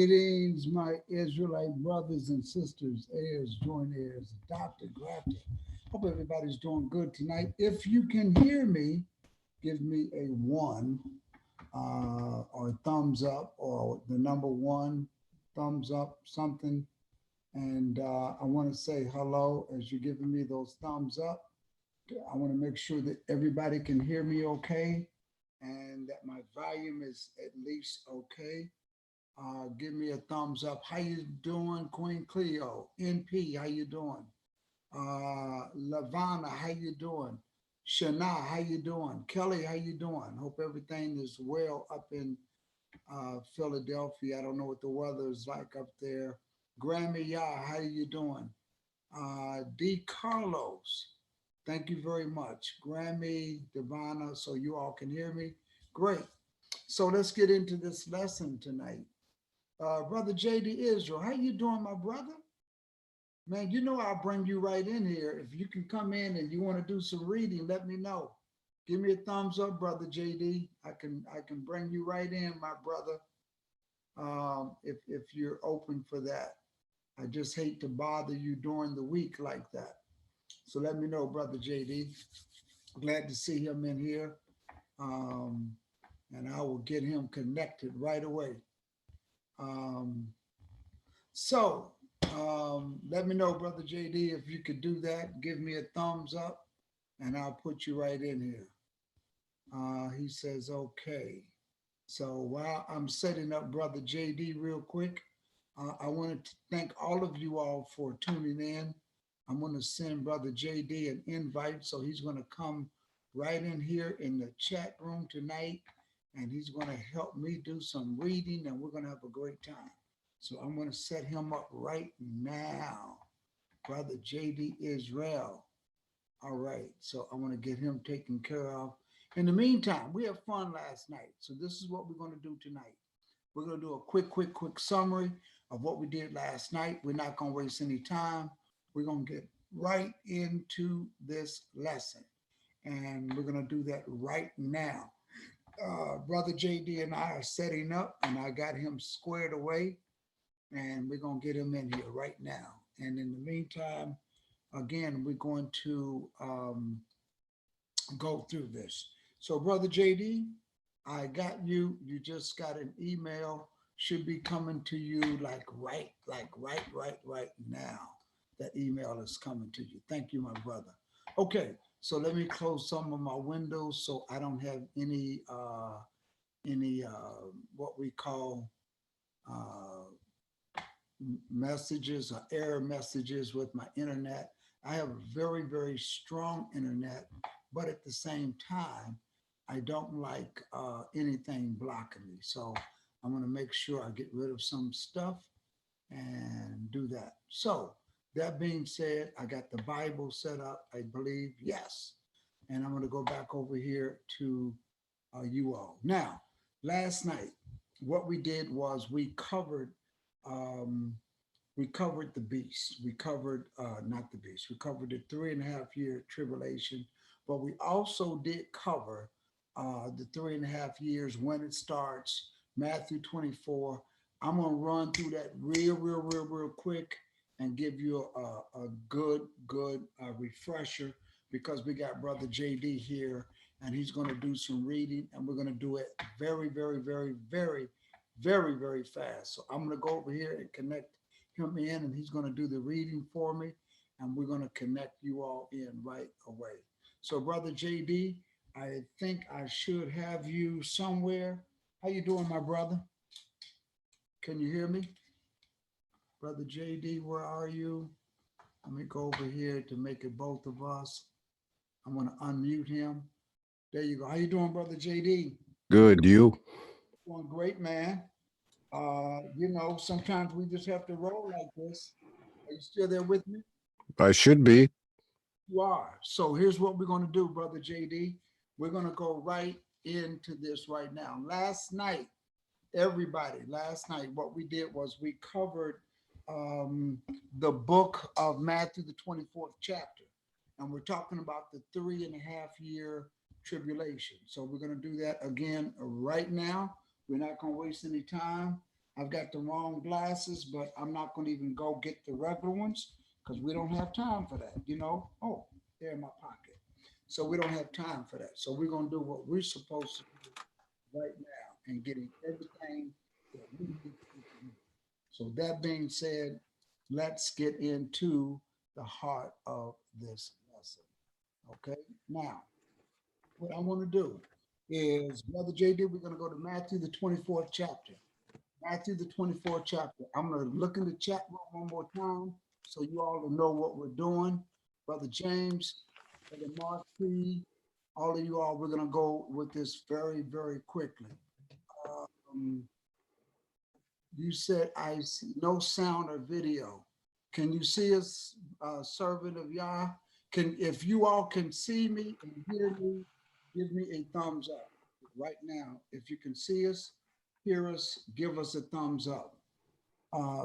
Greetings, my Israelite brothers and sisters, heirs, joint heirs, adopted, grafted. Hope everybody's doing good tonight. If you can hear me, give me a one or thumbs up or the number one, thumbs up, something. And I want to say hello as you're giving me those thumbs up. I want to make sure that everybody can hear me okay and that my volume is at least okay. Give me a thumbs up. How you doing, Queen Cleo? NP, how you doing? Lavana, how you doing? Shana, how you doing? Kelly, how you doing? Hope everything is well up in Philadelphia. I don't know what the weather is like up there. Grammy, yeah, how you doing? D. Carlos, thank you very much. Grammy, Divana, so you all can hear me. Great. So let's get into this lesson tonight. Brother JD Israel, how you doing, my brother? Man, you know I'll bring you right in here. If you can come in and you want to do some reading, let me know. Give me a thumbs up, brother JD. I can bring you right in, my brother. If you're open for that. I just hate to bother you during the week like that. So let me know, brother JD. Glad to see him in here. Um, and I will get him connected right away. Um, so let me know, brother JD, if you could do that. Give me a thumbs up, and I'll put you right in here. He says, okay. So while I'm setting up brother JD real quick, I wanted to thank all of you all for tuning in. I'm going to send brother JD an invite, so he's going to come right in here in the chat room tonight, and he's going to help me do some reading, and we're going to have a great time. So I'm going to set him up right now, brother JD Israel. All right, so I want to get him taken care of. In the meantime, we had fun last night, so this is what we're going to do tonight. We're going to do a quick summary of what we did last night. We're not going to waste any time. We're going to get right into this lesson, and we're going to do that right now. Brother JD and I are setting up, and I got him squared away, and we're going to get him in here right now. And in the meantime, again, we're going to go through this. So, brother JD, I got you. You just got an email. Should be coming to you right now. That email is coming to you. Thank you, my brother. Okay, so let me close some of my windows so I don't have any what we call uh, messages or error messages with my internet. I have a very strong internet, but at the same time, I don't like anything blocking me. So I'm going to make sure I get rid of some stuff and do that. So that being said, I got the Bible set up, I believe, yes. And I'm going to go back over here to you all. Now, last night, what we did was um, we covered the beast. We covered not the beast. We covered the 3.5 year tribulation, but we also did cover the 3.5 years when it starts. Matthew 24. I'm gonna run through that real quick and give you a good refresher because we got brother JD here and he's gonna do some reading and we're gonna do it very fast. So I'm gonna go over here and connect him in and he's going to do the reading for me and we're going to connect you all in right away. So brother JD, I think I should have you somewhere. How you doing, my brother? Can you hear me? Brother JD, where are you? Let me go over here to make it both of us. I'm going to unmute him. There you go. How you doing, brother JD? Good, you? Doing great, man. Sometimes we just have to roll like this. Are you still there with me? I should be. You are. So here's what we're going to do, brother JD. We're going to go right into this right now. Last night, what we did was we covered the book of Matthew, the 24th chapter. And we're talking about the 3.5 year tribulation. So we're going to do that again right now. We're not going to waste any time. I've got the wrong glasses, but I'm not going to even go get the regular ones because we don't have time for that, you know? Oh, they're in my pocket. So we don't have time for that. So we're going to do what we're supposed to do right now and getting everything that we need to do. So that being said, let's get into the heart of this lesson. Okay. Now, what I want to do is, Brother JD, we're going to go to Matthew, the 24th chapter. Matthew, the 24th chapter. I'm going to look in the chat room one more time so you all will know what we're doing. Brother James, Brother Marcy, all of you all, we're going to go with this very, very quickly. Um, you said I see no sound or video. Can you see us, servant of Yah? If you all can see me and hear me, give me a thumbs up right now. If you can see us, hear us, give us a thumbs up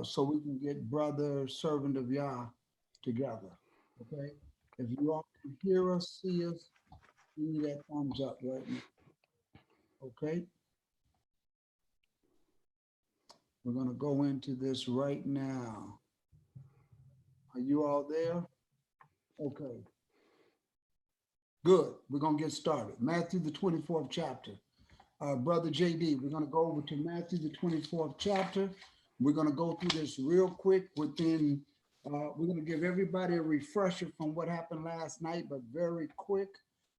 so we can get brother servant of Yah together. Okay. If you all can hear us, see us, give me that thumbs up right now. Okay. We're going to go into this right now. Are you all there? Okay. Good. We're going to get started. Matthew, the 24th chapter. Brother JD, we're going to go over to Matthew, the 24th chapter. We're going to go through this real quick within, we're going to give everybody a refresher from what happened last night, but very quick.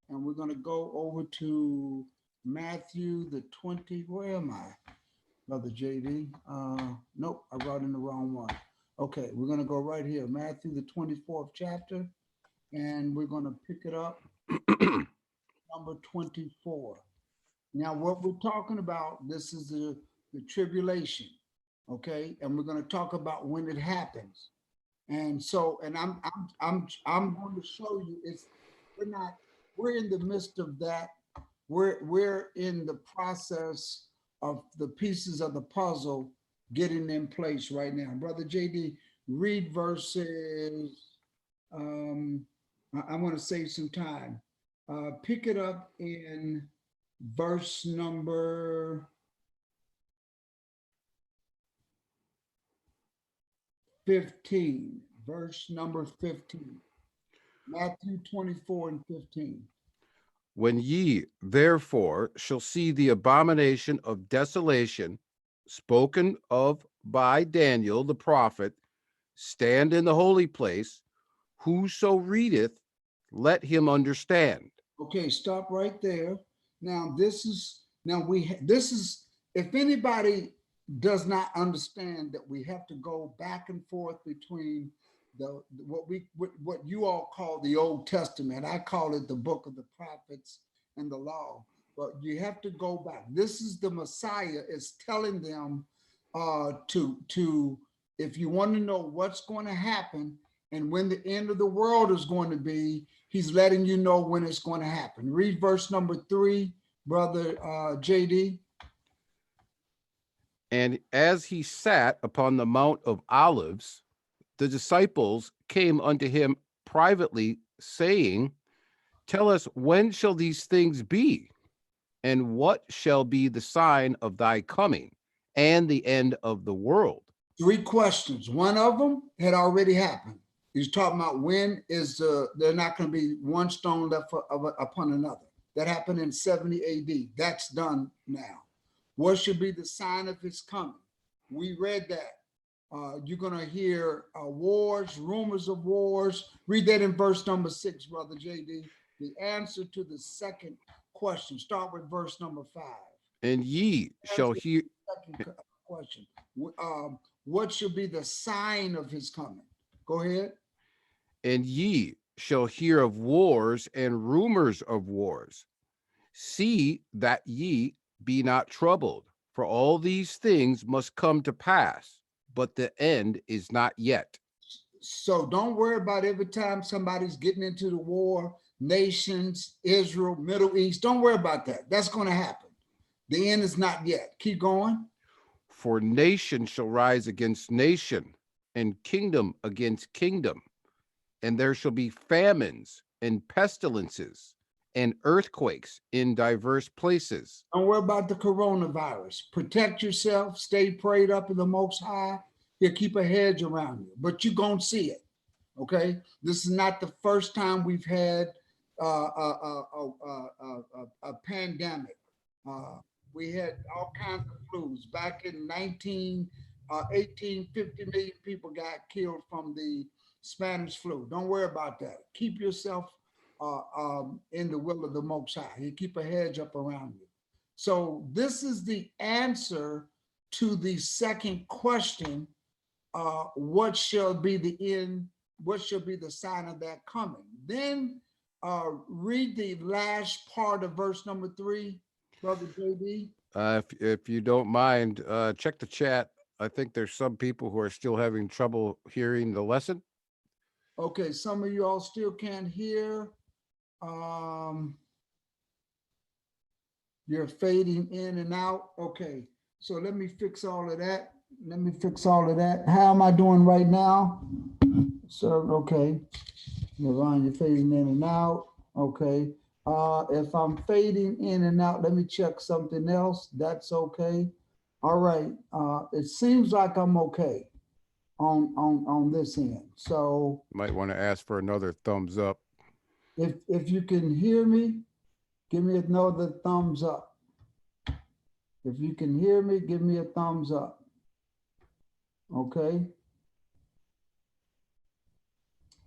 And we're going to go over to Matthew, the 20, where am I? Brother JD. Nope, I brought in the wrong one. Okay, we're going to go right here, Matthew, the 24th chapter, and we're going to pick it up, number 24. Now, what we're talking about, this is the tribulation, okay? And we're going to talk about when it happens. And so, and I'm going to show you, we're in the midst of that. We're in the process of the pieces of the puzzle getting in place right now. Brother JD, read verses, I want to save some time. Pick it up in verse number 15. Verse number 15. Matthew 24 and 15. When ye therefore shall see the abomination of desolation spoken of by Daniel the prophet stand in the holy place, whoso readeth, let him understand. Okay, stop right there. Now this is if anybody does not understand that we have to go back and forth between what you all call the Old Testament. I call it the book of the prophets and the law. But you have to go back. This is the Messiah is telling them to if you want to know what's going to happen and when the end of the world is going to be, he's letting you know when it's going to happen. Read verse number 3, brother JD. And as he sat upon the Mount of Olives, the disciples came unto him privately, saying, Tell us, when shall these things be? And what shall be the sign of thy coming and the end of the world? 3 questions. One of them had already happened. He's talking about when is there not going to be one stone left upon another. That happened in 70 AD. That's done now. What should be the sign of his coming? We read that. You're going to hear wars, rumors of wars. Read that in verse number 6, brother JD. The answer to the second question. Start with verse number 5. And ye shall hear. Second question. What should be the sign of his coming? Go ahead. And ye shall hear of wars and rumors of wars. See that ye be not troubled, for all these things must come to pass, but the end is not yet. So don't worry about every time somebody's getting into the war, nations, Israel, Middle East. Don't worry about that. That's going to happen. The end is not yet. Keep going. For nation shall rise against nation, and kingdom against kingdom. And there shall be famines and pestilences and earthquakes in diverse places. Don't worry about the coronavirus. Protect yourself. Stay prayed up in the Most High. He'll keep a hedge around you, but you're going to see it. Okay? This is not the first time we've had a pandemic. We had all kinds of flus. Back in 50 million people got killed from the Spanish flu. Don't worry about that. Keep yourself in the will of the Most High. He keep a hedge up around you. So this is the answer to the second question. What shall be the end? What shall be the sign of that coming? Then read the last part of verse number 3, Brother JD. If you don't mind, check the chat. I think there's some people who are still having trouble hearing the lesson. Okay, some of you all still can't hear. You're fading in and out. Okay, so let me fix all of that. How am I doing right now? So, okay. Ron, you're fading in and out. Okay. If I'm fading in and out, let me check something else. That's okay. All right. It seems like I'm okay on this end. So might want to ask for another thumbs up. If you can hear me, give me another thumbs up. If you can hear me, give me a thumbs up. Okay.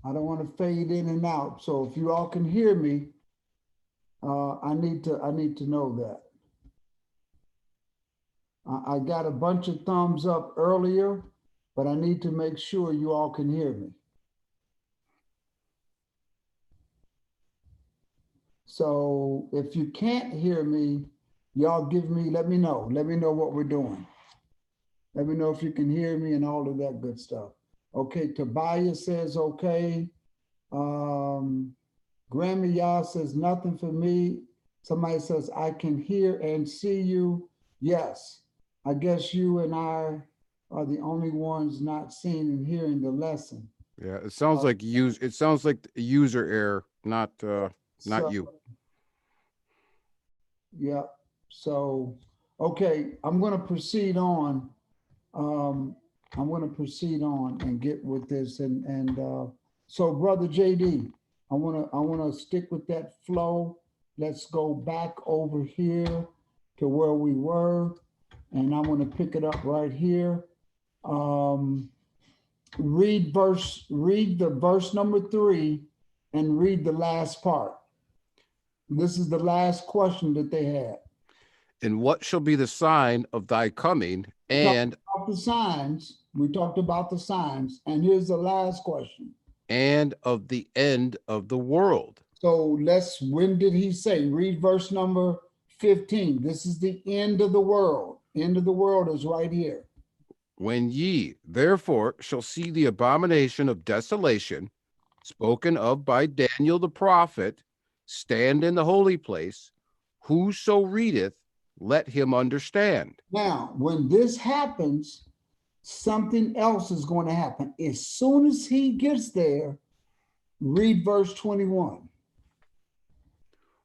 I don't want to fade in and out. So if you all can hear me, I need to know that. I got a bunch of thumbs up earlier, but I need to make sure you all can hear me. So if you can't hear me, y'all let me know. Let me know what we're doing. Let me know if you can hear me and all of that good stuff. Okay, Tobias says okay. Grammy Yah says nothing for me. Somebody says I can hear and see you. Yes, I guess you and I are the only ones not seeing and hearing the lesson. Yeah, it sounds like user error, not you. Yeah. So okay, I'm going to proceed on. I'm going to proceed on and get with this, and so Brother JD, I want to stick with that flow. Let's go back over here to where we were, and I want to pick it up right here. Read the verse number 3 and read the last part. This is the last question that they had. And what shall be the sign of thy coming? And the signs. We talked about the signs. And here's the last question. And of the end of the world. So when did he say? Read verse number 15. This is the end of the world. End of the world is right here. When ye therefore shall see the abomination of desolation spoken of by Daniel the prophet stand in the holy place, whoso readeth, let him understand. Now, when this happens, something else is going to happen. As soon as he gets there, read verse 21.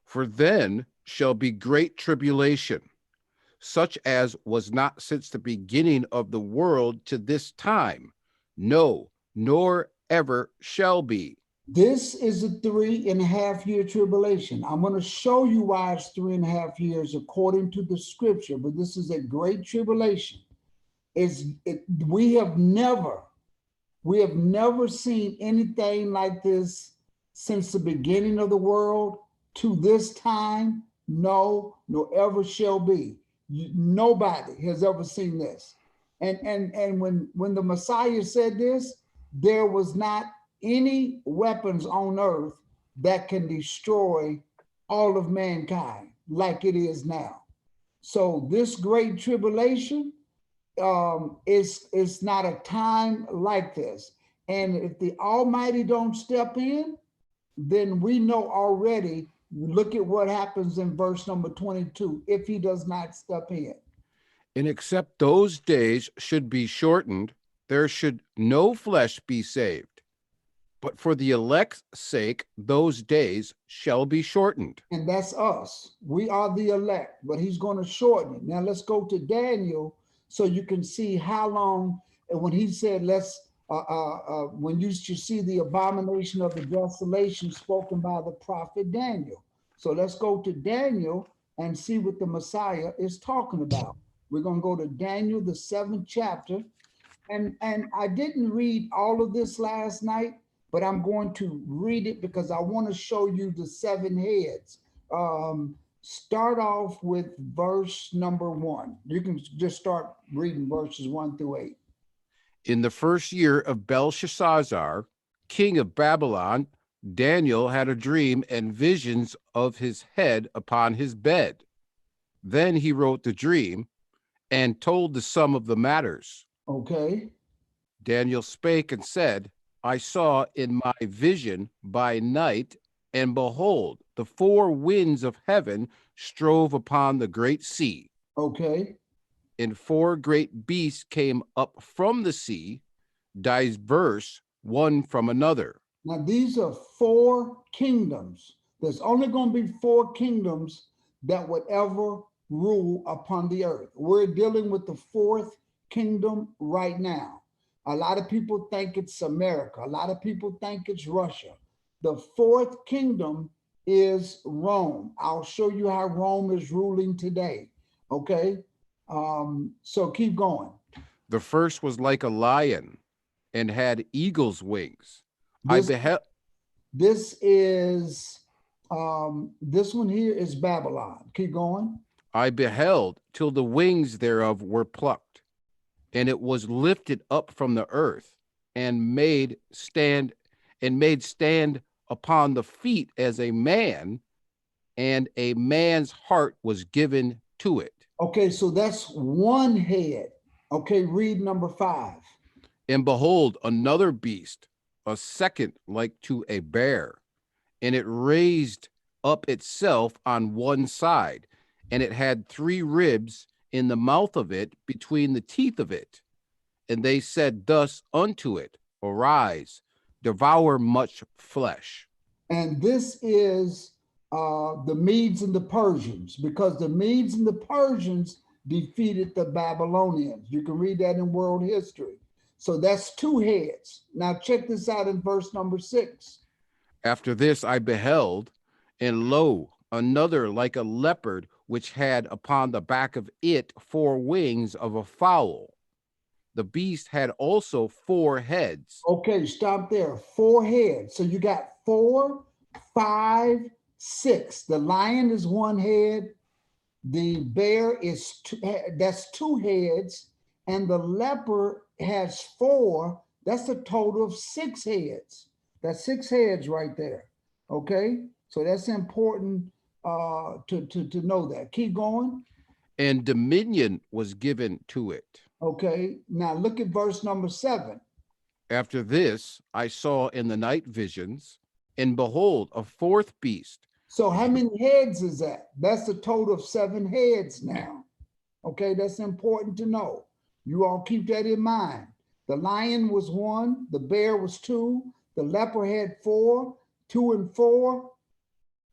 For then shall be great tribulation, such as was not since the beginning of the world to this time, no, nor ever shall be. This is a 3.5 year tribulation. I'm going to show you why it's 3.5 years according to the scripture, but this is a great tribulation. We have never seen anything like this since the beginning of the world to this time. No, nor ever shall be. Nobody has ever seen this. And when the Messiah said this, there was not any weapons on earth that can destroy all of mankind like it is now. So this great tribulation is not a time like this. And if the Almighty don't step in, then we know already, look at what happens in verse number 22, if he does not step in. And except those days should be shortened, there should no flesh be saved. But for the elect's sake, those days shall be shortened. And that's us. We are the elect, but he's going to shorten it. Now let's go to Daniel so you can see how long. And when he said, when you should see the abomination of the desolation spoken by the prophet Daniel. So let's go to Daniel and see what the Messiah is talking about. We're going to go to Daniel, the 7th chapter. And I didn't read all of this last night, but I'm going to read it because I want to show you the 7 heads. Start off with verse number 1. You can just start reading verses 1 through 8. In the first year of Belshazzar, king of Babylon, Daniel had a dream and visions of his head upon his bed. Then he wrote the dream and told the sum of the matters. Okay. Daniel spake and said, I saw in my vision by night, and behold, the 4 winds of heaven strove upon the great sea. Okay. And 4 great beasts came up from the sea, diverse one from another. Now these are 4 kingdoms. There's only going to be 4 kingdoms that would ever rule upon the earth. We're dealing with the 4th kingdom right now. A lot of people think it's America. A lot of people think it's Russia. The 4th kingdom is Rome. I'll show you how Rome is ruling today. Okay. So keep going. The first was like a lion and had eagle's wings. This is this one here is Babylon. Keep going. I beheld till the wings thereof were plucked, and it was lifted up from the earth, and made stand upon the feet as a man, and a man's heart was given to it. Okay, so that's 1 head. Okay, read number 5. And behold, another beast, a second like to a bear, and it raised up itself on one side, and it had 3 ribs in the mouth of it, between the teeth of it. And they said thus unto it, Arise, devour much flesh. And this is the Medes and the Persians, because the Medes and the Persians defeated the Babylonians. You can read that in world history. So that's 2 heads. Now check this out in verse number 6. After this I beheld, and lo, another like a leopard, which had upon the back of it 4 wings of a fowl. The beast had also 4 heads. Okay, stop there. 4 heads. So you got 4, 5, 6. The lion is 1 head. The bear is 2, that's 2 heads. And the leopard has 4. That's a total of 6 heads. That's 6 heads right there. Okay, so that's important to know that. Keep going. And dominion was given to it. Okay, now look at verse number 7. After this, I saw in the night visions, and behold, a 4th beast. So how many heads is that? That's a total of 7 heads now. Okay, that's important to know. You all keep that in mind. The lion was 1, the bear was 2, the leopard had 4, 2 and 4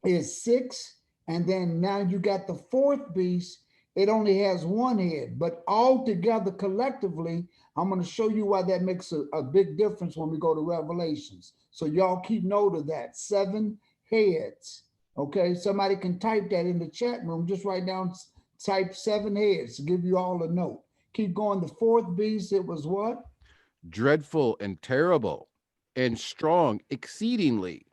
is 6, and then now you got the 4th beast. It only has 1 head, but all together collectively, I'm going to show you why that makes a big difference when we go to Revelations. So y'all keep note of that. 7 heads. Okay, somebody can type that in the chat room. Just write down, type 7 heads to give you all a note. Keep going. The 4th beast, it was what? Dreadful and terrible and strong exceedingly.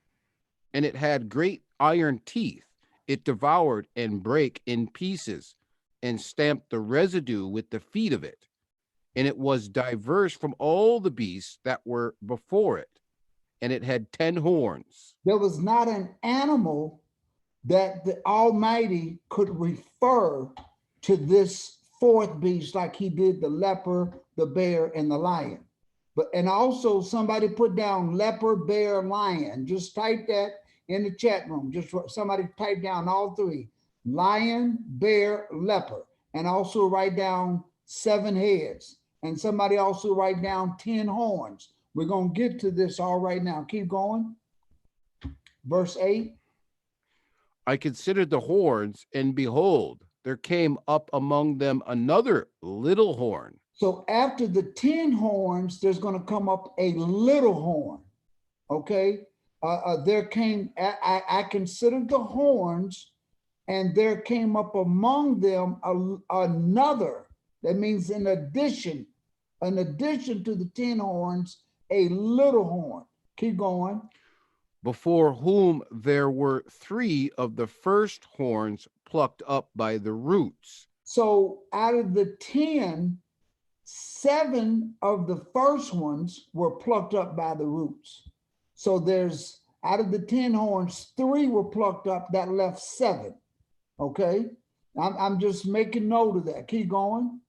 And it had great iron teeth. It devoured and brake in pieces, and stamped the residue with the feet of it. And it was diverse from all the beasts that were before it. And it had 10 horns. There was not an animal that the Almighty could refer to this 4th beast like he did the leopard, the bear, and the lion. And also somebody put down leopard, bear, lion. Just type that in the chat room. Just somebody type down all 3. Lion, bear, leopard, and also write down 7 heads. And somebody also write down 10 horns. We're going to get to this all right now. Keep going. Verse 8. I considered the horns, and behold, there came up among them another little horn. So after the 10 horns, there's going to come up a little horn. Okay. There came, I considered the horns, and there came up among them another. That means in addition to the 10 horns, a little horn. Keep going. Before whom there were 3 of the first horns plucked up by the roots. So out of the 10, 7 of the first ones were plucked up by the roots. So there's, out of the 10 horns, 3 were plucked up. That left 7. Okay. I'm just making note of that. Keep going.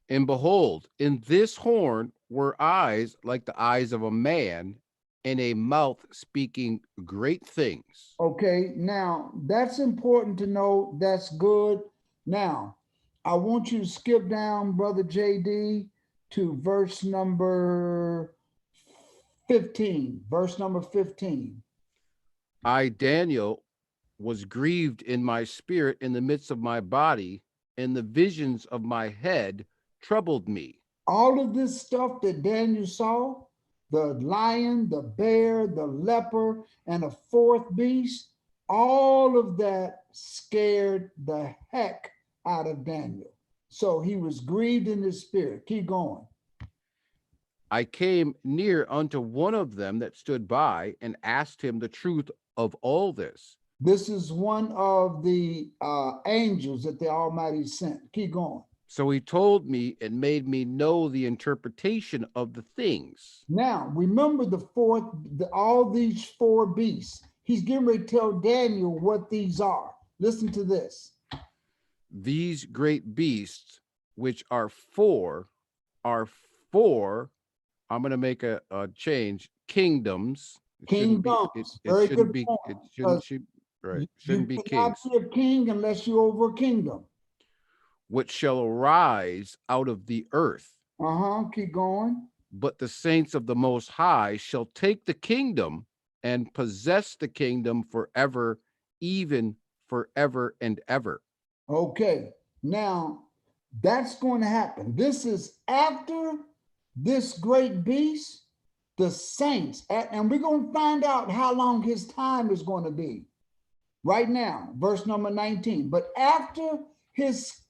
And behold, in this horn were eyes like the eyes of a man, and a mouth speaking great things. Okay, now that's important to know. That's good. Now, I want you to skip down, Brother JD, to verse number 15. Verse number 15. I, Daniel, was grieved in my spirit in the midst of my body, and the visions of my head troubled me. All of this stuff that Daniel saw, the lion, the bear, the leper, and a 4th beast, all of that scared the heck out of Daniel. So he was grieved in his spirit. Keep going. I came near unto one of them that stood by, and asked him the truth of all this. This is one of the angels that the Almighty sent. Keep going. So he told me and made me know the interpretation of the things. Now, remember all these 4 beasts. He's getting ready to tell Daniel what these are. Listen to this. These great beasts, which are four, I'm going to make a change, kingdoms. Kingdoms. Very good point. It shouldn't be You kings. cannot be a king unless you're over a kingdom. Which shall arise out of the earth. Keep going. But the saints of the Most High shall take the kingdom and possess the kingdom forever, even forever and ever. Okay, now that's going to happen. This is after this great beast, the saints, and we're going to find out how long his time is going to be. Right now, verse number 19. But after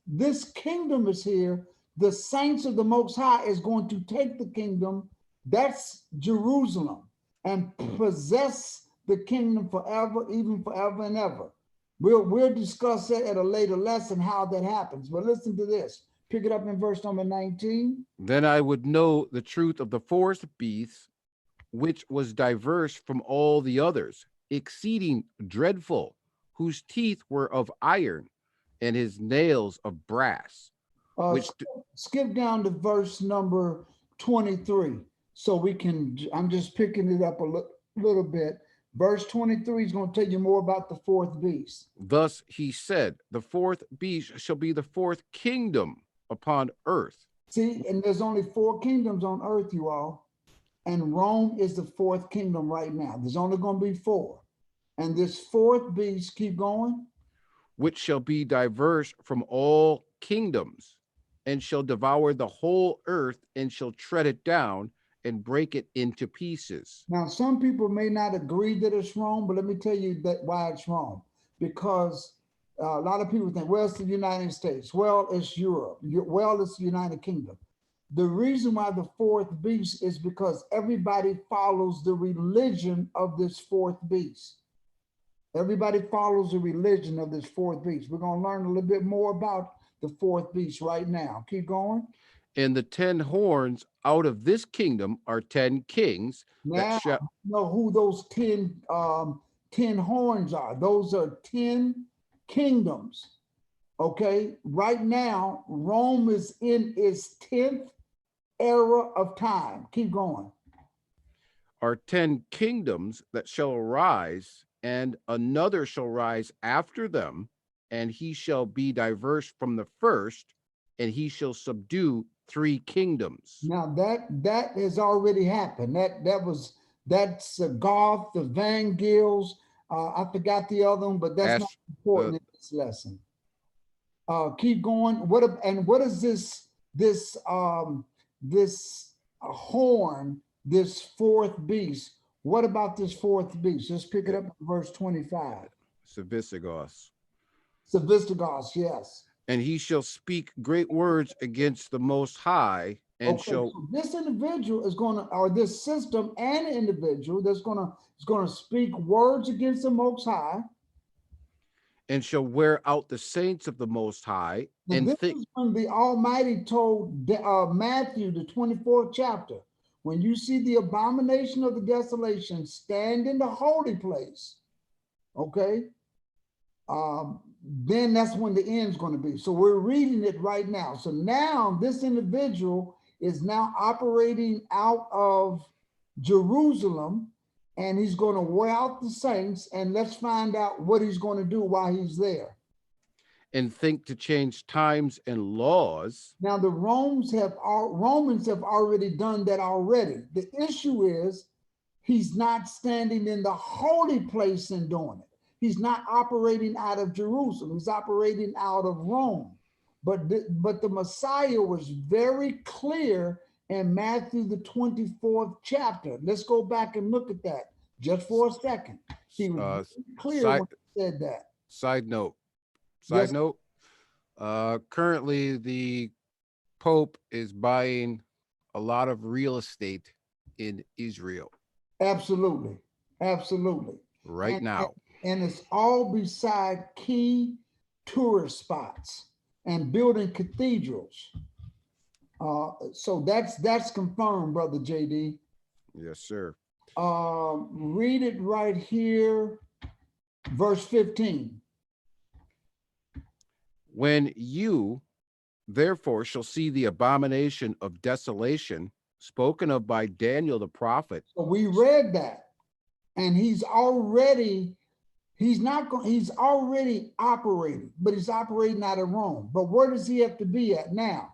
this kingdom is here, the saints of the Most High is going to take the kingdom, that's Jerusalem, and possess the kingdom forever, even forever and ever. We'll discuss that at a later lesson, how that happens. But listen to this. Pick it up in verse number 19. Then I would know the truth of the 4th beast, which was diverse from all the others, exceeding dreadful, whose teeth were of iron, and his nails of brass. Skip down to verse number 23. So we can, I'm just picking it up a little bit. Verse 23 is going to tell you more about the 4th beast. Thus he said, the 4th beast shall be the 4th kingdom upon earth. See, and there's only 4 kingdoms on earth, you all. And Rome is the 4th kingdom right now. There's only going to be 4. And this 4th beast, keep going. Which shall be diverse from all kingdoms, and shall devour the whole earth, and shall tread it down, and break it into pieces. Now, some people may not agree that it's Rome, but let me tell you why it's Rome. Because a lot of people think, well, it's the United States. Well, it's Europe. Well, it's the United Kingdom. The reason why the 4th beast is because everybody follows the religion of this 4th beast. Everybody follows the religion of this 4th beast. We're going to learn a little bit more about the 4th beast right now. Keep going. And the 10 horns out of this kingdom are 10 kings. Now, you know who those 10 horns are. Those are 10 kingdoms. Okay. Right now, Rome is in its 10th era of time. Keep going. Are 10 kingdoms that shall arise, and another shall rise after them, and he shall be diverse from the first, and he shall subdue 3 kingdoms. Now that has already happened. That's Goth, the Vangils. I forgot the other one, but that's not Ash, important in this lesson. Keep going. What is this horn, this fourth beast? What about this fourth beast? Let's pick it up in verse 25. Sevisagos. Sevistigos, yes. And he shall speak great words against the Most High, and Okay, shall so this individual is going to, or this system and individual that's going to speak words against the Most High. and shall wear out the saints of the Most High, Now, and this think. is when the Almighty told Matthew, the 24th chapter, when you see the abomination of the desolation stand in the holy place, okay, then that's when the end's going to be. So we're reading it right now. So now this individual is now operating out of Jerusalem, and he's going to wear out the saints, and let's find out what he's going to do while he's there. And think to change times and laws. Now the Romans have already done that already. The issue is he's not standing in the holy place and doing it. He's not operating out of Jerusalem. He's operating out of Rome. But the Messiah was very clear in Matthew, the 24th chapter. Let's go back and look at that just for a second. He was clear when he said that. Side note. Yes. Currently, the Pope is buying a lot of real estate in Israel. Absolutely. Absolutely. Right now. And it's all beside key tourist spots and building cathedrals. So that's confirmed, Brother JD. Yes, sir. Read it right here, verse 15. When you, therefore, shall see the abomination of desolation spoken of by Daniel the prophet. So we read that, and he's already operating, but he's operating out of Rome. But where does he have to be at now?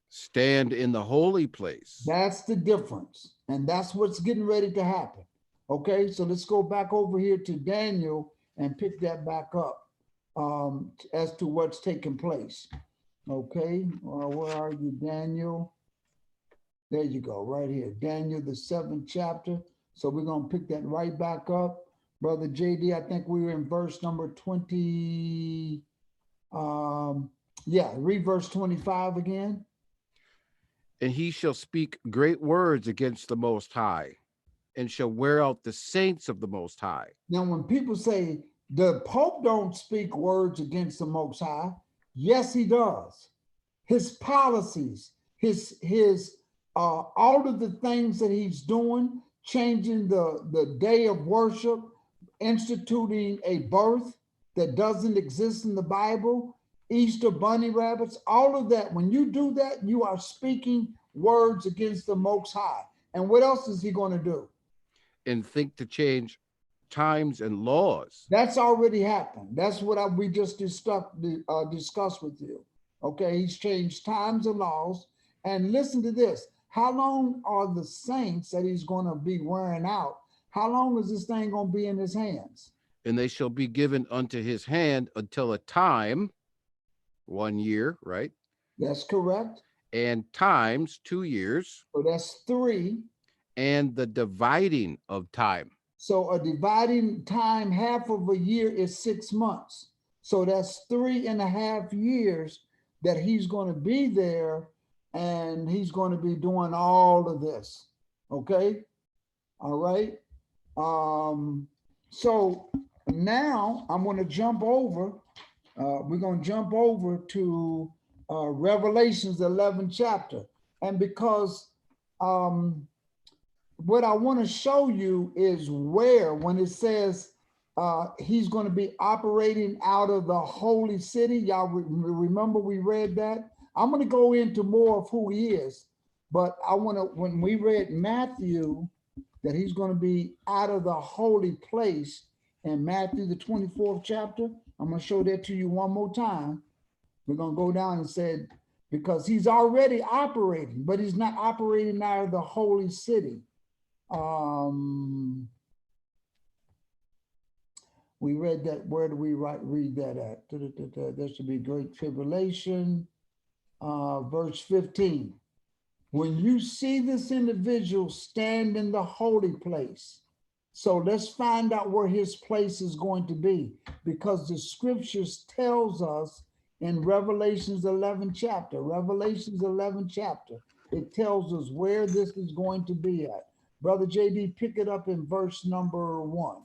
Stand in the holy place. That's the difference. And that's what's getting ready to happen. Okay, so let's go back over here to Daniel and pick that back up as to what's taking place. Okay, where are you, Daniel? There you go, right here. Daniel, the 7th chapter. So we're going to pick that right back up. Brother JD, I think we were in verse number 20. Read verse 25 again. And he shall speak great words against the Most High, and shall wear out the saints of the Most High. Now, when people say the Pope don't speak words against the Most High, yes, he does. His policies, his all of the things that he's doing, changing the day of worship, instituting a birth that doesn't exist in the Bible, Easter bunny rabbits, all of that. When you do that, you are speaking words against the Most High. And what else is he going to do? And think to change times and laws. That's already happened. That's what we just discussed with you. Okay, he's changed times and laws. And listen to this. How long are the saints that he's going to be wearing out? How long is this thing going to be in his hands? And they shall be given unto his hand until a time, 1 year, right? That's correct. And times 2 years. So that's 3. And the dividing of time. So a dividing time, half of a year is 6 months. So that's 3.5 years that he's going to be there, and he's going to be doing all of this. Okay. All right. So now I'm going to jump over. We're going to jump over to Revelations 11th chapter. And because what I want to show you is where, when it says he's going to be operating out of the holy city. Y'all remember we read that? I'm going to go into more of who he is, but I want to, when we read Matthew, that he's going to be out of the holy place in Matthew, the 24th chapter. I'm going to show that to you one more time. We're going to go down and say, because he's already operating, but he's not operating out of the holy city. We read that. Where do we read that at? There should be great tribulation. Verse 15. When you see this individual stand in the holy place, so let's find out where his place is going to be, because the scriptures tells us in Revelations 11 chapter, it tells us where this is going to be at. Brother JD, pick it up in verse number 1.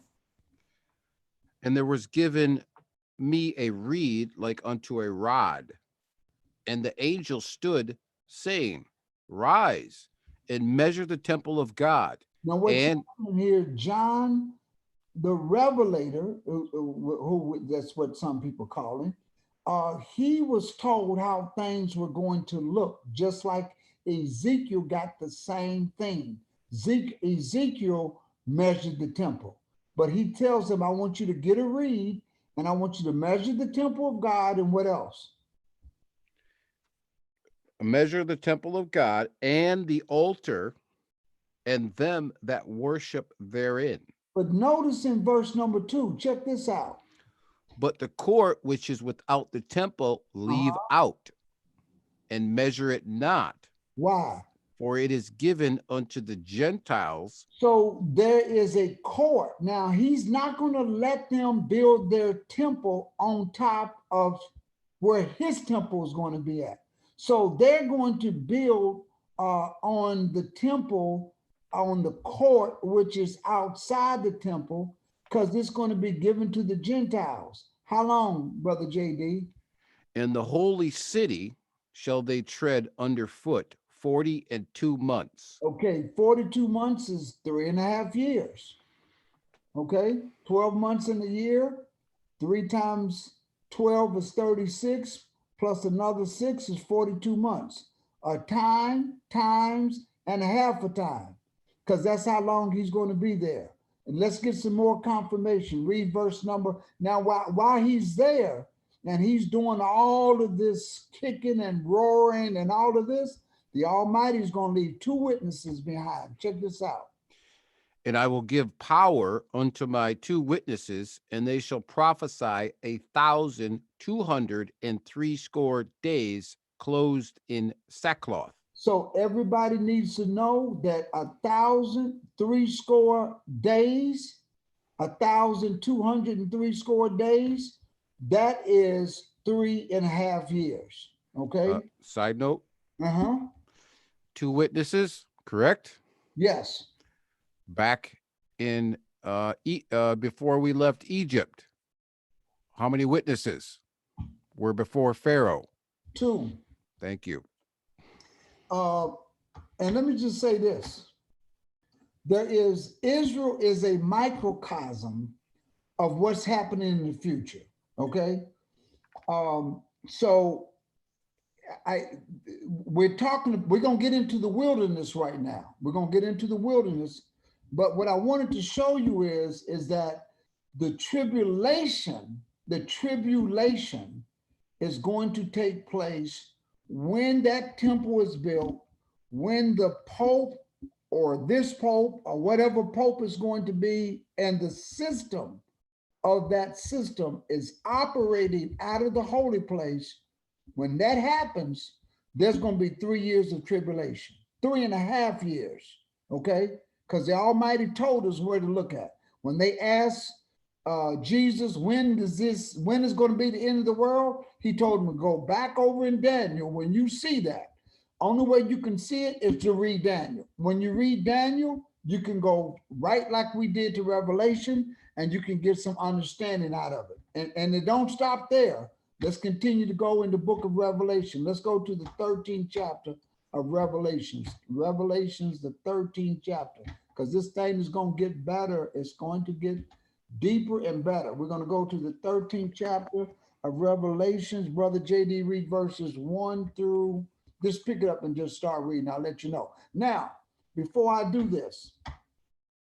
And there was given me a reed like unto a rod, and the angel stood, saying, Rise and measure the temple of God. Now what's And happening here, John, the Revelator, who that's what some people call him, he was told how things were going to look, just like Ezekiel got the same thing. Ezekiel measured the temple, but he tells him, I want you to get a reed, and I want you to measure the temple of God, and what else? measure the temple of God and the altar and them that worship therein. But notice in verse number 2, check this out. But the court which is without the temple leave out, and measure it not. Why? For it is given unto the Gentiles. So there is a court. Now, he's not going to let them build their temple on top of where his temple is going to be at. So they're going to build on the temple, on the court, which is outside the temple, because it's going to be given to the Gentiles. How long, Brother JD? In the holy city shall they tread underfoot 42 months. Okay, 42 months is 3.5 years. Okay, 12 months in a year, 3 times 12 is 36, plus another 6 is 42 months. A time, times, and a half a time, because that's how long he's going to be there. And let's get some more confirmation. Read verse number. Now, while he's there and he's doing all of this kicking and roaring and all of this, the Almighty is going to leave 2 witnesses behind. Check this out. And I will give power unto my 2 witnesses, and they shall prophesy 1,260 days, clothed in sackcloth. So everybody needs to know that 1,060 days, 1,260 days, that is 3.5 years. Okay. Side note. 2 witnesses, correct? Yes. Back in before we left Egypt, how many witnesses were before Pharaoh? 2. Thank you. And let me just say this. Israel is a microcosm of what's happening in the future. Okay. So we're going to get into the wilderness right now. We're going to get into the wilderness. But what I wanted to show you is that the tribulation is going to take place when that temple is built, when the Pope or this Pope or whatever Pope is going to be, and the system of that system is operating out of the holy place. When that happens, there's going to be 3 years of tribulation, 3.5 years, okay? Because the Almighty told us where to look at. When they asked Jesus, when is going to be the end of the world? He told them to go back over in Daniel. When you see that, only way you can see it is to read Daniel. When you read Daniel, you can go right like we did to Revelation, and you can get some understanding out of it. And it don't stop there. Let's continue to go in the book of Revelation. Let's go to the 13th chapter of Revelations. Revelations, the 13th chapter, because this thing is going to get better. It's going to get deeper and better. We're going to go to the 13th chapter of Revelations. Brother JD, read verses 1 through, just pick it up and just start reading. I'll let you know. Now, before I do this,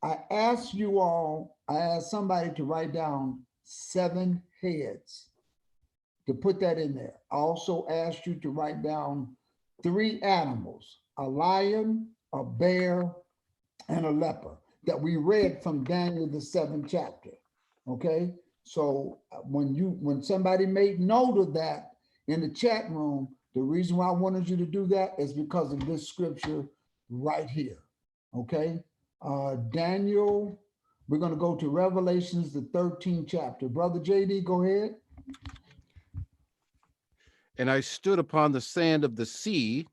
I asked somebody to write down 7 heads. to put that in there. I also asked you to write down 3 animals: a lion, a bear, and a leper that we read from Daniel, the 7th chapter. Okay. So when somebody made note of that in the chat room, the reason why I wanted you to do that is because of this scripture right here. Okay. Daniel, we're going to go to Revelations, the 13th chapter. Brother JD, go ahead. And I stood upon the sand of the sea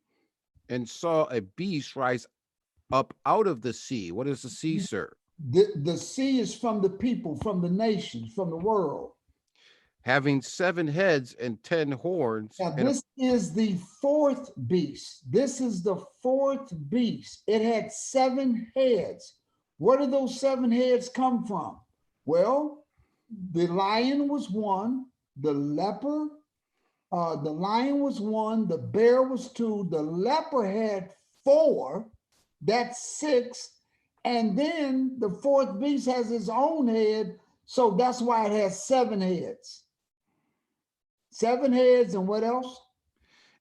and saw a beast rise up out of the sea. What is the sea, sir? The sea is from the people, from the nations, from the world. Having 7 heads and 10 horns. Now, this is the 4th beast. This is the 4th beast. It had 7 heads. Where did those 7 heads come from? Well, the lion was one, the leper, the lion was one, the bear was 2, the leper had 4, that's 6, and then the 4th beast has its own head, so that's why it has 7 heads. 7 heads, and what else?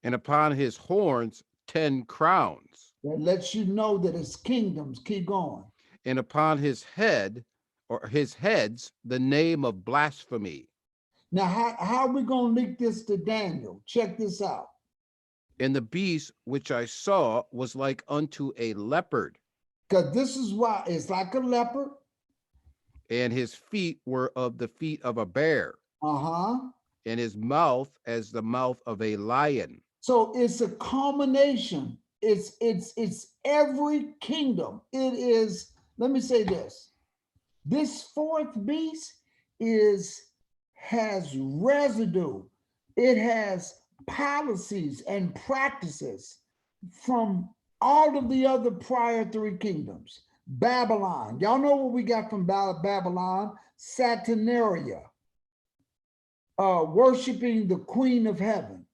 And upon his horns 10 crowns. That lets you know that it's kingdoms. Keep going. And upon his head, or his heads, the name of blasphemy. Now, how are we going to link this to Daniel? Check this out. And the beast which I saw was like unto a leopard. Because this is why it's like a leopard. And his feet were of the feet of a bear. Uh-huh. And his mouth as the mouth of a lion. So it's a culmination. It's every kingdom. It is, let me say this. This 4th beast has residue. It has policies and practices from all of the other prior 3 kingdoms. Babylon. Y'all know what we got from Babylon? Saturnalia. Worshiping the Queen of Heaven.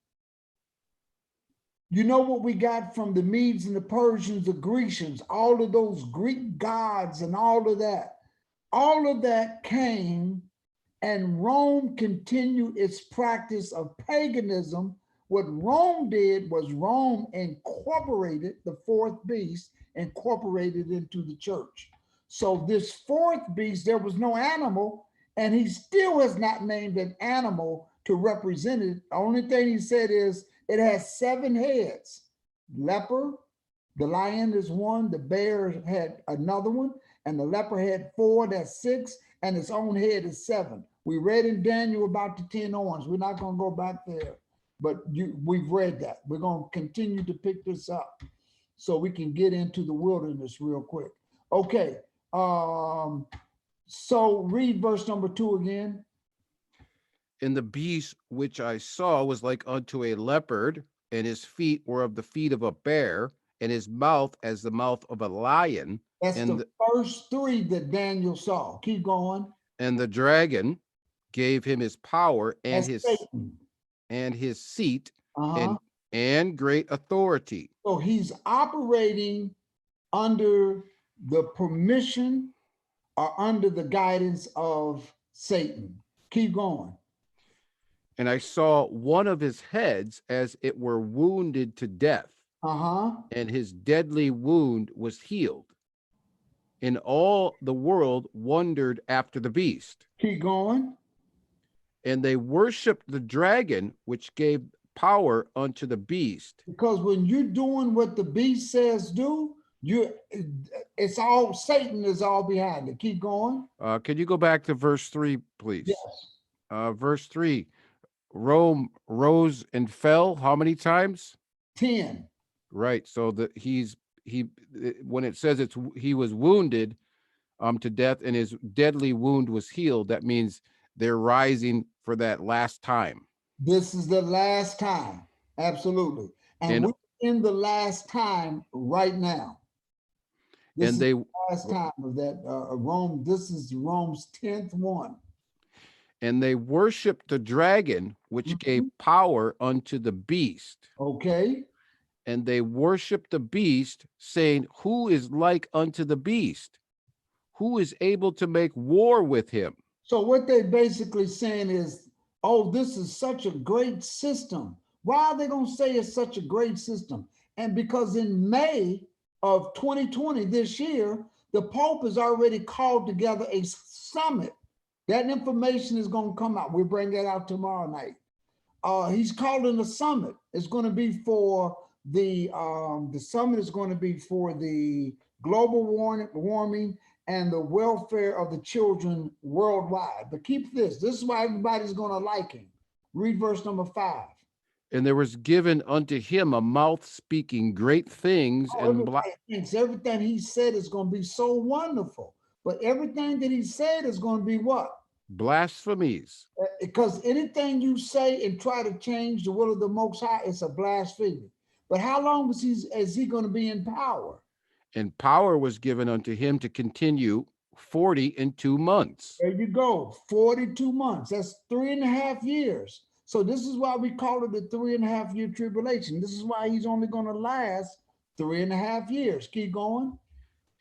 You know what we got from the Medes and the Persians, the Grecians, all of those Greek gods and all of that. All of that came, and Rome continued its practice of paganism. What Rome did was Rome incorporated the 4th beast, incorporated into the church. So this 4th beast, there was no animal, and he still has not named an animal to represent it. The only thing he said is it has 7 heads. Leper, the lion is 1, the bear had another one, and the leper had 4, that's 6, and its own head is 7. We read in Daniel about the 10 horns. We're not going to go back there, but we've read that. We're going to continue to pick this up so we can get into the wilderness real quick. Okay, so read verse number 2 again. And the beast which I saw was like unto a leopard, and his feet were of the feet of a bear, and his mouth as the mouth of a lion. That's and the first 3 that Daniel saw. Keep going. And the dragon gave him his power and That's his seat Uh-huh. and great authority. So he's operating under the permission or under the guidance of Satan. Keep going. And I saw one of his heads as it were wounded to death. Uh-huh. And his deadly wound was healed. And all the world wondered after the beast. Keep going. And they worshiped the dragon, which gave power unto the beast. Because when you're doing what the beast says do, it's all, Satan is all behind it. Keep going. Can you go back to verse 3, please? Yes. Verse 3, Rome rose and fell how many times? 10. Right. So that when it says he was wounded to death and his deadly wound was healed, that means they're rising for that last time. This is the last time. Absolutely. And we're in the last time right now. This is the last time of that Rome. This is Rome's 10th one. And they worshiped the dragon, which gave power unto the beast. Okay. And they worshiped the beast, saying, who is like unto the beast? Who is able to make war with him? So what they basically saying is oh, this is such a great system. Why are they going to say it's such a great system? And because in May of 2020, this year, the Pope has already called together a summit. That information is going to come out. We'll bring that out tomorrow night. He's calling a summit. It's going to be for the summit is going to be for the global warming and the welfare of the children worldwide. But keep this. This is why everybody's going to like him. Read verse number 5. And there was given unto him a mouth speaking great things and everything he said is going to be so wonderful. But everything that he said is going to be what? Blasphemies. Because anything you say and try to change the will of the Most High, it's a blasphemy. But how long is he going to be in power? And power was given unto him to continue 42 months. There you go, 42 months. That's 3.5 years. So this is why we call it the 3.5 year tribulation. This is why he's only going to last 3.5 years. Keep going.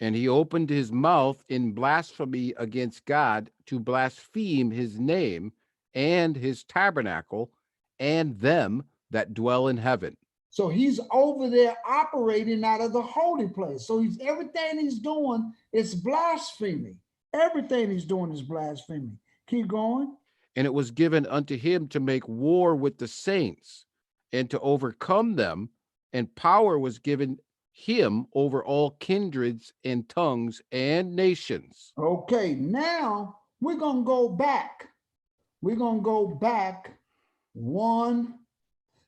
And he opened his mouth in blasphemy against God to blaspheme his name and his tabernacle and them that dwell in heaven. So he's over there operating out of the holy place. So everything he's doing is blasphemy. Everything he's doing is blasphemy. Keep going. And it was given unto him to make war with the saints and to overcome them, and power was given him over all kindreds and tongues and nations. Okay, now we're going to go back. We're going to go back one.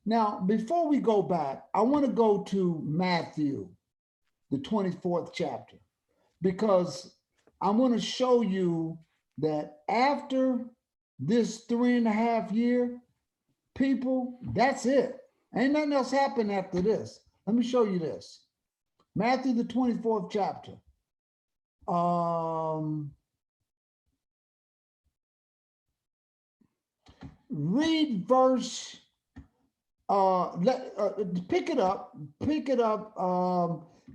Now, before we go back, I want to go to Matthew, the 24th chapter, because I want to show you that after this 3.5 year, people, that's it. Ain't nothing else happened after this. Let me show you this. Matthew, the 24th chapter. Read verse, pick it up,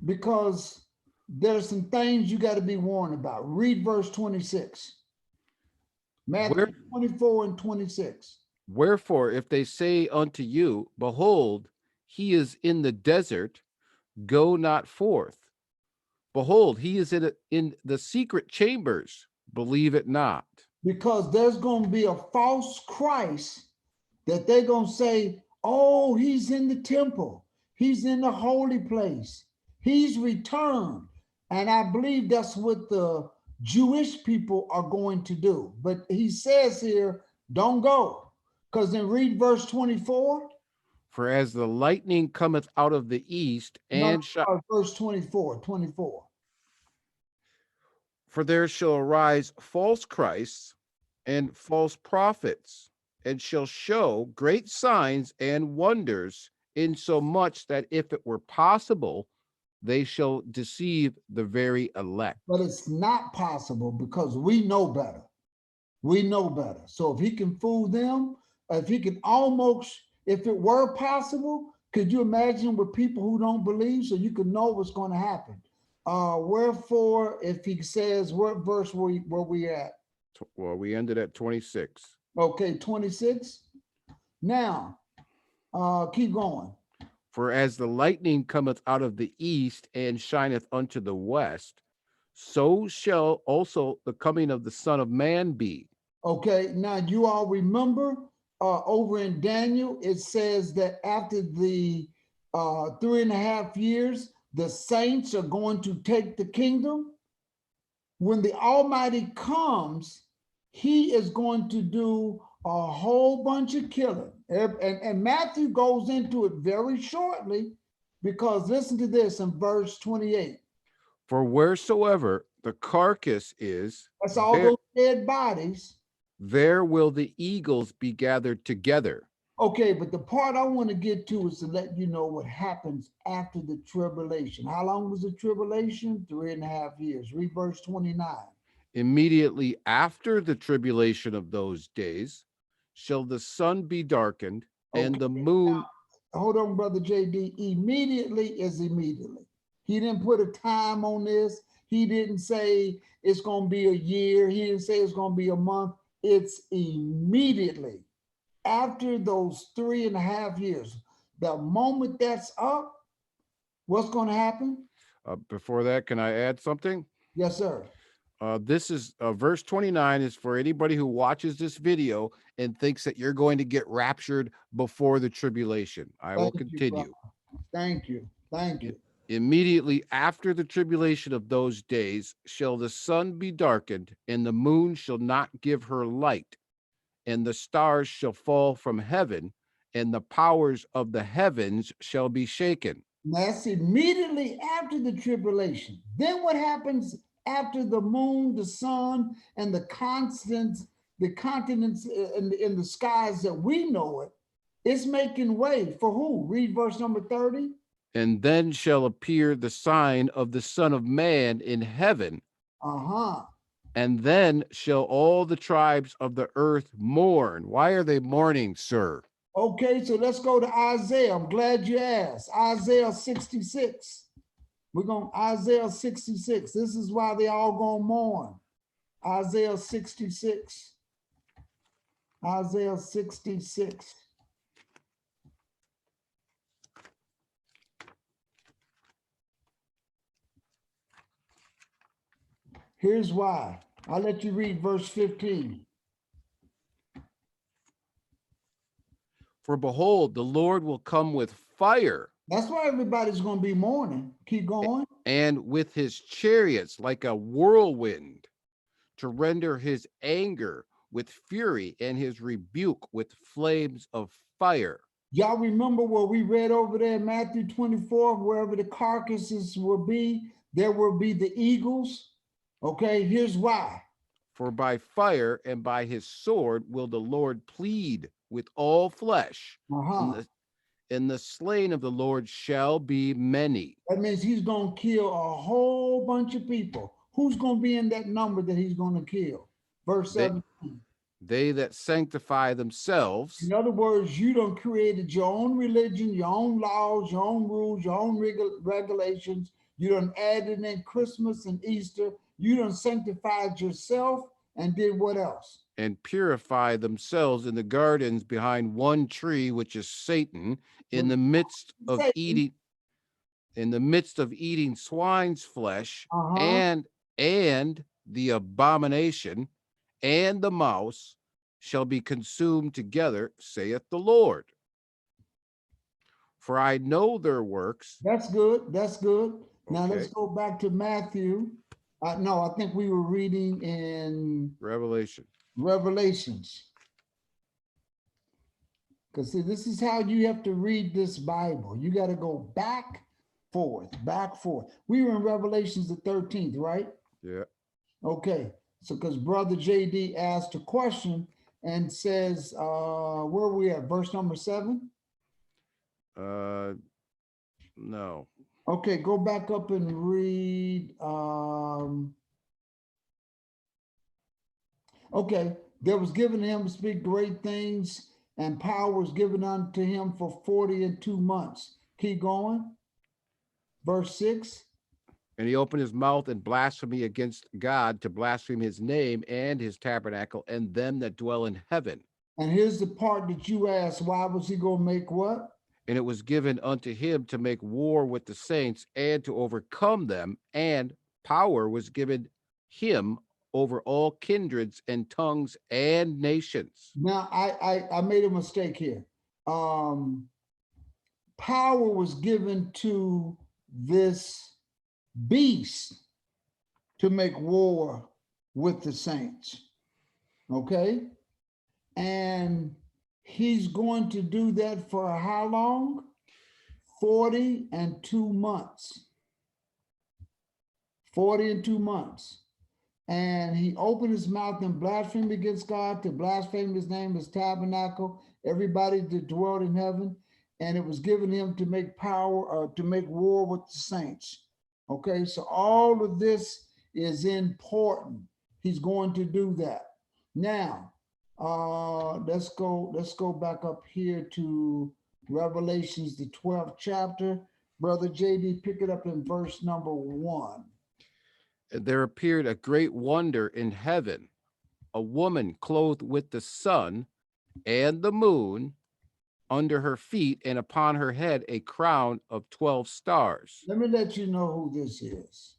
because there's some things you got to be warned about. Read verse 26. Matthew 24 and 26. Wherefore, if they say unto you, behold, he is in the desert, go not forth. Behold, he is in the secret chambers, believe it not. Because there's going to be a false Christ that they're going to say, oh, he's in the temple. He's in the holy place. He's returned. And I believe that's what the Jewish people are going to do. But he says here, don't go. Because then read verse 24. For as the lightning cometh out of the east and verse 24. For there shall arise false Christs and false prophets, and shall show great signs and wonders, insomuch that if it were possible, they shall deceive the very elect. But it's not possible because we know better. We know better. So if he can fool them, if he can almost, if it were possible, could you imagine with people who don't believe, so you can know what's going to happen? Wherefore, if he says, what verse were we at? Well, we ended at 26. Okay, 26. Now, keep going. For as the lightning cometh out of the east and shineth unto the west, so shall also the coming of the Son of Man be. Okay, now you all remember over in Daniel, it says that after the 3.5 years, the saints are going to take the kingdom. When the Almighty comes, he is going to do a whole bunch of killing. And Matthew goes into it very shortly, because listen to this in verse 28. For wheresoever the carcass is, that's all those dead bodies, there will the eagles be gathered together. Okay, but the part I want to get to is to let you know what happens after the tribulation. How long was the tribulation? 3.5 years. Read verse 29. Immediately after the tribulation of those days shall the sun be darkened, and the moon. Now, hold on, Brother JD. Immediately is immediately. He didn't put a time on this. He didn't say it's going to be a year. He didn't say it's going to be a month. It's immediately. after those 3.5 years, the moment that's up, what's going to happen? Before that, can I add something? Yes, sir. This is verse 29 is for anybody who watches this video and thinks that you're going to get raptured before the tribulation. I will Thank you, brother. continue. Thank you. Thank I- you. Immediately after the tribulation of those days shall the sun be darkened, and the moon shall not give her light, and the stars shall fall from heaven, and the powers of the heavens shall be shaken. That's immediately after the tribulation. Then what happens after the moon, the sun, and the continents in the skies that we know it? It's making way for who? Read verse number 30. And then shall appear the sign of the Son of Man in heaven, Uh-huh. and then shall all the tribes of the earth mourn. Why are they mourning, sir? Okay, so let's go to Isaiah. I'm glad you asked. Isaiah 66. We're going Isaiah 66. This is why they all gonna mourn. Isaiah 66. Isaiah 66. Here's why. I'll let you read verse 15. For behold, the Lord will come with fire, That's why everybody's going to be mourning. Keep going. and with his chariots like a whirlwind, to render his anger with fury and his rebuke with flames of fire. Y'all remember what we read over there in Matthew 24, wherever the carcasses will be, there will be the eagles. Okay, here's why. For by fire and by his sword will the Lord plead with all flesh, Uh-huh. and the slain of the Lord shall be many. That means he's going to kill a whole bunch of people. Who's going to be in that number that he's going to kill? Verse They, 17. they that sanctify themselves, In other words, you done created your own religion, your own laws, your own rules, your own regulations. You done added in Christmas and Easter. You done sanctified yourself and did what else? and purify themselves in the gardens behind one tree, which is Satan, in the midst of Satan. eating, in the midst of eating swine's flesh, Uh-huh. and the abomination and the mouse shall be consumed together, saith the Lord. For I know their works. That's good. That's good. Now let's Okay. go back to Matthew. No, I think we were reading in Revelation. Revelations. Because see, this is how you have to read this Bible. You got to go back, forth, back, forth. We were in Revelations the 13th, right? Yeah. Okay. So because Brother JD asked a question and says, where are we at? Verse number 7? No. Okay, go back up and read. Okay, there was given him to speak great things, and power was given unto him for 42 months. Keep going. Verse 6. And he opened his mouth in blasphemy against God, to blaspheme his name and his tabernacle and them that dwell in heaven. And here's the part that you asked, why was he going to make what? And it was given unto him to make war with the saints and to overcome them, and power was given him over all kindreds and tongues and nations. Now, I made a mistake here. Power was given to this beast to make war with the saints. Okay? And he's going to do that for how long? 42 months. 42 months. And he opened his mouth and blasphemed against God, to blaspheme his name, his tabernacle, everybody that dwelt in heaven. And it was given him to make power, to make war with the saints. Okay, so all of this is important. He's going to do that. Now, let's go back up here to Revelations, the 12th chapter. Brother JD, pick it up in verse number 1. There appeared a great wonder in heaven, a woman clothed with the sun, and the moon under her feet, and upon her head a crown of 12 stars. Let me let you know who this is.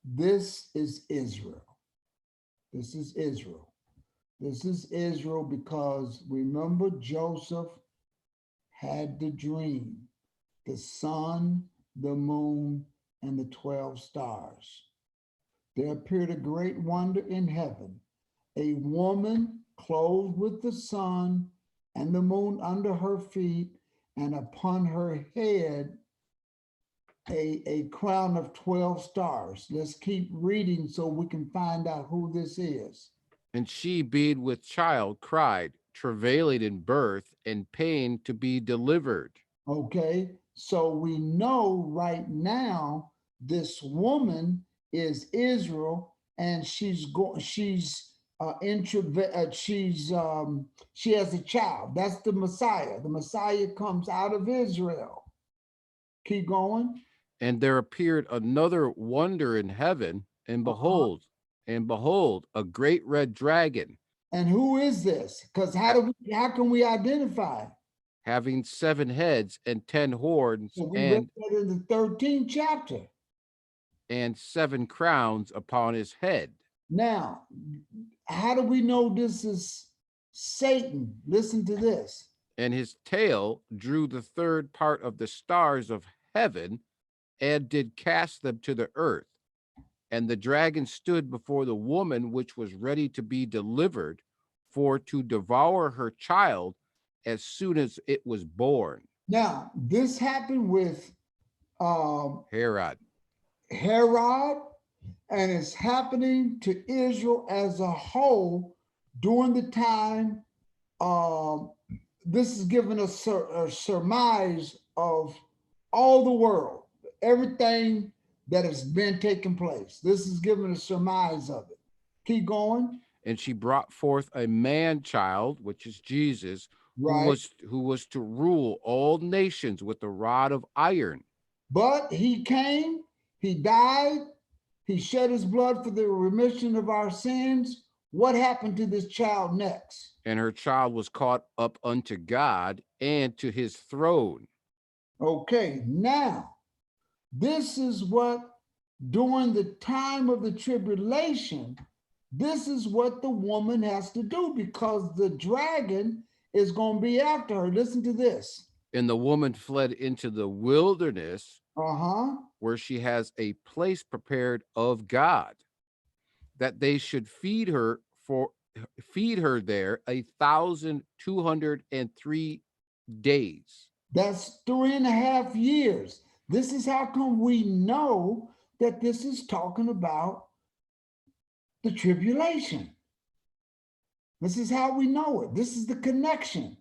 This is Israel. This is Israel. This is Israel because remember Joseph had the dream, the sun, the moon, and the 12 stars. There appeared a great wonder in heaven, a woman clothed with the sun and the moon under her feet, and upon her head a crown of 12 stars. Let's keep reading so we can find out who this is. And she, being with child, cried, travailing in birth, and pain to be delivered. Okay, so we know right now this woman is Israel, and she's she has a child. That's the Messiah. The Messiah comes out of Israel. Keep going. And there appeared another wonder in heaven, and behold, a great red dragon, And who is this? Because how can we identify? having 7 heads and 10 horns, So we read that in the 13th chapter. and 7 crowns upon his head. Now, how do we know this is Satan? Listen to this. And his tail drew the third part of the stars of heaven, and did cast them to the earth. And the dragon stood before the woman which was ready to be delivered, for to devour her child as soon as it was born. Now, this happened with Herod. And it's happening to Israel as a whole during the time. This is giving us a surmise of all the world, everything that has been taking place. This is giving a surmise of it. Keep going. And she brought forth a man child, which is Jesus, Right. who was to rule all nations with a rod of iron. But he came, he died, he shed his blood for the remission of our sins. What happened to this child next? And her child was caught up unto God and to his throne. Okay, now, this is what, during the time of the tribulation, this is what the woman has to do, because the dragon is going to be after her. Listen to this. And the woman fled into the wilderness, where she has a place prepared of God, that they should feed her there 1,203 days. That's 3.5 years. This is how come we know that this is talking about the tribulation. This is how we know it. This is the connection.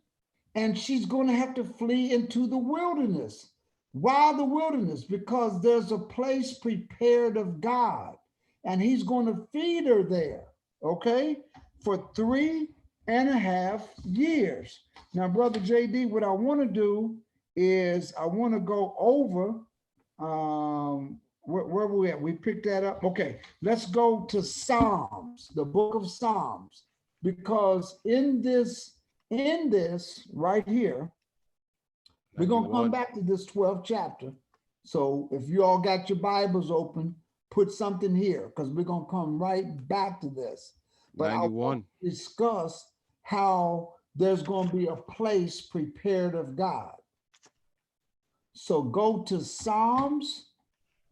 And she's going to have to flee into the wilderness. Why the wilderness? Because there's a place prepared of God, and he's going to feed her there, okay, for 3.5 years. Now, Brother JD, what I want to do is I want to go over, where were we at? We picked that up. Okay, let's go to Psalms, the book of Psalms, because in this right here, we're going to come back to this 12th chapter. So if you all got your Bibles open, put something here, because we're going to come right back to this. But 91. I want to discuss how there's going to be a place prepared of God. So go to Psalms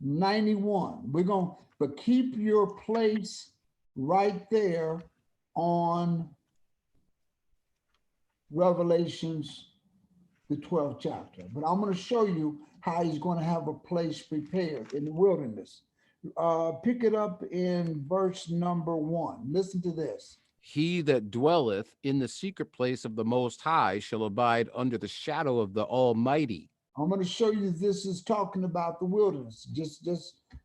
91. But keep your place right there on Revelations, the 12th chapter. But I'm going to show you how he's going to have a place prepared in the wilderness. Pick it up in verse number 1. Listen to this. He that dwelleth in the secret place of the Most High shall abide under the shadow of the Almighty. I'm going to show you this is talking about the wilderness.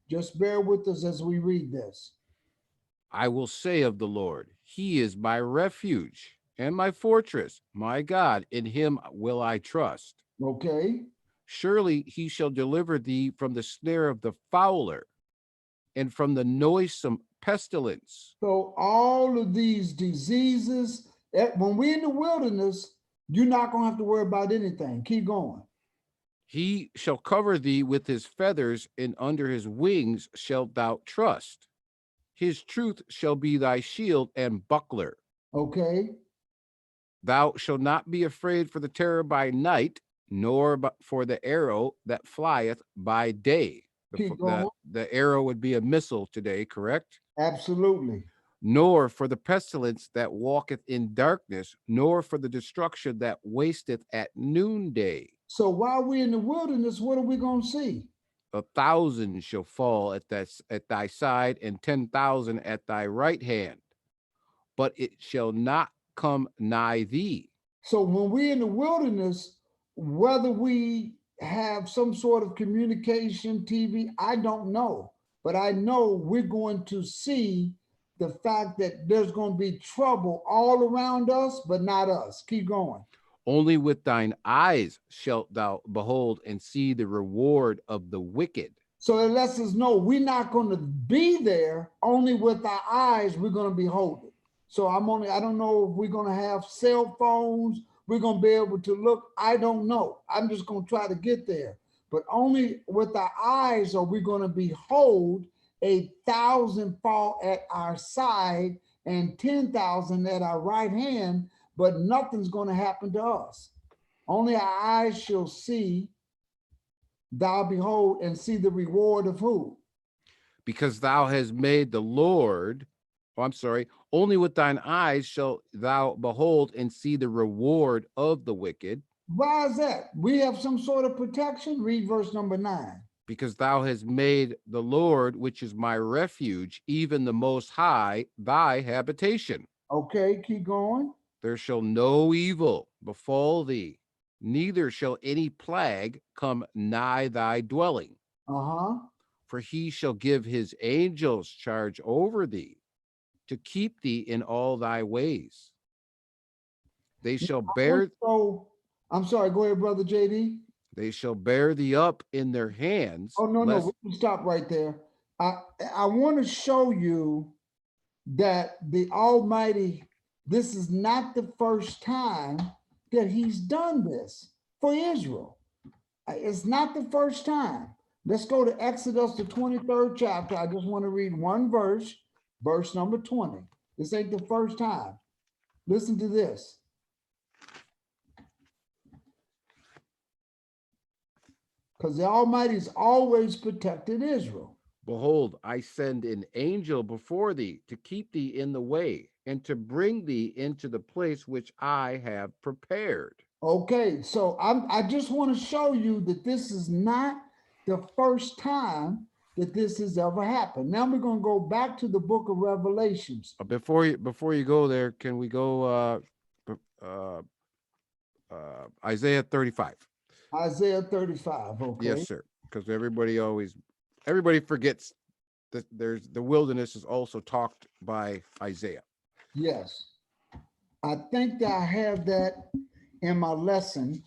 Just bear with us as we read this. I will say of the Lord, he is my refuge and my fortress, my God, in him will I trust. Okay. Surely he shall deliver thee from the snare of the fowler and from the noisome pestilence. So all of these diseases, When we're in the wilderness, you're not going to have to worry about anything. Keep going. He shall cover thee with his feathers, and under his wings shalt thou trust. His truth shall be thy shield and buckler. Okay. Thou shalt not be afraid for the terror by night, nor for the arrow that flieth by day. Keep going. The arrow would be a missile today, correct? Absolutely. Nor for the pestilence that walketh in darkness, nor for the destruction that wasteth at noonday. So while we're in the wilderness, what are we going to see? 1,000 shall fall at thy side, and 10,000 at thy right hand, but it shall not come nigh thee. So when we're in the wilderness, whether we have some sort of communication, TV, I don't know. But I know we're going to see the fact that there's going to be trouble all around us, but not us. Keep going. Only with thine eyes shalt thou behold and see the reward of the wicked. So it lets us know we're not going to be there. Only with our eyes we're going to behold it. So I don't know if we're going to have cell phones. We're going to be able to look. I don't know. I'm just going to try to get there. But only with our eyes are we going to behold 1,000 fall at our side and 10,000 at our right hand, but nothing's going to happen to us. Only our eyes shall see, thou behold, and see the reward of who? Because thou hast made the Lord, only with thine eyes shalt thou behold and see the reward of the wicked. Why is that? We have some sort of protection. Read verse number 9. Because thou hast made the Lord, which is my refuge, even the Most High, thy habitation. Okay, keep going. There shall no evil befall thee, neither shall any plague come nigh thy dwelling. For he shall give his angels charge over thee, to keep thee in all thy ways. They shall bear. I'm sorry, go ahead, Brother JD. They shall bear thee up in their hands. Oh, no, we can stop right there. I want to show you that the Almighty, this is not the first time that he's done this for Israel. It's not the first time. Let's go to Exodus, the 23rd chapter. I just want to read one verse, verse number 20. This ain't the first time. Listen to this. Because the Almighty's always protected Israel. Behold, I send an angel before thee to keep thee in the way and to bring thee into the place which I have prepared. Okay, so I just want to show you that this is not the first time that this has ever happened. Now we're going to go back to the book of Revelations. Before you go there, can we go Isaiah 35? Isaiah 35. Okay. Yes, sir. Because everybody forgets that the wilderness is also talked by Isaiah. Yes. I think that I have that in my lesson.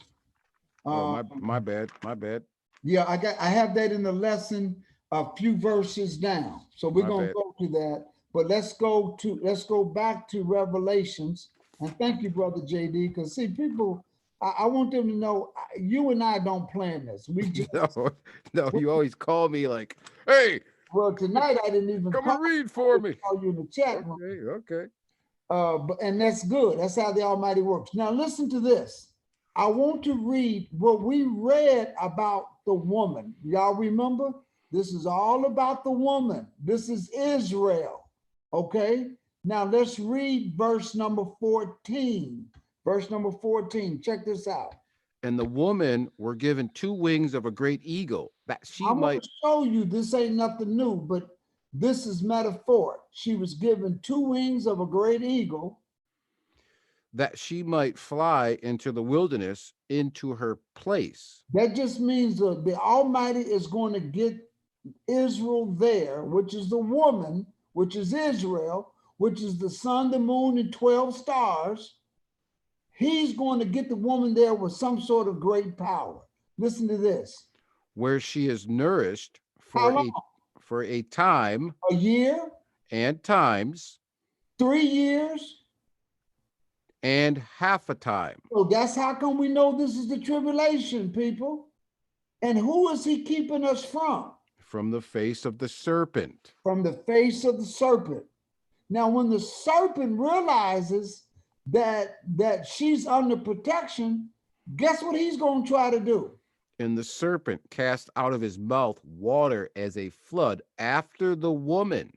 My bad. Yeah, I have that in the lesson a few verses down. So we're going to go to that. But let's go back to Revelations. And thank you, Brother JD, because see, people, I want them to know you and I don't plan this. We just no, you always call me like, hey. Well, tonight I didn't even come and read for me. Call you in the chat room. Okay. And that's good. That's how the Almighty works. Now listen to this. I want to read what we read about the woman. Y'all remember? This is all about the woman. This is Israel. Okay. Now let's read verse number 14. Verse number 14. Check this out. And the woman were given 2 wings of a great eagle, that she I'm might. going to show you this ain't nothing new, but this is metaphoric. She was given 2 wings of a great eagle, that she might fly into the wilderness, into her place. That just means the Almighty is going to get Israel there, which is the woman, which is Israel, which is the sun, the moon, and 12 stars. He's going to get the woman there with some sort of great power. Listen to this. Where she is nourished for a time, a year, and times, 3 years, and half a time. So that's how come we know this is the tribulation, people. And who is he keeping us from? From the face of the serpent. From the face of the serpent. Now, when the serpent realizes that she's under protection, guess what he's going to try to do? And the serpent cast out of his mouth water as a flood after the woman,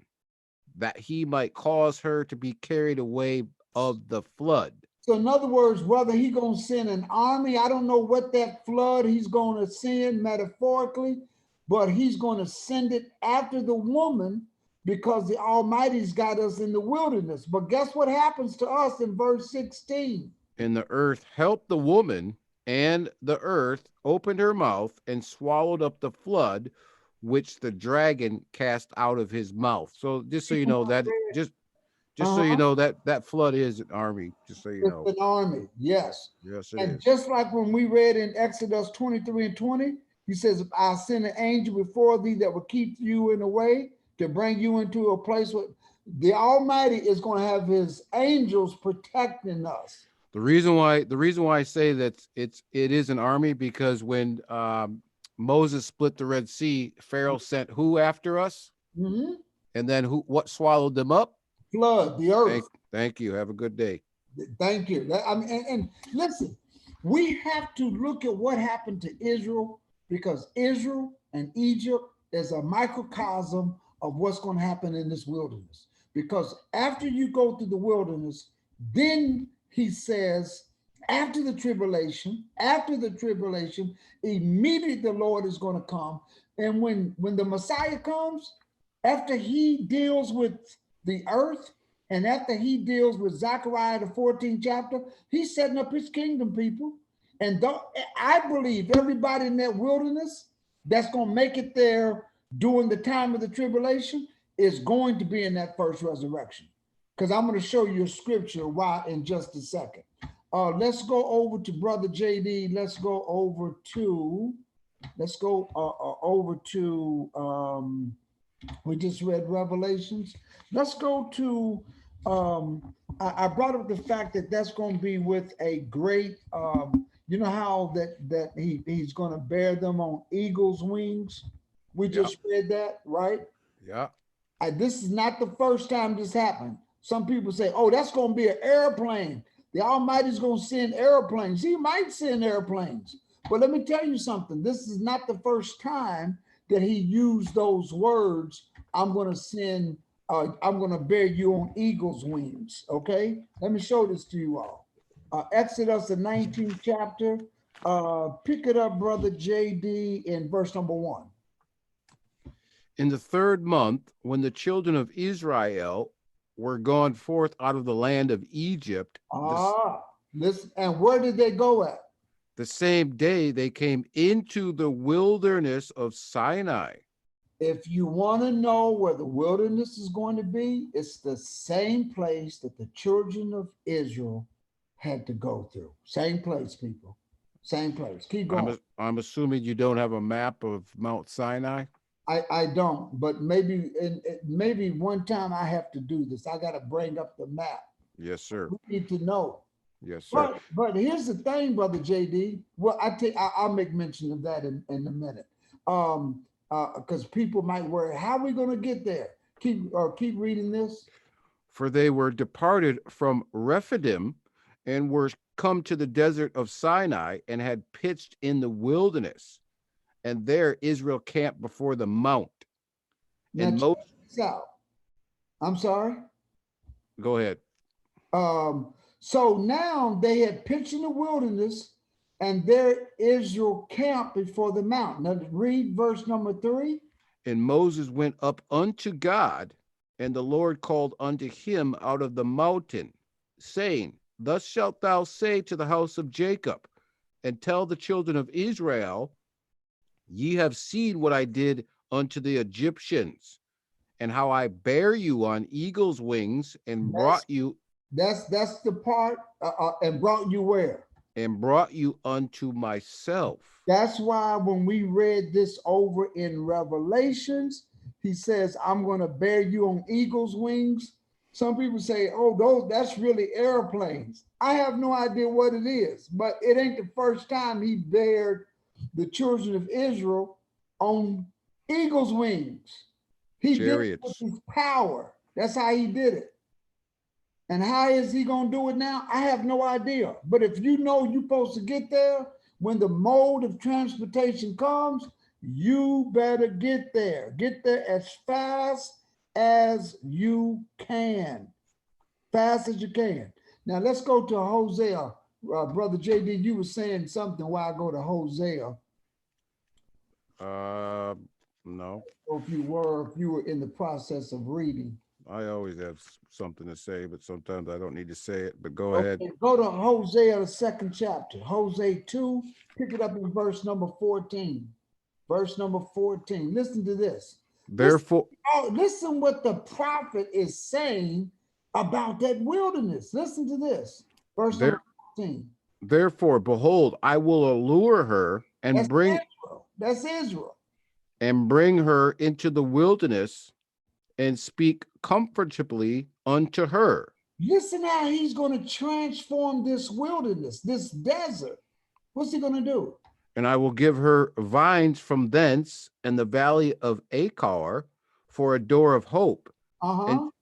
that he might cause her to be carried away of the flood. So in other words, whether he's going to send an army, I don't know what that flood he's going to send metaphorically, but he's going to send it after the woman because the Almighty's got us in the wilderness. But guess what happens to us in verse 16? And the earth helped the woman, and the earth opened her mouth and swallowed up the flood which the dragon cast out of his mouth. So just so you know that so you know that flood is an army, just so you know. It's an army, yes. Yes, it and is. Just like when we read in Exodus 23 and 20, he says, I'll send an angel before thee that will keep you in the way to bring you into a place where the Almighty is going to have his angels protecting us. The reason why I say that it is an army, because when Moses split the Red Sea, Pharaoh sent who after us? Mm-hmm. And then what swallowed them up? Flood, the earth. Thank you. Have a good day. Thank you. And listen, we have to look at what happened to Israel, because Israel and Egypt is a microcosm of what's going to happen in this wilderness. Because after you go through the wilderness, then he says, after the tribulation, immediately the Lord is going to come. And when the Messiah comes, after he deals with the earth, and after he deals with Zechariah, the 14th chapter, he's setting up his kingdom, people. And I believe everybody in that wilderness that's going to make it there during the time of the tribulation is going to be in that first resurrection. Because I'm going to show you a scripture why in just a second. Let's go over to Brother JD. Let's go over to we just read Revelations. Let's go to, I brought up the fact that that's going to be with a great, you know how that he's going to bear them on eagle's wings. We just read that, right? Yeah. This is not the first time this happened. Some people say, oh, that's going to be an airplane. The Almighty's going to send airplanes. He might send airplanes. But let me tell you something. This is not the first time that he used those words. I'm going to bear you on eagle's wings. Okay. Let me show this to you all. Exodus, the 19th chapter. Pick it up, Brother JD, in verse number 1. In the 3rd month, when the children of Israel were gone forth out of the land of Egypt. And where did they go at? The same day they came into the wilderness of Sinai. If you want to know where the wilderness is going to be, it's the same place that the children of Israel had to go through. Same place, people. Same place. Keep going. I'm assuming you don't have a map of Mount Sinai? I don't, but maybe one time I have to do this. I got to bring up the map. Yes, sir. We need to know. Yes, sir. But here's the thing, Brother JD. Well, I'll make mention of that in a minute. Because people might worry, how are we going to get there? Keep reading this. For they were departed from Rephidim and were come to the desert of Sinai and had pitched in the wilderness. And there Israel camped before the mount. And check this out. I'm sorry. Go ahead. So now they had pitched in the wilderness, and there Israel camped before the mount. Now read verse number 3. And Moses went up unto God, and the Lord called unto him out of the mountain, saying, Thus shalt thou say to the house of Jacob, and tell the children of Israel, Ye have seen what I did unto the Egyptians, and how I bare you on eagle's wings, and brought you. That's the part. And brought you where? And brought you unto myself. That's why when we read this over in Revelations, he says, I'm going to bear you on eagle's wings. Some people say, oh, that's really airplanes. I have no idea what it is, but it ain't the first time he bared the children of Israel on eagle's wings. He did it with Chariots. his power. That's how he did it. And how is he going to do it now? I have no idea. But if you know you're supposed to get there, when the mode of transportation comes, you better get there. Get there as fast as you can. Fast as you can. Now let's go to Hosea. Brother JD, you were saying something while I go to Hosea. No. Or if you were in the process of reading. I always have something to say, but sometimes I don't need to say it. But go ahead. Go to Hosea, the 2nd chapter. Hosea 2, pick it up in verse number 14. Verse number 14. Listen to this. Therefore, Listen what the prophet is saying about that wilderness. Listen to this. Verse number 14. Therefore, behold, I will allure her and That's Israel. That's Israel. And bring her into the wilderness and speak comfortably unto her. Listen how he's going to transform this wilderness, this desert. What's he going to do? And I will give her vines from thence and the valley of Achor for a door of hope.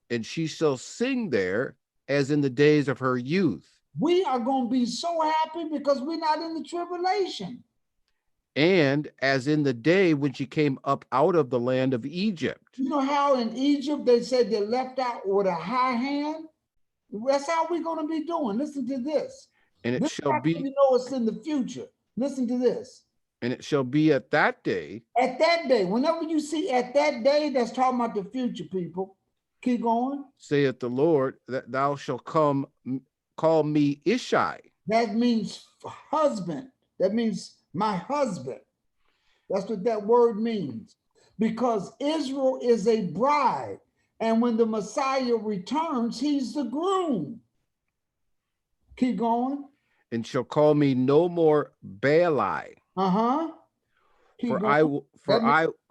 And she shall sing there as in the days of her youth. We are going to be so happy because we're not in the tribulation. And as in the day when she came up out of the land of Egypt. You know how in Egypt they said they left out with a high hand? That's how we're going to be doing. Listen to this. And it shall be. You know it's in the future. Listen to this. And it shall be at that day. At that day. Whenever you see at that day, that's talking about the future, people. Keep going. Saith the Lord, that thou shalt come call me Ishai. That means husband. That means my husband. That's what that word means. Because Israel is a bride. And when the Messiah returns, he's the groom. Keep going. And shall call me no more Baali. For I will,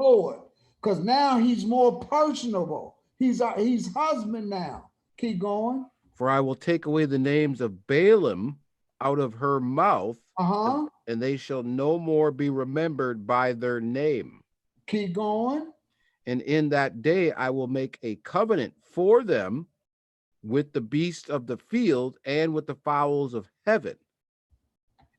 Lord, because now he's more personable. He's husband now. Keep going. For I will take away the names of Balaam out of her mouth, and they shall no more be remembered by their name. Keep going. And in that day I will make a covenant for them with the beasts of the field and with the fowls of heaven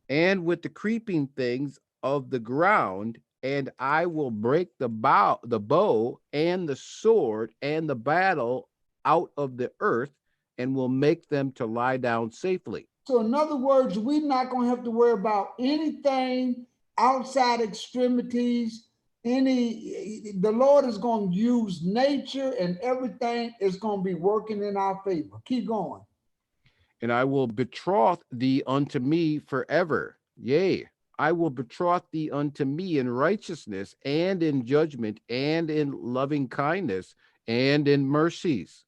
and with the creeping things of the ground, and I will break the bow and the sword and the battle out of the earth, and will make them to lie down safely. So in other words, we're not going to have to worry about anything outside extremities. The Lord is going to use nature, and everything is going to be working in our favor. Keep going. And I will betroth thee unto me forever. Yea, I will betroth thee unto me in righteousness and in judgment and in loving kindness and in mercies.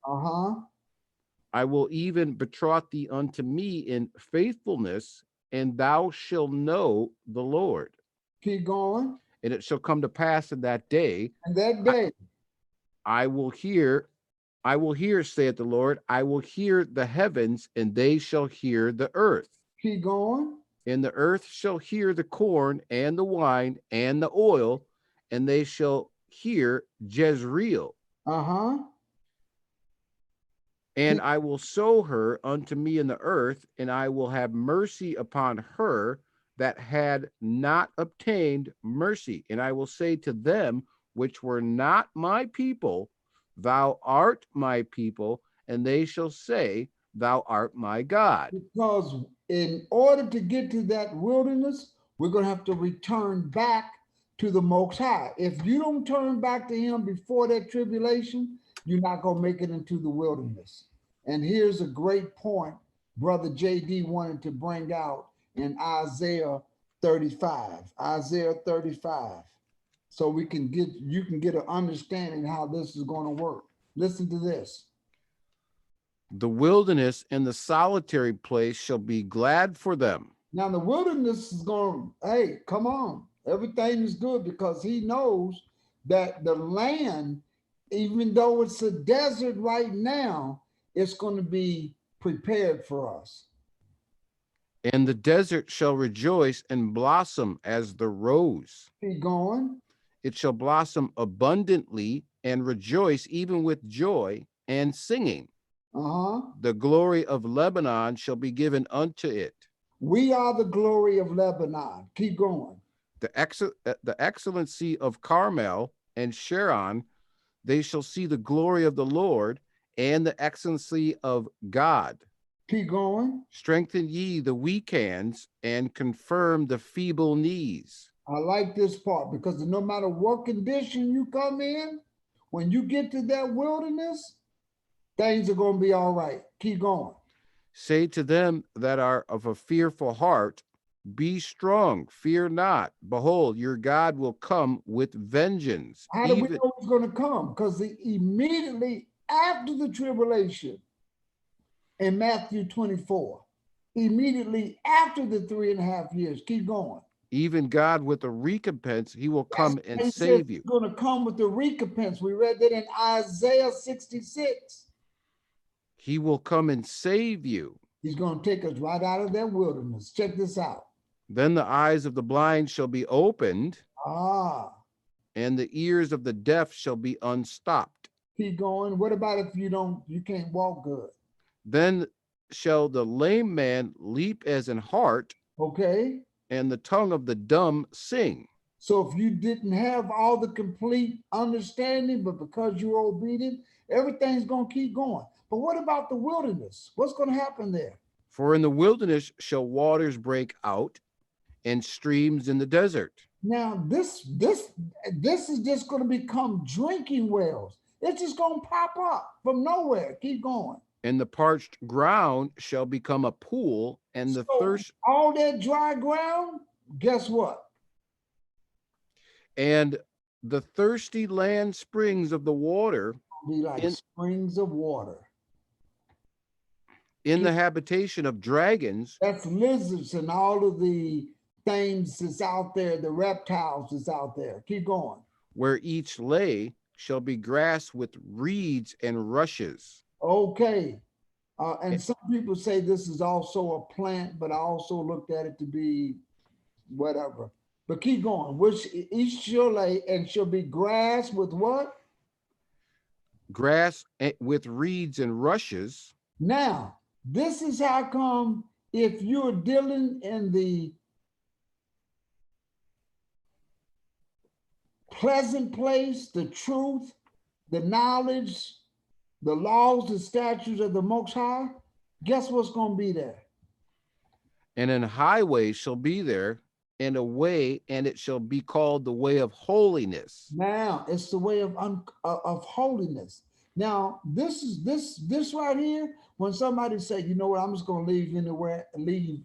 I will even betroth thee unto me in faithfulness, and thou shalt know the Lord. Keep going. And it shall come to pass in that day. And that day. I will hear, saith the Lord, I will hear the heavens, and they shall hear the earth. Keep going. And the earth shall hear the corn and the wine and the oil, and they shall hear Jezreel. And I will sow her unto me in the earth, and I will have mercy upon her that had not obtained mercy. And I will say to them which were not my people, thou art my people, and they shall say, thou art my God. Because in order to get to that wilderness, we're going to have to return back to the Most High. If you don't turn back to him before that tribulation, you're not going to make it into the wilderness. And here's a great point Brother JD wanted to bring out in Isaiah 35. Isaiah 35. So you can get an understanding how this is going to work. Listen to this. The wilderness and the solitary place shall be glad for them. Now the wilderness is going, hey, come on. Everything is good because he knows that the land, even though it's a desert right now, it's going to be prepared for us. And the desert shall rejoice and blossom as the rose. Keep going. It shall blossom abundantly and rejoice even with joy and singing. Uh-huh. The glory of Lebanon shall be given unto it. We are the glory of Lebanon. Keep going. The excellency of Carmel and Sharon, they shall see the glory of the Lord and the excellency of God. Keep going. Strengthen ye the weak hands and confirm the feeble knees. I like this part because no matter what condition you come in, when you get to that wilderness, things are going to be all right. Keep going. Say to them that are of a fearful heart, be strong, fear not. Behold, your God will come with vengeance. How do we know it's going to come? Because immediately after the tribulation in Matthew 24, immediately after the 3.5 years, keep going. Even God with a recompense, he will come and save you. He's going to come with the recompense. We read that in Isaiah 66. He will come and save you. He's going to take us right out of that wilderness. Check this out. Then the eyes of the blind shall be opened, and the ears of the deaf shall be unstopped. Keep going. What about if you can't walk good? Then shall the lame man leap as an hart, okay, and the tongue of the dumb sing. So if you didn't have all the complete understanding, but because you're obedient, everything's going to keep going. But what about the wilderness? What's going to happen there? For in the wilderness shall waters break out, and streams in the desert. Now, this is just going to become drinking wells. It's just going to pop up from nowhere. Keep going. And the parched ground shall become a pool, and the thirst. All that dry ground, guess what? And the thirsty land springs of the water be like springs of water. In the habitation of dragons. That's lizards and all of the things that's out there, the reptiles that's out there. Keep going. Where each lay shall be grass with reeds and rushes. Okay. And some people say this is also a plant, but I also looked at it to be whatever. But keep going. Which each shall lay and shall be grass with what? Grass with reeds and rushes. Now, this is how come if you're dealing in the pleasant place, the truth, the knowledge, the laws, the statutes of the Most High, guess what's going to be there? And an highway shall be there, and a way, and it shall be called the way of holiness. Now, it's the way of holiness. Now, this right here, when somebody say, you know what, I'm just going to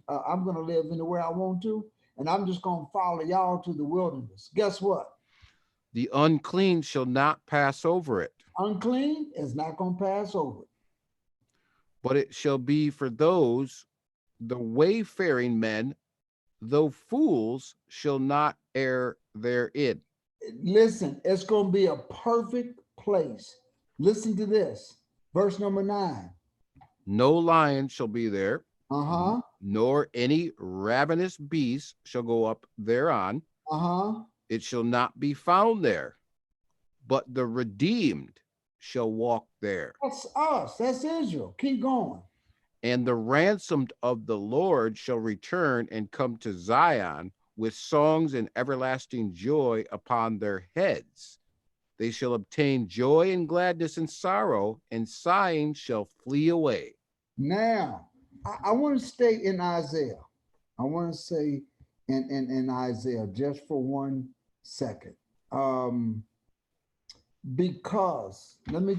I'm going to live anywhere I want to, and I'm just going to follow y'all to the wilderness. Guess what? The unclean shall not pass over it. Unclean is not going to pass over it. But it shall be for those, the wayfaring men, though fools, shall not err therein. Listen, it's going to be a perfect place. Listen to this. Verse number 9. No lion shall be there, Uh-huh. nor any ravenous beast shall go up thereon. Uh-huh. It shall not be found there, but the redeemed shall walk there. That's us. That's Israel. Keep going. And the ransomed of the Lord shall return and come to Zion with songs and everlasting joy upon their heads. They shall obtain joy and gladness and sorrow, and sighing shall flee away. Now, I want to stay in Isaiah. I want to say in Isaiah just for 1 second. Because let me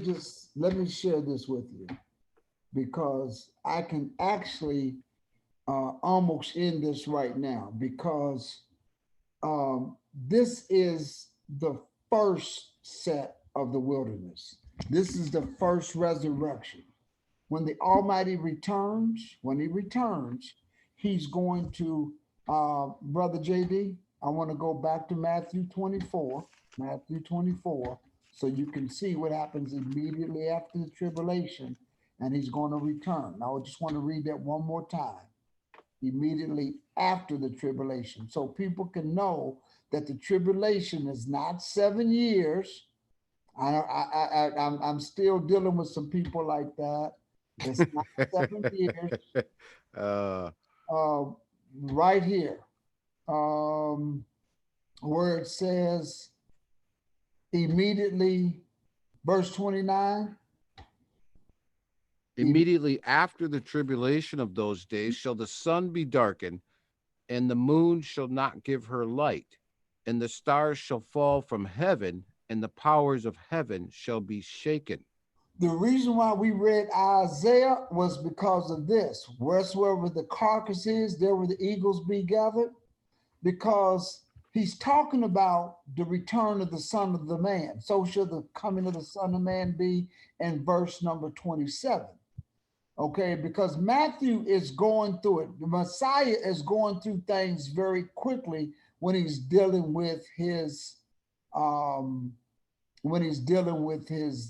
share this with you, because I can actually almost end this right now, because this is the first set of the wilderness. This is the first resurrection. When the Almighty returns, he's going to, Brother JD, I want to go back to Matthew 24, so you can see what happens immediately after the tribulation. and he's going to return. Now, I just want to read that one more time. Immediately after the tribulation, so people can know that the tribulation is not 7 years. I'm still dealing with some people like that. It's not 7 years. uh, Uh, right here, where it says immediately, verse 29. Immediately after the tribulation of those days shall the sun be darkened, and the moon shall not give her light, and the stars shall fall from heaven, and the powers of heaven shall be shaken. The reason why we read Isaiah was because of this. Wheresoever the carcass is, there will the eagles be gathered. Because he's talking about the return of the Son of the Man. So shall the coming of the Son of Man be in verse number 27. Okay, because Matthew is going through it. The Messiah is going through things very quickly when he's dealing with his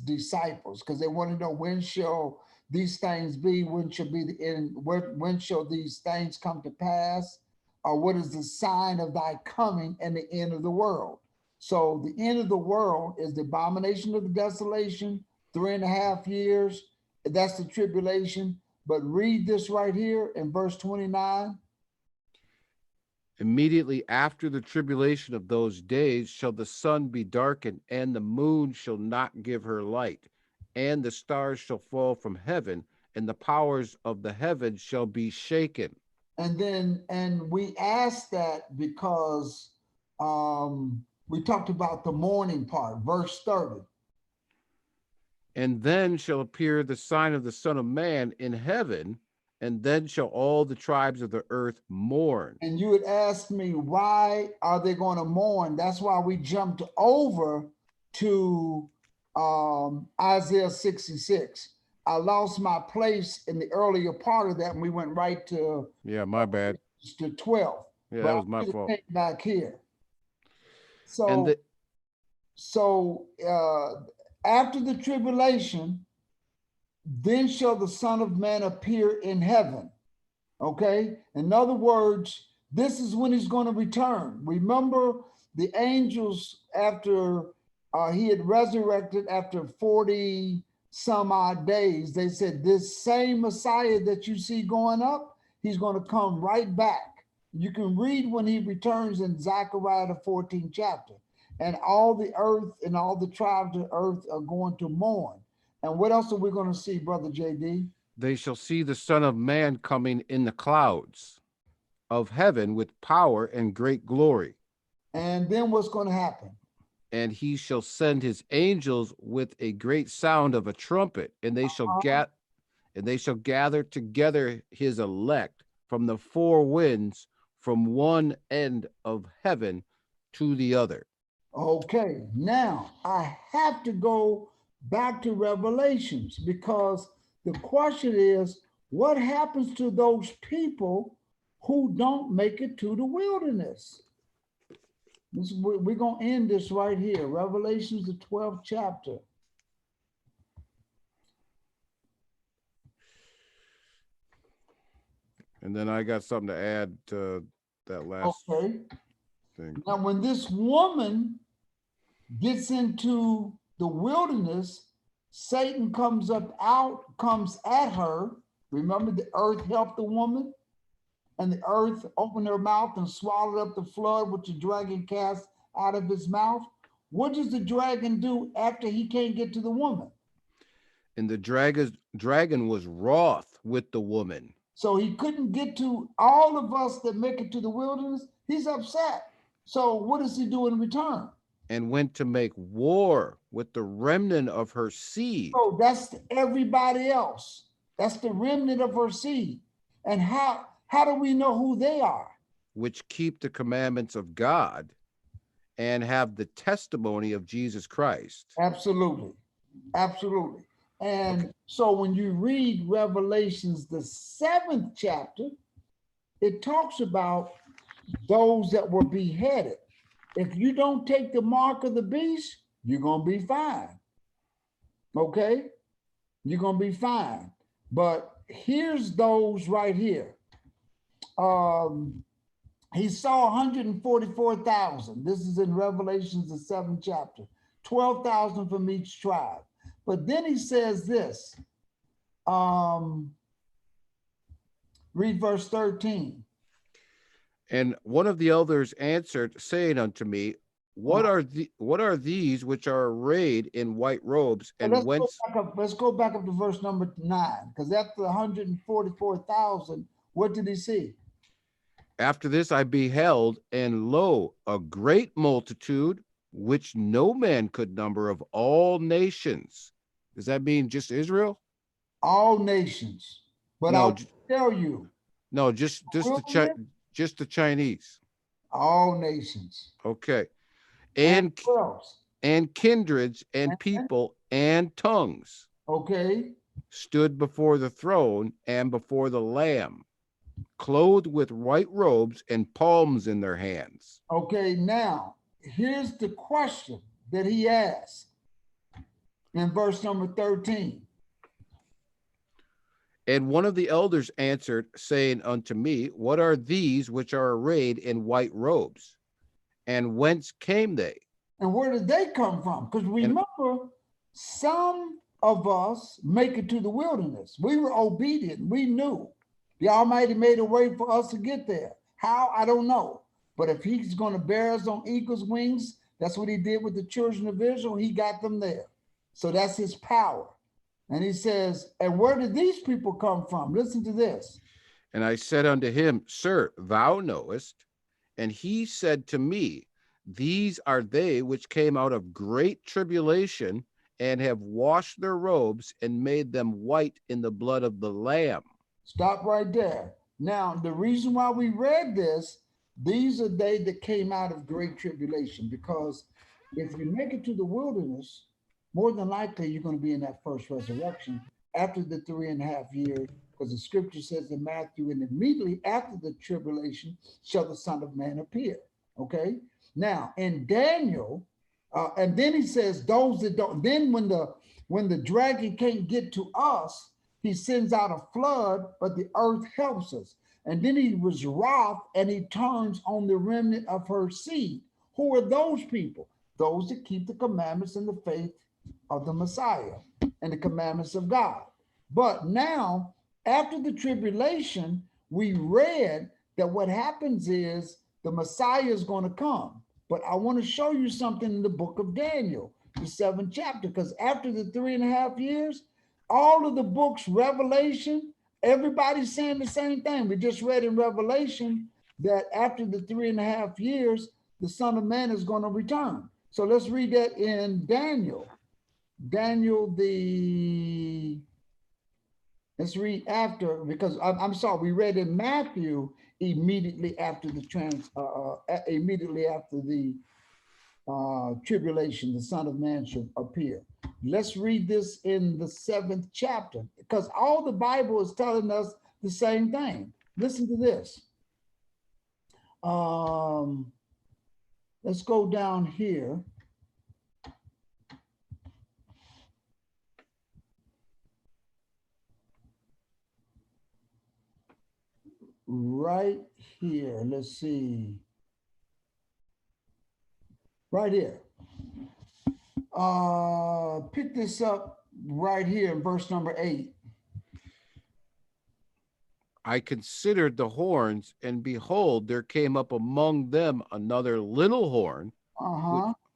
disciples, because they want to know, when shall these things be, when shall be the end, when shall these things come to pass, or what is the sign of thy coming and the end of the world. So the end of the world is the abomination of the desolation, 3.5 years. That's the tribulation. But read this right here in verse 29. Immediately after the tribulation of those days shall the sun be darkened, and the moon shall not give her light, and the stars shall fall from heaven, and the powers of the heavens shall be shaken. And we asked that because we talked about the morning part, verse 30. And then shall appear the sign of the Son of Man in heaven, and then shall all the tribes of the earth mourn. And you would ask me, why are they going to mourn? That's why we jumped over to Isaiah 66. I lost my place in the earlier part of that, and we went right to my bad. To 12. Yeah, that was my fault. Back here. So, after the tribulation, then shall the Son of Man appear in heaven. Okay. In other words, this is when he's going to return. Remember the angels, after he had resurrected after 40 some odd days, they said, this same Messiah that you see going up, he's going to come right back. You can read when he returns in Zechariah the 14th chapter. And all the earth and all the tribes of the earth are going to mourn. And what else are we going to see, Brother JD? They shall see the Son of Man coming in the clouds of heaven with power and great glory. And then what's going to happen? And he shall send his angels with a great sound of a trumpet, and they shall gather together his elect from the four winds, from one end of heaven to the other. Okay, now I have to go back to Revelations, because the question is, what happens to those people who don't make it to the wilderness? We're going to end this right here. Revelations, the 12th chapter. And then I got something to add to that last thing. Now, when this woman gets into the wilderness, Satan comes at her. Remember, the earth helped the woman, and the earth opened her mouth and swallowed up the flood which the dragon cast out of his mouth. What does the dragon do after he can't get to the woman? And the dragon was wroth with the woman. So he couldn't get to all of us that make it to the wilderness. He's upset. So what does he do in return? And went to make war with the remnant of her seed. So that's everybody else. That's the remnant of her seed. And how do we know who they are? Which keep the commandments of God and have the testimony of Jesus Christ. Absolutely. Absolutely. And so when you read Revelations, the 7th chapter, it talks about those that were beheaded. If you don't take the mark of the beast, you're going to be fine. Okay? You're going to be fine. But here's those right here. He saw 144,000. This is in Revelations, the 7th chapter, 12,000 from each tribe. But then he says this, read verse 13. And one of the elders answered, saying unto me, what are these which are arrayed in white robes, and whence? Let's go back up to verse number 9, because after 144,000, what did he see? After this I beheld, and lo, a great multitude, which no man could number, of all nations. Does that mean just Israel? All nations. But No, I'll tell you. No, just the Chinese. All nations. Okay. And kindreds and people and tongues. Okay. Stood before the throne and before the Lamb, clothed with white robes and palms in their hands. Okay, now here's the question that he asked in verse number 13. And one of the elders answered, saying unto me, what are these which are arrayed in white robes? And whence came they? And where did they come from? Because remember, some of us make it to the wilderness. We were obedient. We knew the Almighty made a way for us to get there. How? I don't know. But if he's going to bear us on eagle's wings, that's what he did with the children of Israel. He got them there. So that's his power. And he says, and where did these people come from? Listen to this. And I said unto him, Sir, thou knowest. And he said to me, these are they which came out of great tribulation, and have washed their robes and made them white in the blood of the Lamb. Stop right there. Now, the reason why we read this, these are they that came out of great tribulation, because if you make it to the wilderness, more than likely you're going to be in that first resurrection after the 3.5 years, because the scripture says in Matthew, and immediately after the tribulation shall the Son of Man appear. Okay. Now in Daniel, and then he says those that don't. Then when the dragon can't get to us, he sends out a flood, but the earth helps us. And then he was wroth, and he turns on the remnant of her seed. Who are those people? Those that keep the commandments and the faith of the Messiah and the commandments of God. But now, after the tribulation, we read that what happens is the Messiah is going to come. But I want to show you something in the book of Daniel, the 7th chapter, because after the 3.5 years, all of the books, Revelation, everybody's saying the same thing. We just read in Revelation that after the 3.5 years, the Son of Man is going to return. So let's read that in Daniel. Let's read after, because I'm sorry, we read in Matthew immediately after the tribulation, the Son of Man should appear. Let's read this in the 7th chapter, because all the Bible is telling us the same thing. Listen to this. Let's go down here. Right here, let's see. Right here. Pick this up right here in verse number 8. I considered the horns, and behold, there came up among them another little horn,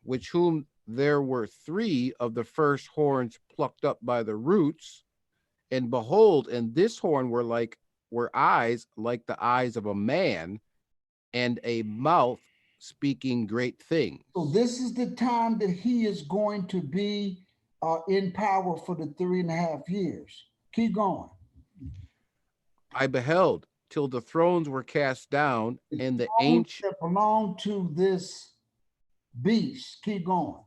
which whom there were 3 of the first horns plucked up by the roots. And behold, in this horn were eyes like the eyes of a man, and a mouth speaking great things. So this is the time that he is going to be in power for the 3.5 years. Keep going. I beheld till the thrones were cast down, and the ancient that belonged to this beast. Keep going.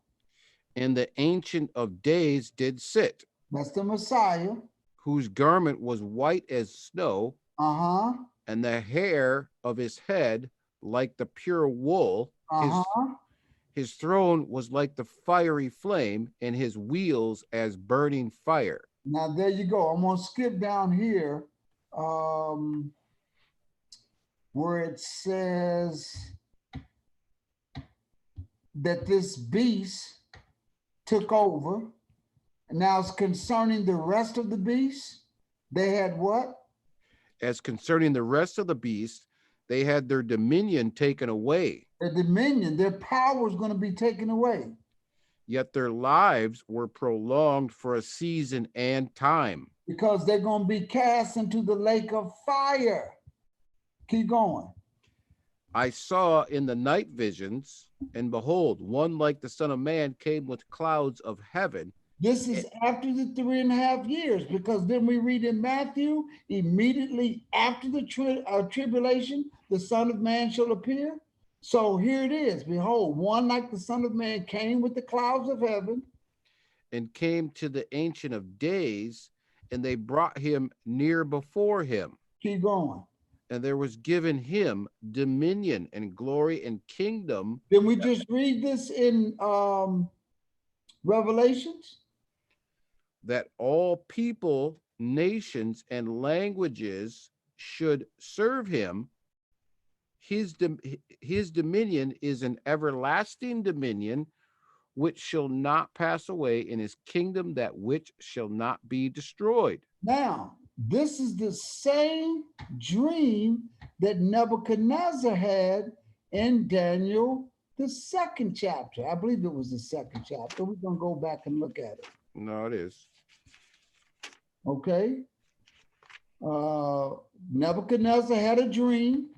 And the Ancient of Days did sit. That's the Messiah. Whose garment was white as snow, and the hair of his head like the pure wool. His throne was like the fiery flame, and his wheels as burning fire. Now there you go. I'm gonna skip down here, where it says that this beast took over. Now it's concerning the rest of the beasts. They had what? As concerning the rest of the beasts, they had their dominion taken away. Their dominion, their power is going to be taken away. Yet their lives were prolonged for a season and time. Because they're going to be cast into the lake of fire. Keep going. I saw in the night visions, and behold, one like the Son of Man came with clouds of heaven. This is after the 3.5 years, because then we read in Matthew, immediately after the tribulation, the Son of Man shall appear. So here it is. Behold, one like the Son of Man came with the clouds of heaven. And came to the Ancient of Days, and they brought him near before him. Keep going. And there was given him dominion and glory and kingdom. Did we just read this in Revelations? That all people, nations, and languages should serve him. His dominion is an everlasting dominion which shall not pass away, in his kingdom that which shall not be destroyed. Now, this is the same dream that Nebuchadnezzar had in Daniel, the 2nd chapter. I believe it was the 2nd chapter. We're going to go back and look at it. No, it is. Okay. Nebuchadnezzar had a dream.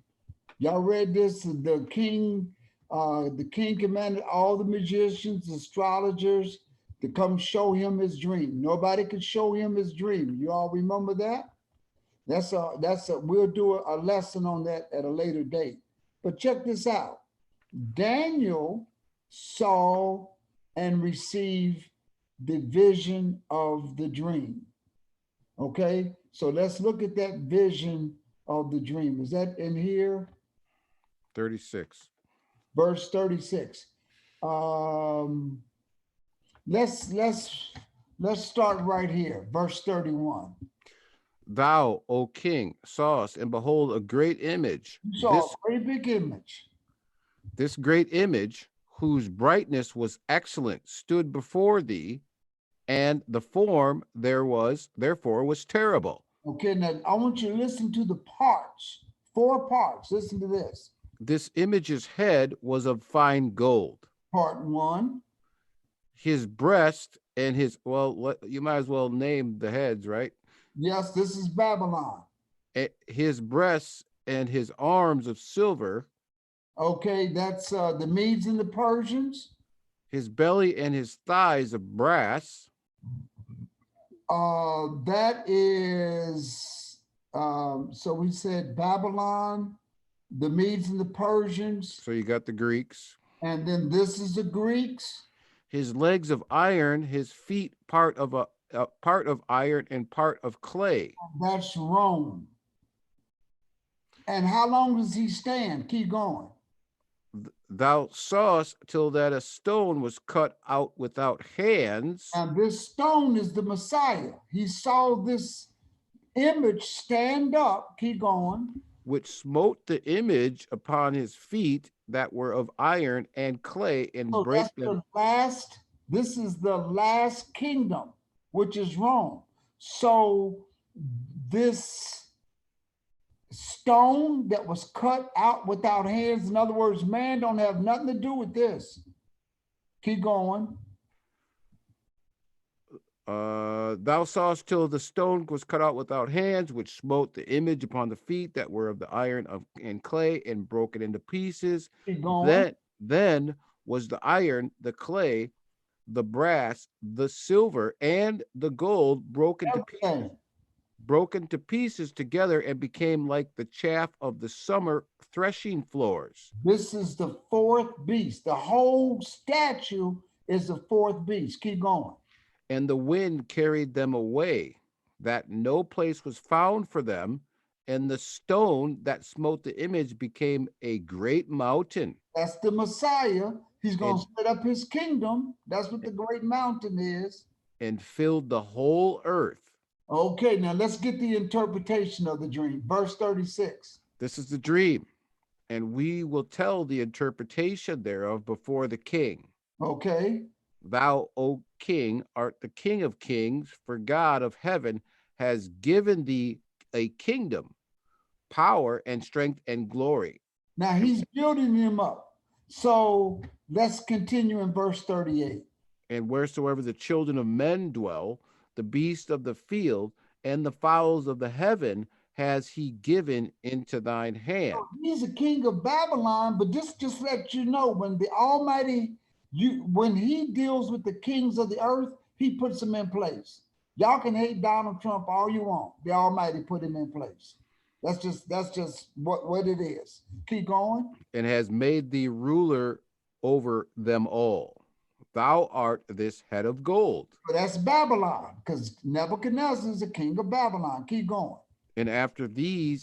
Y'all read this. The king commanded all the magicians, astrologers to come show him his dream. Nobody could show him his dream. You all remember that? We'll do a lesson on that at a later date. But check this out. Daniel saw and received the vision of the dream. Okay, so let's look at that vision of the dream. Is that in here? 36. Verse 36. Let's start right here. Verse 31. Thou, O king, sawest, and behold, a great image. You saw a very big image. This great image, whose brightness was excellent, stood before thee, and the form therefore was terrible. Okay, now I want you to listen to the parts, 4 parts. Listen to this. This image's head was of fine gold. Part 1. His breast and his, you might as well name the heads, right? Yes, this is Babylon. His breasts and his arms of silver. Okay, that's the Medes and the Persians. His belly and his thighs of brass. That is, so we said Babylon, the Medes and the Persians. So you got the Greeks. And then this is the Greeks. His legs of iron, his feet part of iron and part of clay. That's Rome. And how long does he stand? Keep going. Thou sawest till that a stone was cut out without hands. And this stone is the Messiah. He saw this image stand up. Keep going. Which smote the image upon his feet that were of iron and clay, and so brake them. This is the last kingdom, which is Rome. So this stone that was cut out without hands, in other words, man don't have nothing to do with this. Keep going. Thou sawest till the stone was cut out without hands, which smote the image upon the feet that were of the iron and clay, and broke it into pieces. Keep going. Then was the iron, the clay, the brass, the silver, and the gold broken to pieces together, and became like the chaff of the summer threshing floors. This is the 4th beast. The whole statue is the 4th beast. Keep going. And the wind carried them away, that no place was found for them. And the stone that smote the image became a great mountain. That's the Messiah. He's going to set up his kingdom. That's what the great mountain is. and filled the whole earth. Okay, now let's get the interpretation of the dream. Verse 36. This is the dream, and we will tell the interpretation thereof before the king. Okay. Thou, O king, art the king of kings, for God of heaven has given thee a kingdom, power, and strength, and glory. Now he's building him up. So let's continue in verse 38. And wheresoever the children of men dwell, the beasts of the field, and the fowls of the heaven has he given into thine hand. He's a king of Babylon, but this just lets you know when the Almighty, when he deals with the kings of the earth, he puts them in place. Y'all can hate Donald Trump all you want. The Almighty put him in place. That's just what it is. Keep going. And has made thee ruler over them all. Thou art this head of gold. But that's Babylon, because Nebuchadnezzar is the king of Babylon. Keep going. And after thee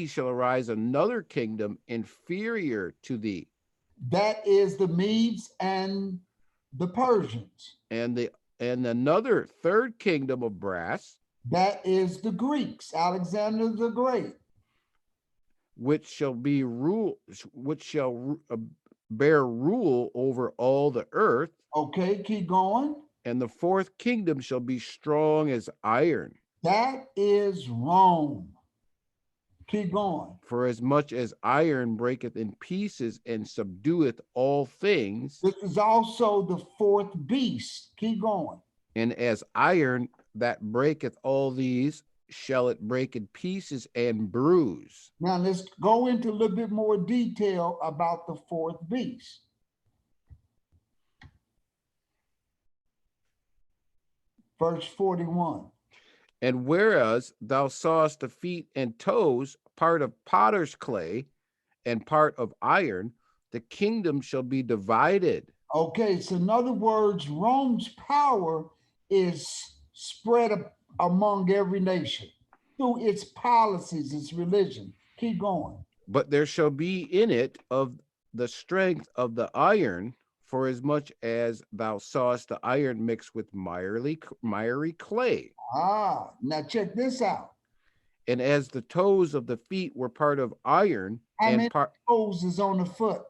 shall arise another kingdom inferior to thee. That is the Medes and the Persians. And another third kingdom of brass. That is the Greeks, Alexander the Great. Which shall bear rule over all the earth. Okay, keep going. And the fourth kingdom shall be strong as iron. That is Rome. Keep going. For as much as iron breaketh in pieces and subdueth all things. This is also the fourth beast. Keep going. And as iron that breaketh all these, shall it break in pieces and bruise. Now let's go into a little bit more detail about the fourth beast. Verse 41. And whereas thou sawest the feet and toes, part of potter's clay and part of iron, the kingdom shall be divided. Okay, so in other words, Rome's power is spread among every nation through its policies, its religion. Keep going. But there shall be in it of the strength of the iron, for as much as thou sawest the iron mixed with miry clay. Now check this out. And as the toes of the feet were part of iron, how many toes is on the foot?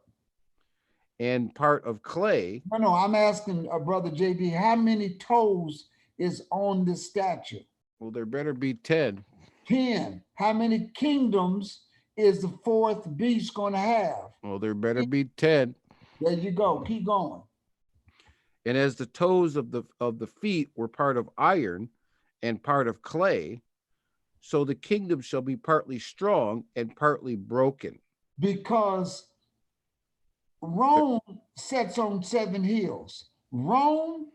And part of clay. No, I'm asking Brother JD, how many toes is on this statue? Well, there better be 10. 10. How many kingdoms is the fourth beast going to have? Well, there better be 10. There you go. Keep going. And as the toes of the feet were part of iron and part of clay, so the kingdom shall be partly strong and partly broken. Because Rome sits on 7 hills. Rome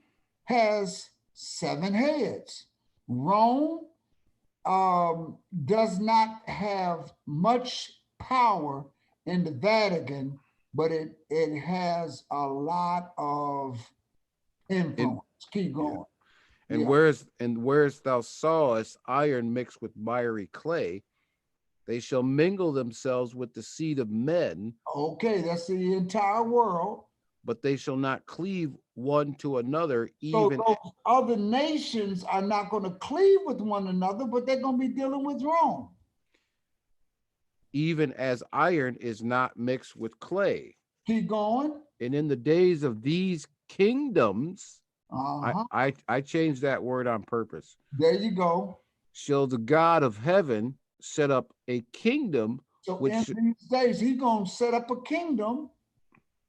has 7 heads. Rome does not have much power in the Vatican, but it has a lot of influence. Keep going. And whereas thou sawest iron mixed with miry clay, they shall mingle themselves with the seed of men. Okay, that's the entire world. But they shall not cleave one to another. Even so those other nations are not going to cleave with one another, but they're going to be dealing with Rome. Even as iron is not mixed with clay. Keep going. And in the days of these kingdoms, I changed that word on purpose. There you go. Shall the God of heaven set up a kingdom? So in these days, he's going to set up a kingdom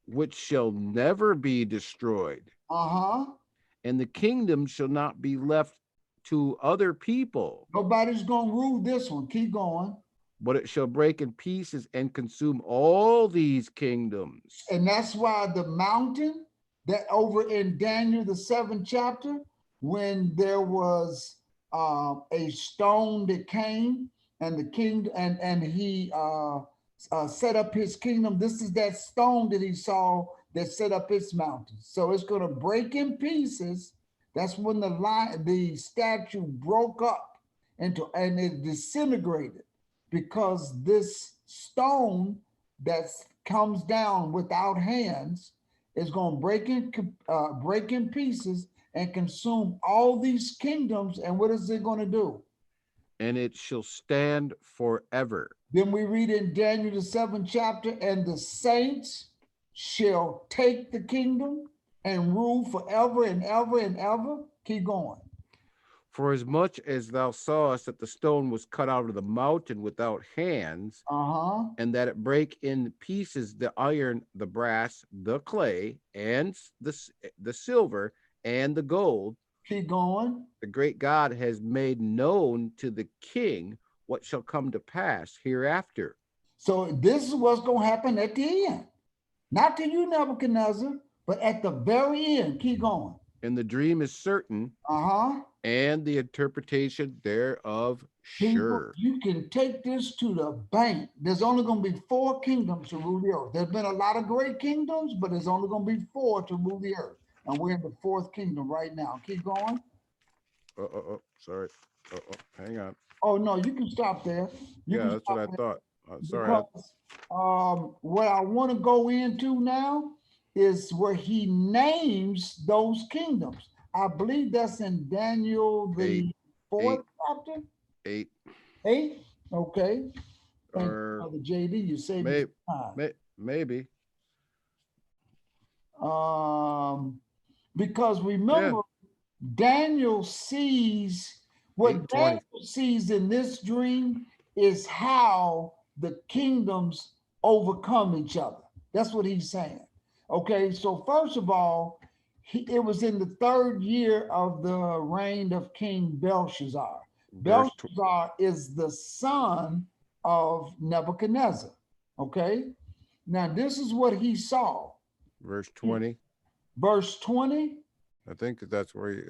which shall never be destroyed. And the kingdom shall not be left to other people. Nobody's going to rule this one. Keep going. But it shall break in pieces and consume all these kingdoms. And that's why the mountain that over in Daniel, the 7th chapter, when there was a stone that came and the king and he set up his kingdom. This is that stone that he saw that set up its mountain. So it's going to break in pieces. That's when the statue broke up and it disintegrated, because this stone that comes down without hands is going to break in pieces, and consume all these kingdoms. And what is it going to do? And it shall stand forever. Then we read in Daniel, the 7th chapter, and the saints shall take the kingdom and rule forever and ever and ever. Keep going. For as much as thou sawest that the stone was cut out of the mountain without hands, and that it brake in pieces the iron, the brass, the clay, and the silver, and the gold. Keep going. The great God has made known to the king what shall come to pass hereafter. So this is what's going to happen at the end. Not to you, Nebuchadnezzar, but at the very end. Keep going. And the dream is certain, and the interpretation thereof sure. You can take this to the bank. There's only going to be 4 kingdoms to rule the earth. There's been a lot of great kingdoms, but there's only going to be 4 to rule the earth. And we're in the 4th kingdom right now. Keep going. Sorry. Hang on. Oh, no, you can stop there. That's what I thought. Sorry. Because, what I want to go into now is where he names those kingdoms. I believe that's in Daniel, the 4th chapter. 8. 8? Okay. Or the JD, you saved me time. Maybe. Because remember, Daniel sees what Daniel sees in this dream is how the kingdoms overcome each other. That's what he's saying. Okay, so first of all, it was in the 3rd year of the reign of King Belshazzar. Belshazzar is the son of Nebuchadnezzar. Okay, now this is what he saw. Verse 20. Verse 20. I think that's where he.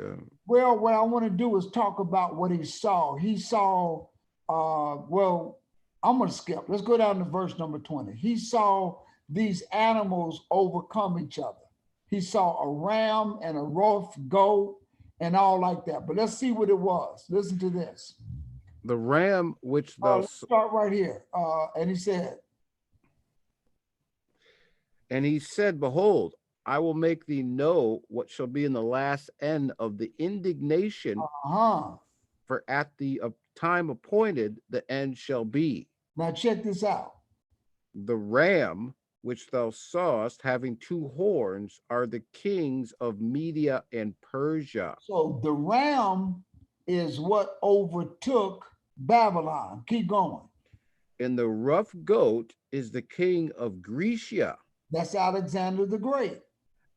Well, what I want to do is talk about what he saw. He saw. Well, I'm going to skip. Let's go down to verse number 20. He saw these animals overcome each other. He saw a ram and a rough goat and all like that. But let's see what it was. Listen to this. The ram which thou... Let's start right here. And he said... And he said, behold, I will make thee know what shall be in the last end of the indignation. For at the time appointed, the end shall be. Now check this out. The ram which thou sawest having 2 horns are the kings of Media and Persia. So the ram is what overtook Babylon. Keep going. And the rough goat is the king of Grecia. That's Alexander the Great.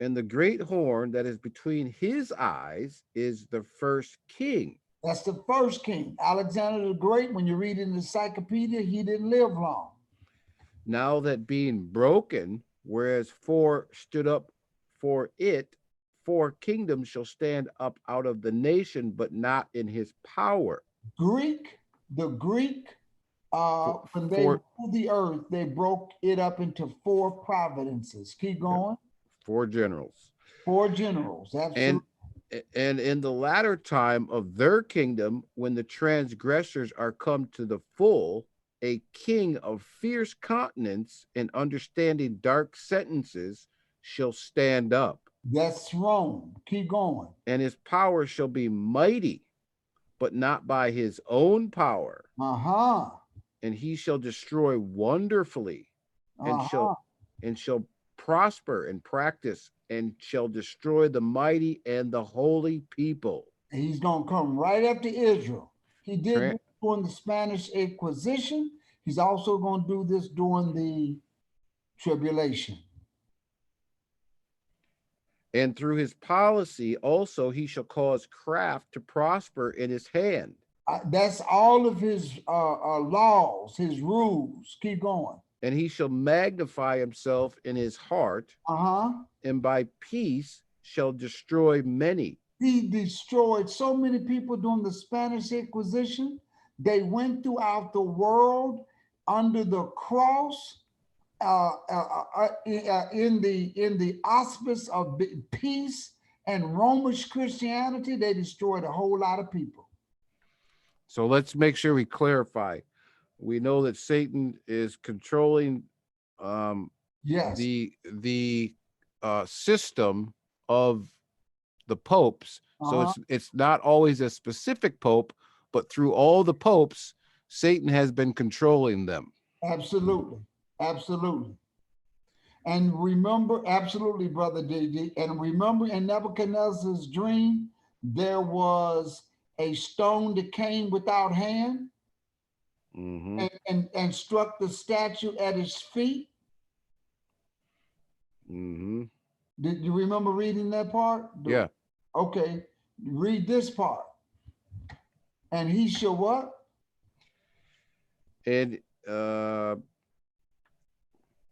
And the great horn that is between his eyes is the first king. That's the first king. Alexander the Great, when you read in the encyclopedia, he didn't live long. Now that being broken, whereas 4 stood up for it, 4 kingdoms shall stand up out of the nation, but not in his power. The Greek, when they ruled the earth, they broke it up into 4 providences. Keep going. 4 generals. 4 generals, absolutely. And in the latter time of their kingdom, when the transgressors are come to the full, a king of fierce countenance and understanding dark sentences shall stand up. That's Rome. Keep going. And his power shall be mighty, but not by his own power. And he shall destroy wonderfully, and shall prosper and practice, and shall destroy the mighty and the holy people. He's going to come right after Israel. He did this during the Spanish Inquisition. He's also going to do this during the tribulation. And through his policy also he shall cause craft to prosper in his hand. That's all of his laws, his rules. Keep going. And he shall magnify himself in his heart, and by peace shall destroy many. He destroyed so many people during the Spanish Inquisition. They went throughout the world under the cross, in the auspice of peace and Romish Christianity. They destroyed a whole lot of people. So let's make sure we clarify. We know that Satan is controlling the system of the popes. So it's not always a specific pope, but through all the popes, Satan has been controlling them. Absolutely. Absolutely. And remember, absolutely, Brother JD, and remember in Nebuchadnezzar's dream, there was a stone that came without hand and struck the statue at his feet. Did you remember reading that part? Yeah. Okay, read this part. And he shall what? And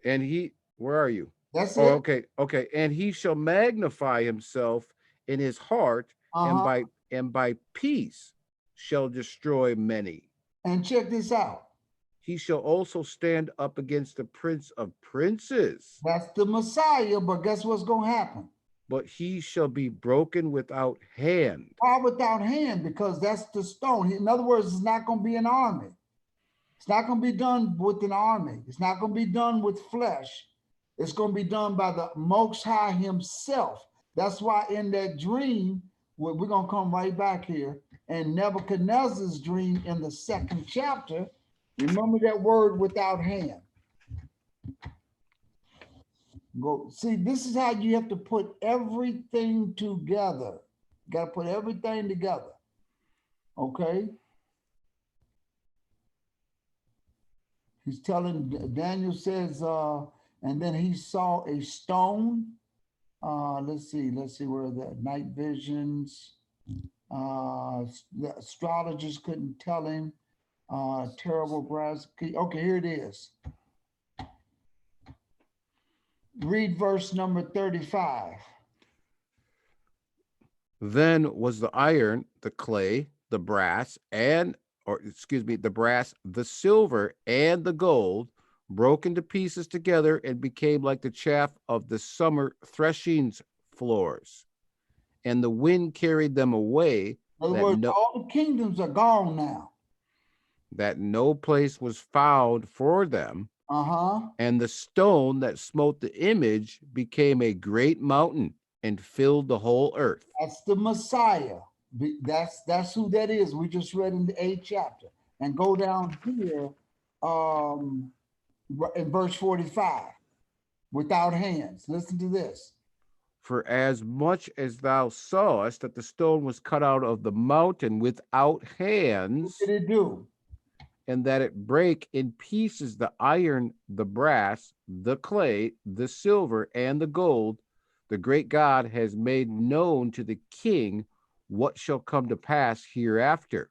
he, where are you? That's Oh, it. okay, okay. And he shall magnify himself in his heart, and by peace shall destroy many. And check this out. He shall also stand up against the prince of princes. That's the Messiah, but guess what's going to happen? But he shall be broken without hand. Why without hand? Because that's the stone. In other words, it's not going to be an army. It's not going to be done with an army. It's not going to be done with flesh. It's going to be done by the Most High himself. That's why in that dream, we're going to come right back here, and Nebuchadnezzar's dream in the 2nd chapter, remember that word without hand. Go see, this is how you have to put everything together. You got to put everything together. Okay? He's telling, Daniel says, and then he saw a stone. Let's see where the night visions. The astrologers couldn't tell him. Terrible brass. Okay, here it is. Read verse number 35. Then was the iron, the clay, the brass, the brass, the silver, and the gold broken to pieces together and became like the chaff of the summer threshing floors. And the wind carried them away. In other words, all the kingdoms are gone now. That no place was found for them. And the stone that smote the image became a great mountain and filled the whole earth. That's the Messiah. That's who that is. We just read in the 8th chapter. And go down here in verse 45. Without hands. Listen to this. For as much as thou sawest that the stone was cut out of the mountain without hands. What did it do? And that it break in pieces the iron, the brass, the clay, the silver, and the gold, the great God has made known to the king what shall come to pass hereafter.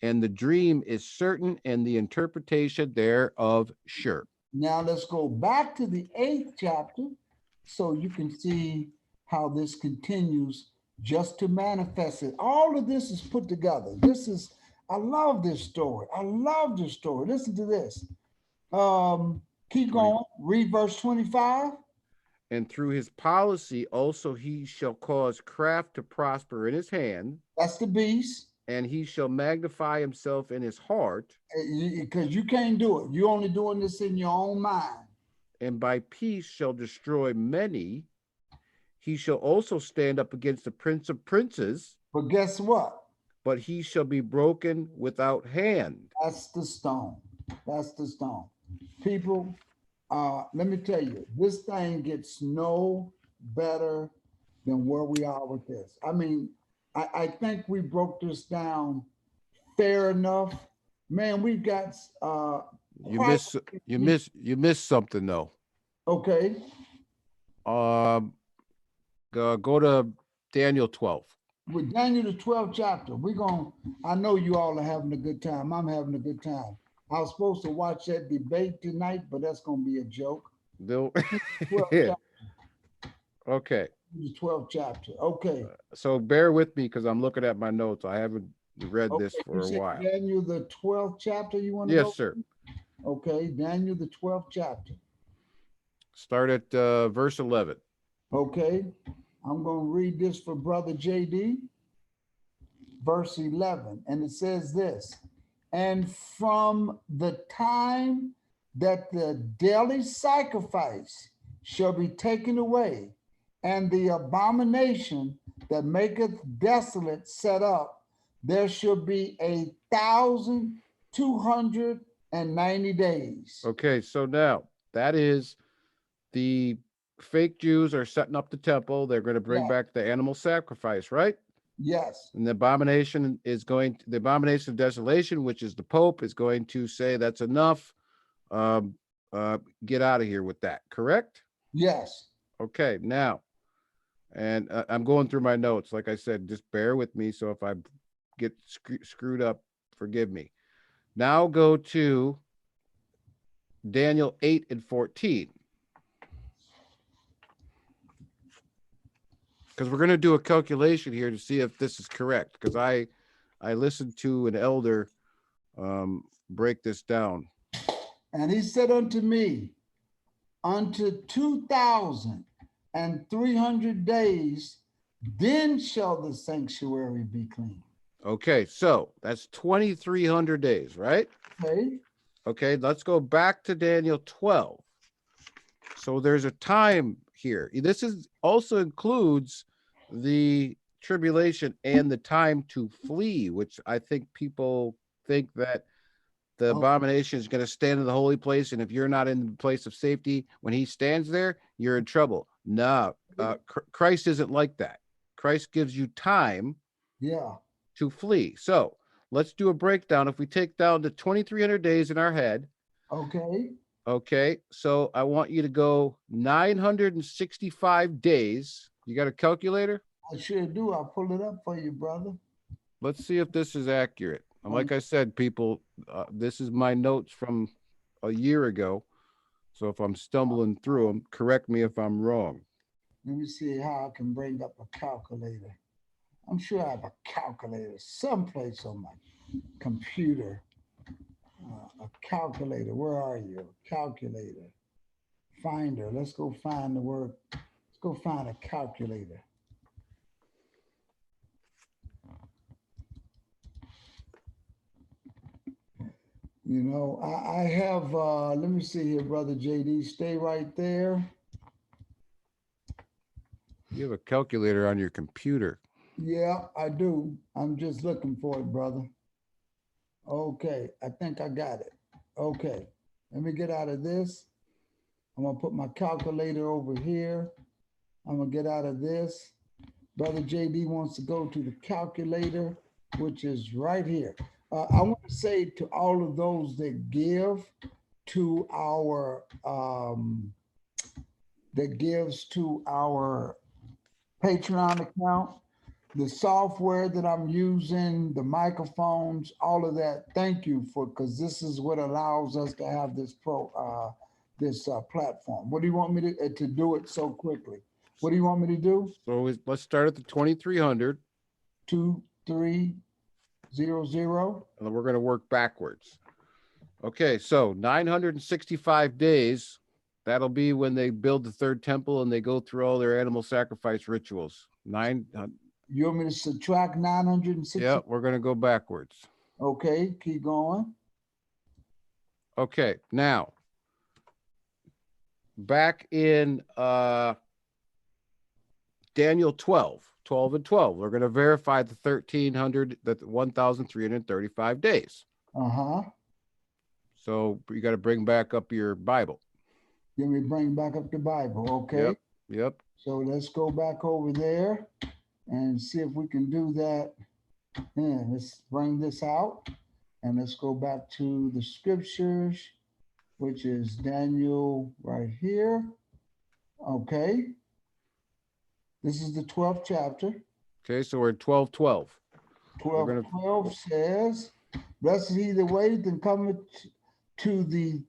And the dream is certain, and the interpretation thereof sure. Now let's go back to the 8th chapter so you can see how this continues just to manifest it. All of this is put together. I love this story. I love this story. Listen to this. Keep going. Read verse 25. And through his policy also he shall cause craft to prosper in his hand. That's the beast. And he shall magnify himself in his heart. Because you can't do it. You're only doing this in your own mind. And by peace shall destroy many. He shall also stand up against the prince of princes. But guess what? But he shall be broken without hand. That's the stone. That's the stone. People, let me tell you, this thing gets no better than where we are with this. I mean, I think we broke this down fair enough. Man, we've got you missed something though. Okay. Go to Daniel 12. With Daniel the 12th chapter, I know you all are having a good time. I'm having a good time. I was supposed to watch that debate tonight, but that's going to be a joke. Yeah. Okay. The 12th chapter. Okay. So bear with me because I'm looking at my notes. I haven't read this for a while. Daniel the 12th chapter, you want to Yes, sir. Okay, Daniel the 12th chapter. Start at verse 11. Okay. I'm going to read this for Brother JD. Verse 11. And it says this. And from the time that the daily sacrifice shall be taken away, and the abomination that maketh desolate set up, there shall be 1,290 days. Okay, so now that is the fake Jews are setting up the temple. They're going to bring Yeah. back the animal sacrifice, right? Yes. And the abomination the abomination of desolation, which is the Pope, is going to say that's enough. Um, get out of here with that, correct? Yes. Okay, now, and I'm going through my notes. Like I said, just bear with me. So if I get screwed up, forgive me. Now go to Daniel 8 and 14. Because we're going to do a calculation here to see if this is correct. Because I listened to an elder break this down. And he said unto me, unto 2,300 days, then shall the sanctuary be clean. Okay, so that's 2,300 days, right? Okay. Okay, let's go back to Daniel 12. So there's a time here. This is also includes the tribulation and the time to flee, which I think people think that the abomination is going to stand in the holy place, and if you're not in the place of safety when he stands there, you're in trouble. No, Christ isn't like that. Christ gives you time to flee. So let's do a breakdown. If we take down the 2,300 days in our head. Okay, so I want you to go 965 days. You got a calculator? I sure do. I'll pull it up for you, brother. Let's see if this is accurate. Like I said, people, this is my notes from a year ago. So if I'm stumbling through them, correct me if I'm wrong. Let me see how I can bring up a calculator. I'm sure I have a calculator someplace on my computer. A calculator. Where are you? Calculator. Finder. Let's go find the word. Let's go find a calculator. You know, I have, let me see here, Brother JD. Stay right there. You have a calculator on your computer. Yeah, I do. I'm just looking for it, brother. Okay, I think I got it. Okay, let me get out of this. I'm gonna put my calculator over here. I'm gonna get out of this. Brother JD wants to go to the calculator, which is right here. I want to say to all of those that give to our Patreon account, the software that I'm using, the microphones, all of that. Thank you because this is what allows us to have this platform. What do you want me to do it so quickly? What do you want me to do? So let's start at the 2,300. 2,300. And we're going to work backwards. Okay, so 965 days. That'll be when they build the third temple and they go through all their animal sacrifice rituals. You want me to subtract 960? Yeah, we're going to go backwards. Okay, keep going. Okay, now back in Daniel 12 and 12, we're going to verify the 1,335 days. So you got to bring back up your Bible. Let me bring back up the Bible. Okay. Yep. So let's go back over there and see if we can do that. Yeah, let's bring this out and let's go back to the scriptures, which is Daniel right here. Okay. This is the 12th chapter. Okay, so we're at 12:12. 12:12 says, blessed is he that waiteth and cometh to the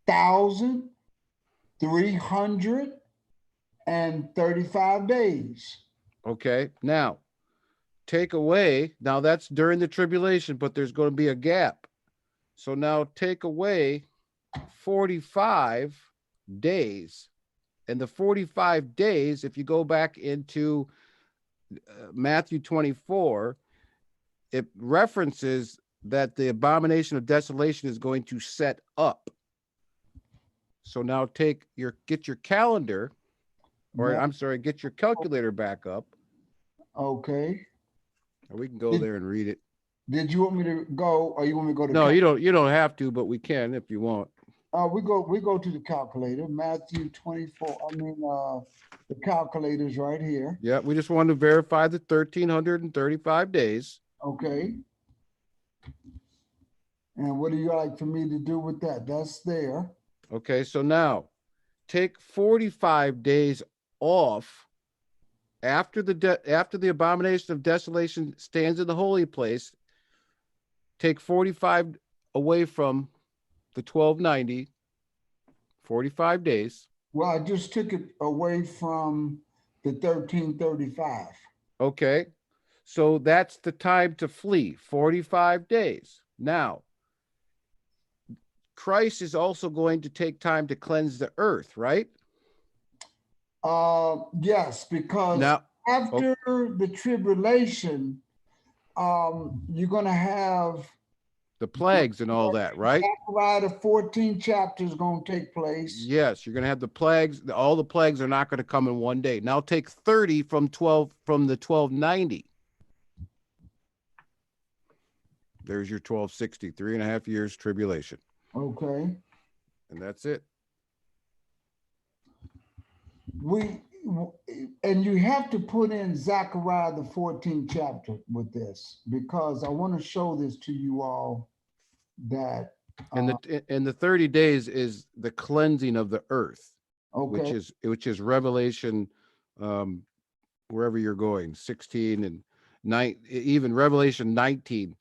1,335 days. Okay, now take away, now that's during the tribulation, but there's going to be a gap. So now take away 45 days. And the 45 days, if you go back into Matthew 24, it references that the abomination of desolation is going to set up. So now get your calendar or I'm sorry, get your calculator back up, Okay. and we can go Did, there and read it. did you want me to go, or you want me to go to? No, you don't have to, but we can if you want. We go to the calculator. Matthew 24. The calculator's right here. Yeah, we just wanted to verify the 1,335 days. Okay. And what do you like for me to do with that? That's there. Okay, so now take 45 days off after the abomination of desolation stands in the holy place. Take 45 away from the 1290, 45 days. Well, I just took it away from the 1335. Okay, so that's the time to flee, 45 days. Now, Christ is also going to take time to cleanse the earth, right? Yes, because Now, after the tribulation, you're going to have the plagues and all that, right? Zechariah, the 14th chapter is going to take place. Yes, you're going to have the plagues. All the plagues are not going to come in one day. Now take 30 from the 1290. There's your 1260, 3.5 years tribulation. Okay. And that's it. And you have to put in Zechariah, the 14th chapter with this, because I want to show this to you all that. And the 30 days is the cleansing of the earth, Okay. which is Revelation, wherever you're going, 16 and 9, even Revelation 19.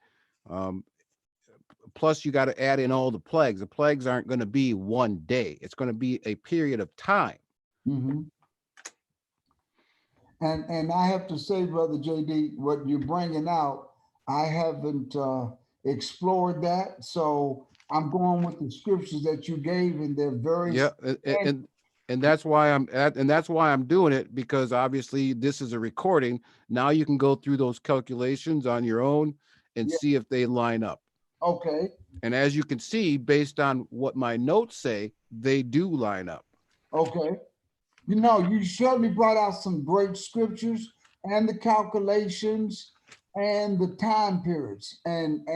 Plus, you got to add in all the plagues. The plagues aren't going to be one day. It's going to be a period of time. Mm-hmm. And I have to say, Brother JD, what you're bringing out, I haven't explored that. So I'm going with the scriptures that you gave, and they're very. Yeah, and that's why I'm doing it, because obviously this is a recording. Now you can go through those calculations on your own and see if they line up. Okay. And as you can see, based on what my notes say, they do line up. Okay. You certainly brought out some great scriptures and the calculations and the time periods and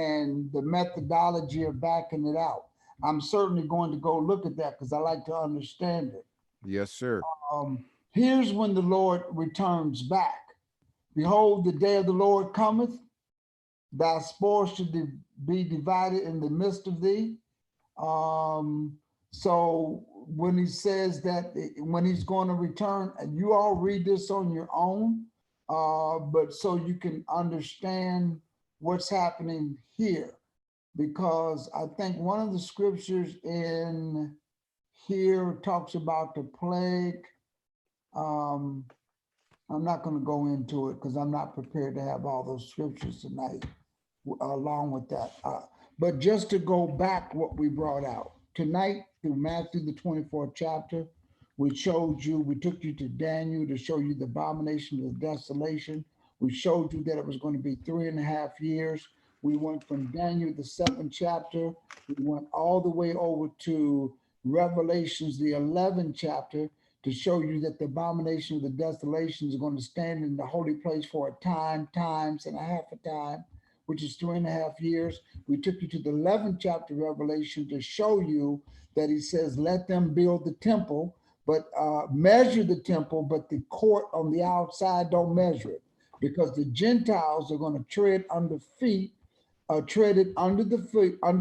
the methodology of backing it out. I'm certainly going to go look at that because I like to understand it. Yes, sir. Here's when the Lord returns back. Behold, the day of the Lord cometh. Thy spoil should be divided in the midst of thee. So when he says that, when he's going to return, and you all read this on your own, but so you can understand what's happening here, because I think one of the scriptures in here talks about the plague. I'm not going to go into it because I'm not prepared to have all those scriptures tonight along with that. But just to go back what we brought out tonight through Matthew, the 24th chapter, we took you to Daniel to show you the abomination of the desolation. We showed you that it was going to be 3.5 years. We went from Daniel, the 7th chapter. We went all the way over to Revelations, the 11th chapter, to show you that the abomination of the desolation is going to stand in the holy place for a time, times and a half a time, which is 3.5 years. We took you to the 11th chapter of Revelation to show you that he says, let them build the temple, but measure the temple, but the court on the outside don't measure it, because the Gentiles are going to tread it under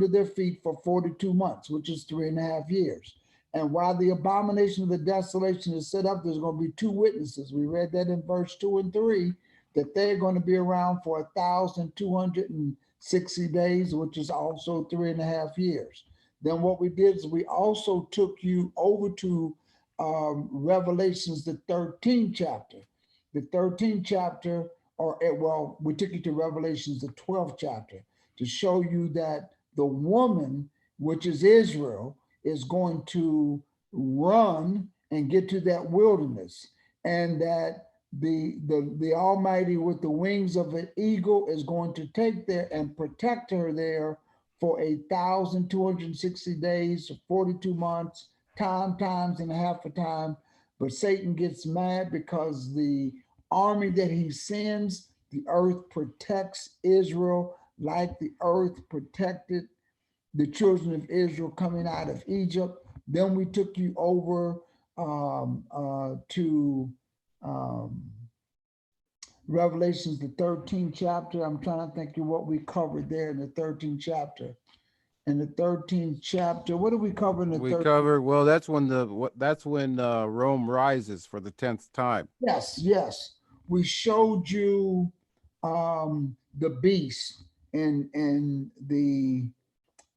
their feet for 42 months, which is 3.5 years. And while the abomination of the desolation is set up, there's going to be 2 witnesses. We read that in verse 2 and 3, that they're going to be around for 1,260 days, which is also 3.5 years. Then what we did is we also took you over to Revelations, the 13th chapter. The 13th chapter, we took you to Revelations, the 12th chapter, to show you that the woman, which is Israel, is going to run and get to that wilderness, and that the Almighty with the wings of an eagle is going to take there and protect her there for 1,260 days, 42 months, times and a half a time, But Satan gets mad because the army that he sends, the earth protects Israel like the earth protected the children of Israel coming out of Egypt. Then we took you over to Revelations, the 13th chapter. I'm trying to think of what we covered there in the 13th chapter. In the 13th chapter, what did we cover in the We 13th? covered, well, that's when Rome rises for the 10th time. Yes, yes. We showed you the beast in the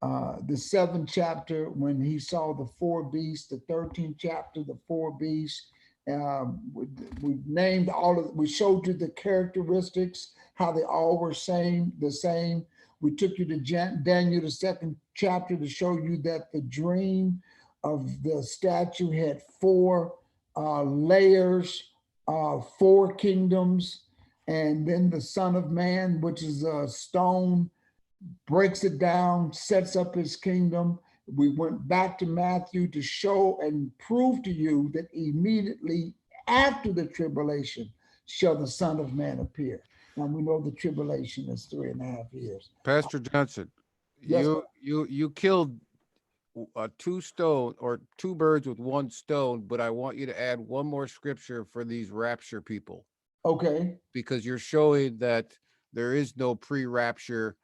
7th chapter when he saw the four beasts, the 13th chapter, the four beasts. We named all of, we showed you the characteristics, how they all were the same. We took you to Daniel, the 2nd chapter, to show you that the dream of the statue had four layers, four kingdoms, and then the Son of Man, which is a stone, breaks it down, sets up his kingdom. We went back to Matthew to show and prove to you that immediately after the tribulation shall the Son of Man appear. Now we know the tribulation is 3.5 years. Pastor Johnson, Yes, you killed two birds with one stone, but I want you to add one more scripture for these rapture people, okay. because you're showing that there is no pre-rapture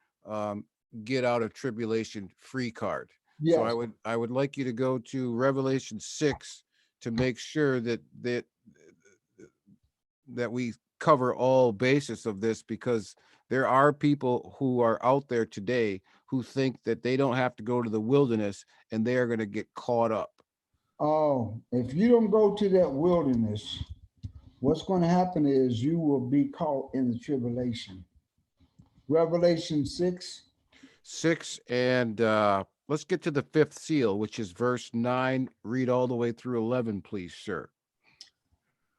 get out of tribulation free card. Yes. So I would like you to go to Revelation 6 to make sure that we cover all basis of this, because there are people who are out there today who think that they don't have to go to the wilderness and they are going to get caught up. Oh, if you don't go to that wilderness, what's going to happen is you will be caught in the tribulation. Revelation 6. 6, and let's get to the 5th seal, which is verse 9. Read all the way through 11, please, sir.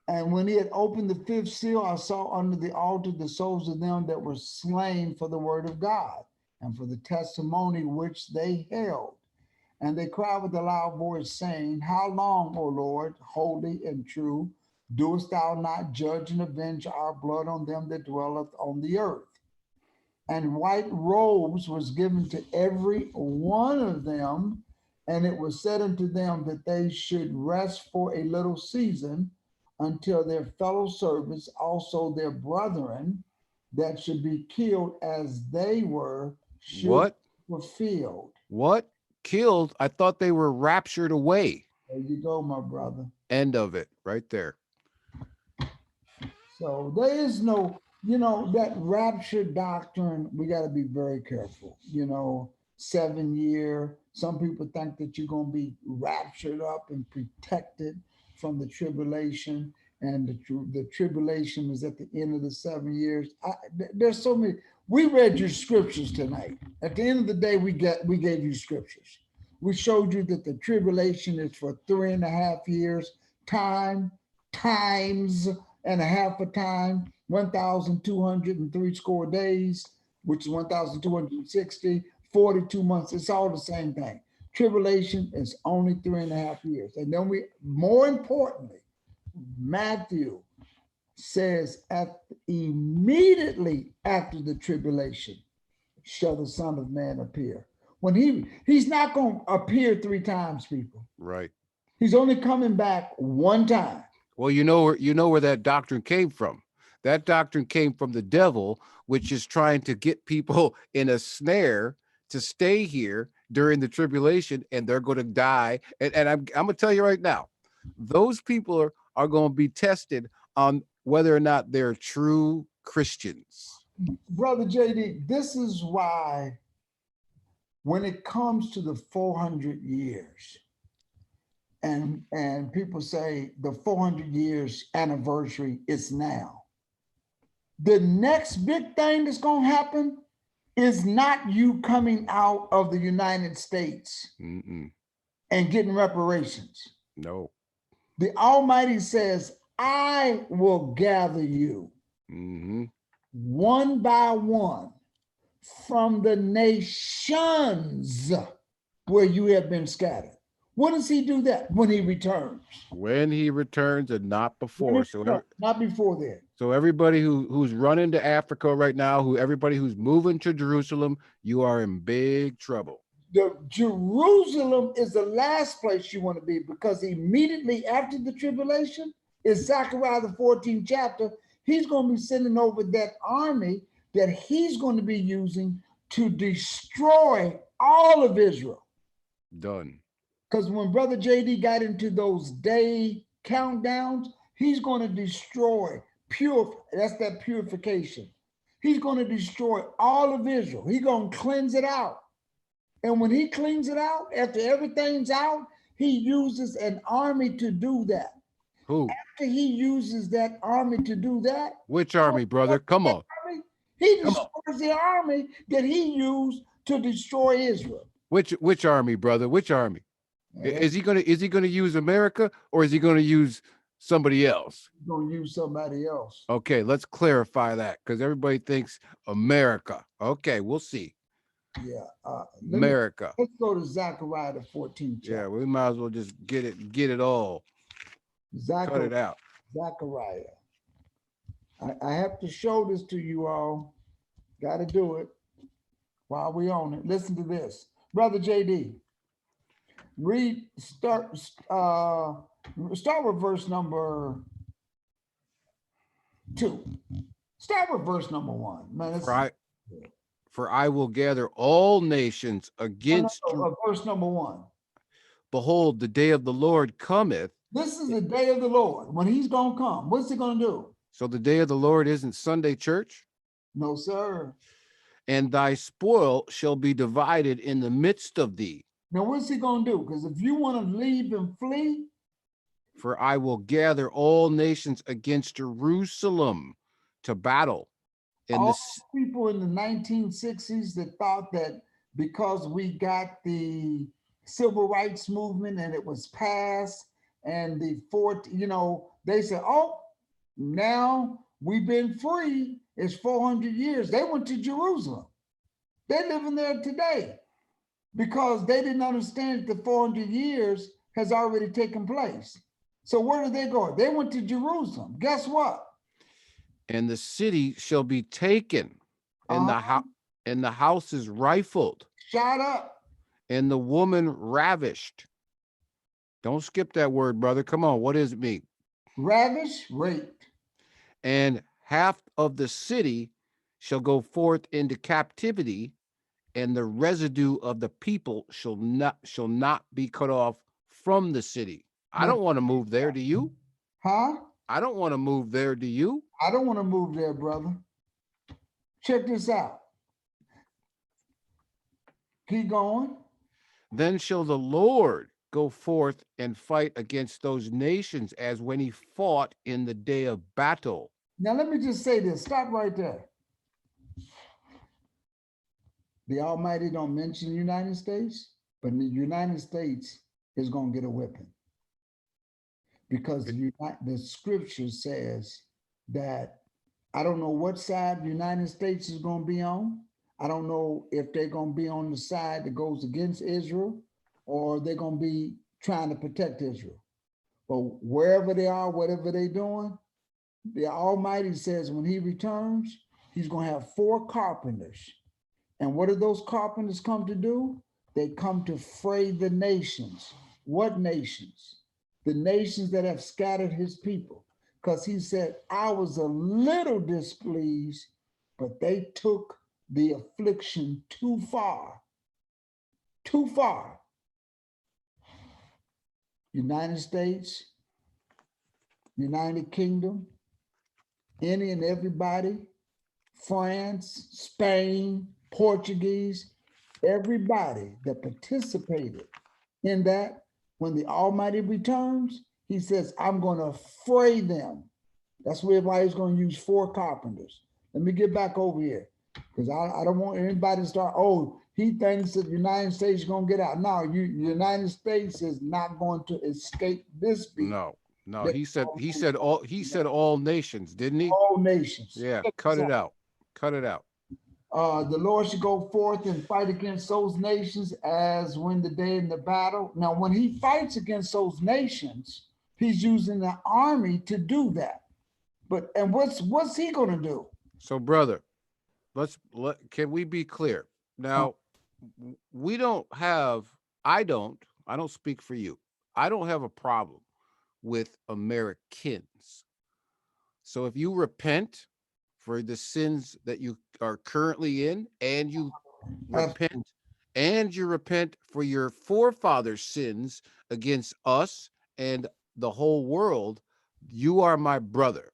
And when he had opened the 5th seal, I saw under the altar the souls of them that were slain for the word of God and for the testimony which they held. And they cried with a loud voice, saying, How long, O Lord, holy and true, doest thou not judge and avenge our blood on them that dwelleth on the earth? And white robes was given to every one of them, and it was said unto them that they should rest for a little season, until their fellow servants, also their brethren, that should be killed as they were, should be fulfilled. What? Killed? I thought they were raptured away. There you go, my brother. End of it, right there. So there is no, that rapture doctrine, we got to be very careful. 7 year, some people think that you're going to be raptured up and protected from the tribulation, and the tribulation is at the end of the 7 years. There's so many. We read your scriptures tonight. At the end of the day, we gave you scriptures. We showed you that the tribulation is for 3.5 years, times and a half a time, 1,203 score days, which is 1,260, 42 months. It's all the same thing. Tribulation is only 3.5 years. And then more importantly, Matthew says immediately after the tribulation shall the Son of Man appear. When he's not going to appear 3 times, people. Right. He's only coming back 1 time. Well, you know where that doctrine came from. That doctrine came from the devil, which is trying to get people in a snare to stay here during the tribulation, and they're going to die. And I'm going to tell you right now, those people are going to be tested on whether or not they're true Christians. Brother JD, this is why when it comes to the 400 years, and people say the 400 years anniversary is now, the next big thing that's going to happen is not you coming out of the United States and getting reparations. No. The Almighty says, I will gather you one by one from the nations where you have been scattered. When does he do that? When he returns. When he returns and not before. Not before then. So everybody who's running to Africa right now, everybody who's moving to Jerusalem, you are in big trouble. The Jerusalem is the last place you want to be, because immediately after the tribulation is Zechariah the 14th chapter. He's going to be sending over that army that he's going to be using to destroy all of Israel. Done. Because when Brother JD got into those day countdowns, he's going to destroy that's that purification. He's going to destroy all of Israel. He's going to cleanse it out. And when he cleans it out, after everything's out, he uses an army to do that. Who? After he uses that army to do that. Which army, brother? Come on. He destroys the army that he used to destroy Israel. Which army, brother? Which army? Is he gonna use America, or is he gonna use somebody else? He's gonna use somebody else. Okay, let's clarify that, because everybody thinks America. Okay, we'll see. Yeah, America. Let's go to Zechariah the 14th chapter. Yeah, we might as well just get it all. Cut it out. Zechariah. I have to show this to you all. Got to do it while we on it. Listen to this, Brother JD. Start with verse number 2. Start with verse number 1. Man, For I will gather all nations against you. Verse number 1. Behold, the day of the Lord cometh. This is the day of the Lord. When he's going to come, what's he going to do? So the day of the Lord isn't Sunday church? No, sir. And thy spoil shall be divided in the midst of thee. Now, what's he going to do? Because if you want to leave and flee. For I will gather all nations against Jerusalem to battle. All people in the 1960s that thought that because we got the civil rights movement and it was passed and they said, oh, now we've been free. It's 400 years. They went to Jerusalem. They're living there today because they didn't understand that the 400 years has already taken place. So where did they go? They went to Jerusalem. Guess what? And the city shall be taken, and the house is rifled. Shot up. And the woman ravished. Don't skip that word, brother. Come on, what does it mean? Ravish, raped. And half of the city shall go forth into captivity, and the residue of the people shall not be cut off from the city. I don't want to move there, do you? Huh? I don't want to move there, do you? I don't want to move there, brother. Check this out. Keep going. Then shall the Lord go forth and fight against those nations as when he fought in the day of battle. Now, let me just say this. Stop right there. The Almighty don't mention the United States, but the United States is going to get a whipping. Because the scripture says that I don't know what side the United States is going to be on. I don't know if they're going to be on the side that goes against Israel or they're going to be trying to protect Israel. But wherever they are, whatever they're doing, the Almighty says when he returns, he's going to have 4 carpenters. And what do those carpenters come to do? They come to fray the nations. What nations? The nations that have scattered his people. Because he said, I was a little displeased, but they took the affliction too far. Too far. United States, United Kingdom, any and everybody, France, Spain, Portuguese, everybody that participated in that, when the Almighty returns, he says, I'm going to fray them. That's why he's going to use 4 carpenters. Let me get back over here because I don't want anybody to start, he thinks that the United States is going to get out. No, United States is not going to escape this beat. No, he said all nations, didn't he? All nations. Yeah, cut it out. The Lord should go forth and fight against those nations as when the day in the battle. Now, when he fights against those nations, he's using the army to do that. And what's he going to do? So, brother, can we be clear? Now, we don't have, I don't speak for you. I don't have a problem with Americans. So if you repent for the sins that you are currently in, and you repent for your forefathers' sins against us and the whole world, you are my brother.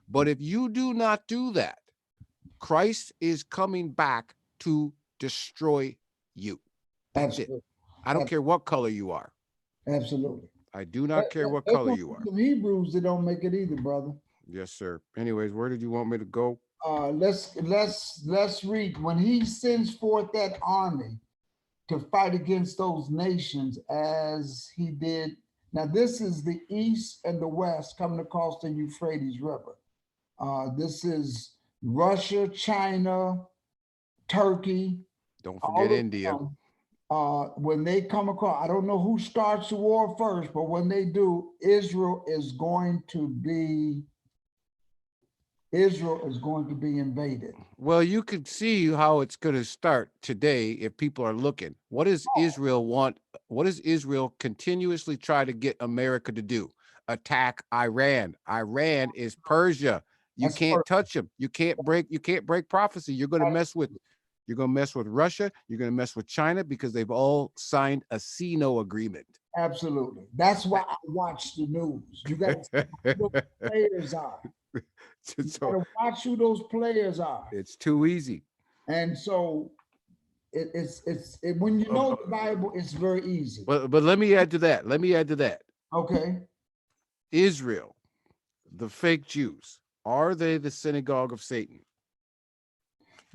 But if you do not do that, Christ is coming back to destroy you. That's it. I don't care what color you are. Absolutely. I do not care what color you are. Some Hebrews that don't make it either, brother. Yes, sir. Anyways, where did you want me to go? Let's read. When he sends forth that army to fight against those nations as he did. Now, this is the east and the west coming across the Euphrates River. This is Russia, China, Turkey. Don't forget India. When they come across, I don't know who starts the war first, but when they do, Israel is going to be invaded. Well, you could see how it's going to start today if people are looking. What does Israel want? What does Israel continuously try to get America to do? Attack Iran. Iran is Persia. You can't touch them. You can't break prophecy. You're going to mess with Russia. You're going to mess with China because they've all signed a CNO agreement. Absolutely. That's why I watch the news. You got to see who those players are. You got to watch who those players are. It's too easy. And so it's when you know the Bible, it's very easy. But let me add to that. Okay. Israel, the fake Jews, are they the synagogue of Satan?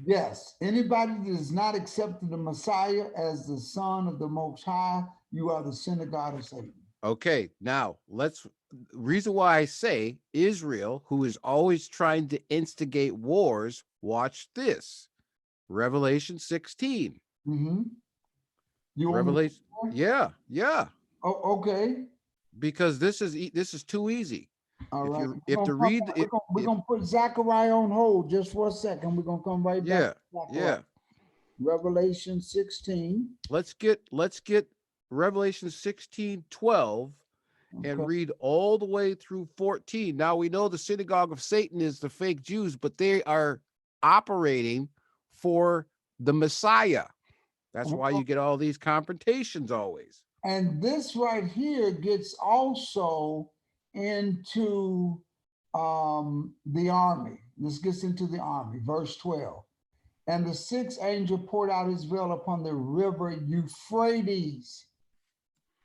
Yes. Anybody that is not accepting the Messiah as the Son of the Most High, you are the synagogue of Satan. Okay, now reason why I say Israel, who is always trying to instigate wars, watch this. Revelation 16. Mm-hmm. Revelation. Yeah. Oh, okay. Because this is too easy. All right. We're gonna put Zechariah on hold just for a second. We're gonna come right back. Yeah. Revelation 16. Let's get Revelation 16:12 and read all the way through 14. Now we know the synagogue of Satan is the fake Jews, but they are operating for the Messiah. That's why you get all these confrontations always. And this right here gets also into the army. This gets into the army, verse 12. And the sixth angel poured out his veil upon the river Euphrates,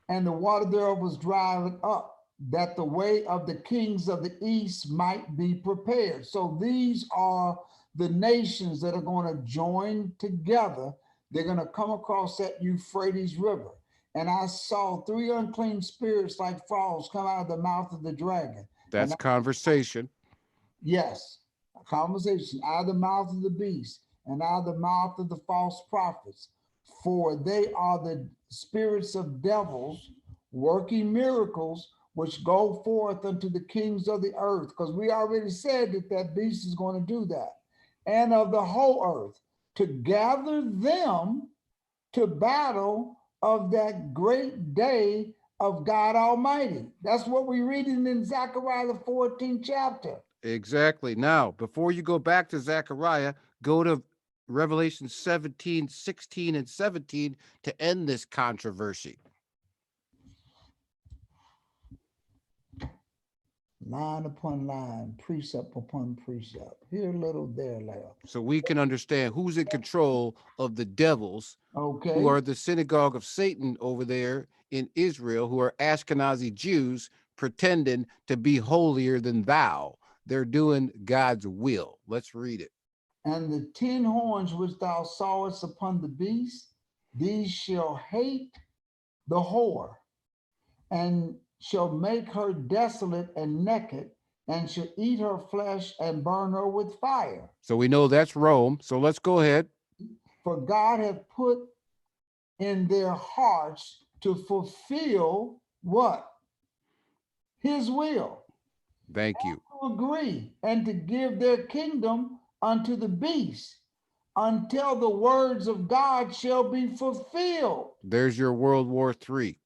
and the water thereof was dried up, that the way of the kings of the east might be prepared. So these are the nations that are going to join together. They're going to come across that Euphrates River. And I saw three unclean spirits like frogs come out of the mouth of the dragon. That's conversation. Yes, a conversation out of the mouth of the beast and out of the mouth of the false prophets. For they are the spirits of devils working miracles, which go forth unto the kings of the earth. Because we already said that beast is going to do that. And of the whole earth, to gather them to battle of that great day of God Almighty. That's what we're reading in Zechariah, the 14th chapter. Exactly. Now, before you go back to Zechariah, go to Revelation 17, 16, and 17 to end this controversy. Line upon line, precept upon precept. Here a little, there a little. So we can understand who's in control of the devils, who are the synagogue of Satan over there in Israel, who are Ashkenazi Jews pretending to be holier than thou. They're doing God's will. Let's read it. And the 10 horns which thou sawest upon the beast, these shall hate the whore, and shall make her desolate and naked, and shall eat her flesh and burn her with fire. So we know that's Rome. So let's go ahead. For God hath put in their hearts to fulfill what? His will. Thank you. To agree and to give their kingdom unto the beast until the words of God shall be fulfilled. There's your World War III.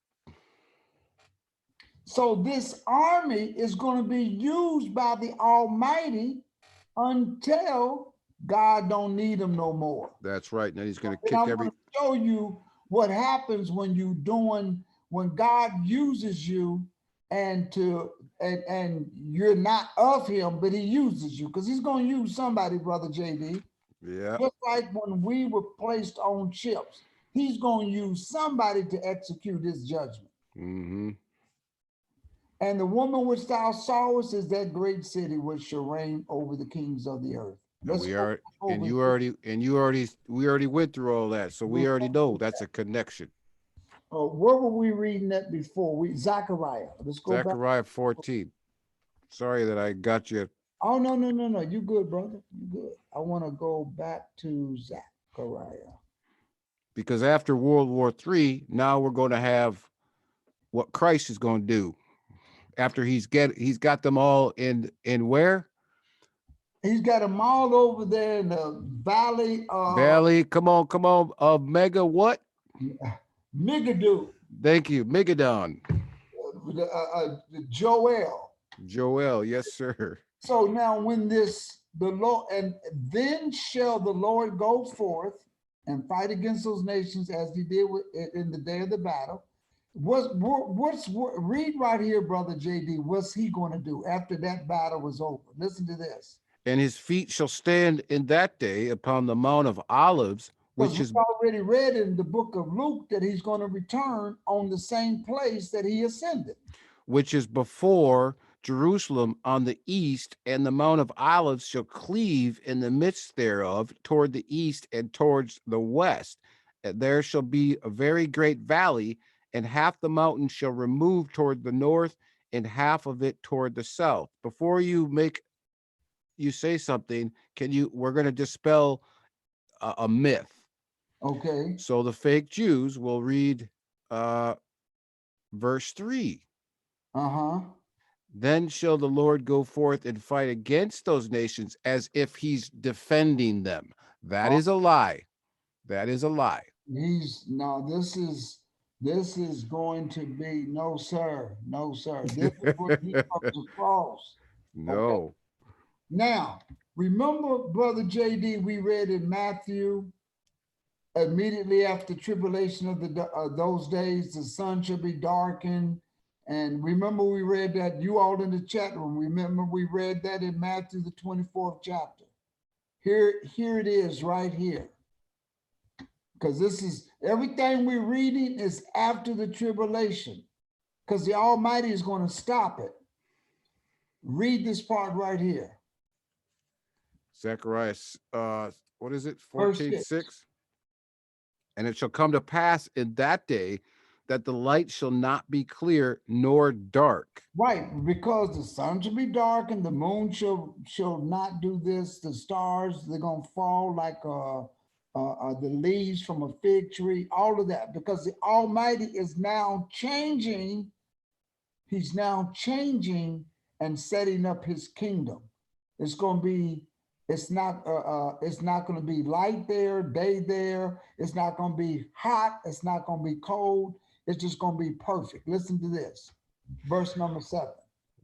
So this army is going to be used by the Almighty until God don't need them no more. That's right. And then he's going to And kick I'm every. going to show you what happens when when God uses you and you're not of him, but he uses you, because he's going to use somebody, Brother JD. Yeah. Just like when we were placed on ships, he's going to use somebody to execute his judgment. Mm-hmm. And the woman which thou sawest is that great city which shall reign over the kings of the earth. We already went through all that. So we already know that's a connection. Where were we reading that before? Zechariah. Let's go back. Zechariah 14. Sorry that I got you. Oh, no. You good, brother. You good. I want to go back to Zechariah. Because after World War III, now we're going to have what Christ is going to do. After he's got them all in where? He's got them all over there in the valley. Come on. Mega what? Megiddo. Thank you. Megadon. Joel. Yes, sir. So now when the Lord, and then shall the Lord go forth and fight against those nations as he did in the day of the battle. Read right here, Brother JD, what's he going to do after that battle was over? Listen to this. And his feet shall stand in that day upon the Mount of Olives, which is already read in the book of Luke that he's going to return on the same place that he ascended, which is before Jerusalem on the east, and the Mount of Olives shall cleave in the midst thereof toward the east and towards the west. And there shall be a very great valley, and half the mountain shall remove toward the north, and half of it toward the south. Before you say something, we're going to dispel a myth. Okay. So the fake Jews will read verse 3. Then shall the Lord go forth and fight against those nations as if he's defending them. That is a lie. That is a lie. This is going to be, no, sir. This is what he comes across. No. Okay. Now, remember, Brother JD, we read in Matthew, immediately after tribulation of those days, the sun shall be darkened. And remember, we read that, you all in the chat room, remember we read that in Matthew, the 24th chapter. Here it is right here. Because this is, everything we're reading is after the tribulation, because the Almighty is going to stop it. Read this part right here. Zechariah, what is it? 14:6. And it shall come to pass in that day that the light shall not be clear nor dark. Right, because the sun shall be dark and the moon shall not do this. The stars, they're going to fall like the leaves from a fig tree, all of that, because the Almighty is now changing. He's now changing and setting up his kingdom. It's not going to be light there, day there. It's not going to be hot. It's not going to be cold. It's just going to be perfect. Listen to this. Verse number 7.